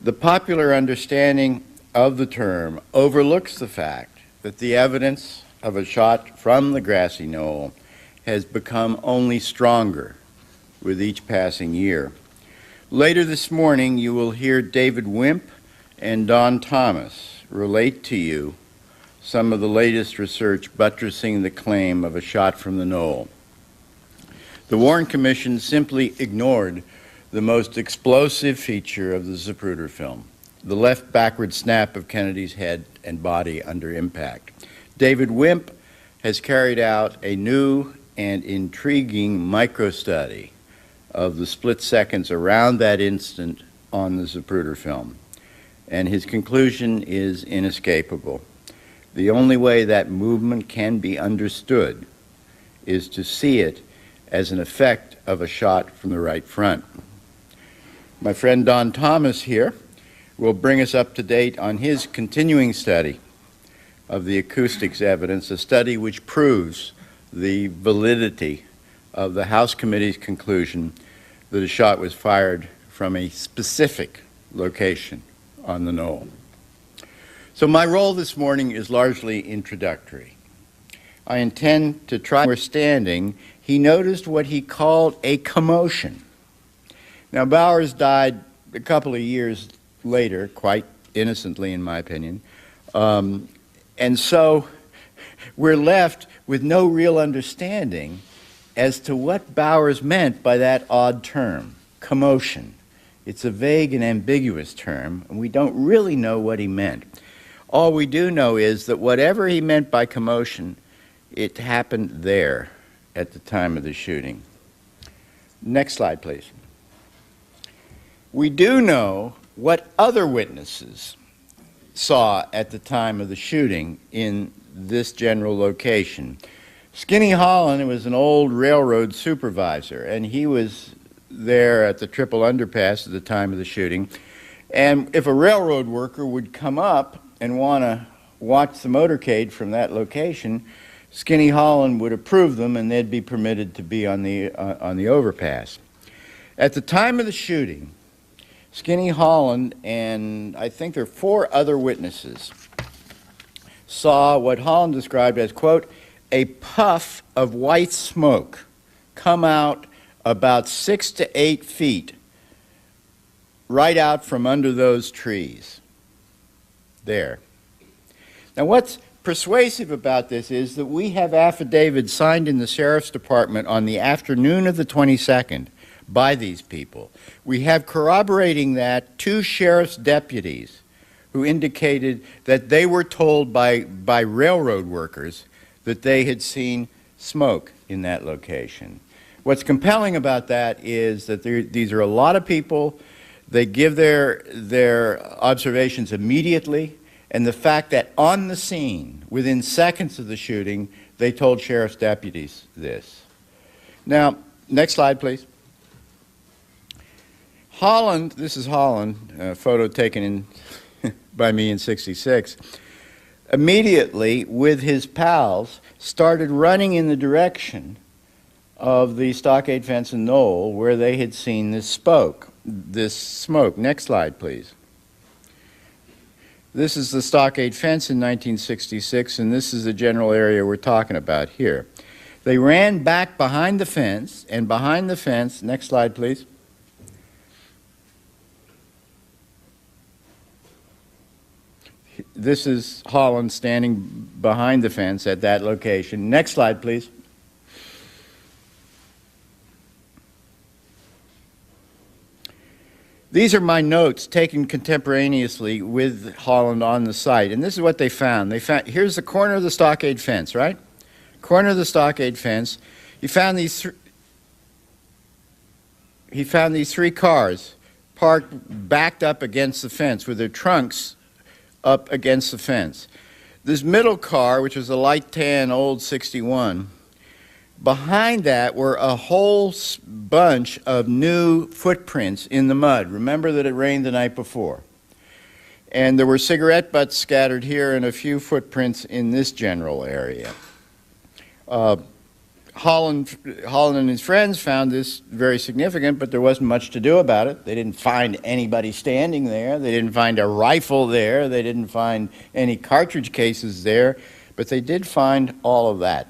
The popular understanding of the term overlooks the fact that the evidence of a shot from the grassy knoll has become only stronger with each passing year. Later this morning, you will hear David Wimp and Don Thomas relate to you some of the latest research buttressing the claim of a shot from the knoll. The Warren Commission simply ignored the most explosive feature of the Zapruder film, the left backward snap of Kennedy's head and body under impact. David Wimp has carried out a new and intriguing micro-study of the split seconds around that instant on the Zapruder film, and his conclusion is inescapable. The only way that movement can be understood is to see it as an effect of a shot from the right front. My friend Don Thomas here will bring us up to date on his continuing study of the acoustics evidence, a study which proves the validity of the House Committee's conclusion that a shot was fired from a specific location on the knoll. So my role this morning is largely introductory. I intend to try understanding. He noticed what he called a commotion. Now, Bowers died a couple of years later, quite innocently in my opinion, and so we're left with no real understanding as to what Bowers meant by that odd term, commotion. It's a vague and ambiguous term, and we don't really know what he meant. All we do know is that whatever he meant by commotion, it happened there at the time of the shooting. Next slide, please. We do know what other witnesses saw at the time of the shooting in this general location. Skinny Holland was an old railroad supervisor, and he was there at the triple underpass at the time of the shooting. And if a railroad worker would come up and want to watch the motorcade from that location, Skinny Holland would approve them, and they'd be permitted to be on the overpass. At the time of the shooting, Skinny Holland and I think there are 4 other witnesses saw what Holland described as, quote, a puff of white smoke come out about 6 to 8 feet right out from under those trees. There. Now what's persuasive about this is that we have affidavits signed in the Sheriff's Department on the afternoon of the 22nd by these people. We have corroborating that 2 sheriff's deputies who indicated that they were told by railroad workers that they had seen smoke in that location. What's compelling about that is that these are a lot of people. They give their observations immediately, and the fact that on the scene, within seconds of the shooting, they told sheriff's deputies this. Now, next slide, please. Holland, this is Holland, a photo taken by me in '66, immediately, with his pals, started running in the direction of the stockade fence and knoll where they had seen this smoke. Next slide, please. This is the stockade fence in 1966, and this is the general area we're talking about here. They ran back behind the fence, and behind the fence, next slide, please. This is Holland standing behind the fence at that location. Next slide, please. These are my notes taken contemporaneously with Holland on the site, and this is what they found. Here's the corner of the stockade fence, right? Corner of the stockade fence. He found these three cars parked backed up against the fence with their trunks up against the fence. This middle car, which was a light tan old 61, behind that were a whole bunch of new footprints in the mud. Remember that it rained the night before. And there were cigarette butts scattered here and a few footprints in this general area. Holland and his friends found this very significant, but there wasn't much to do about it. They didn't find anybody standing there. They didn't find a rifle there. They didn't find any cartridge cases there. But they did find all of that.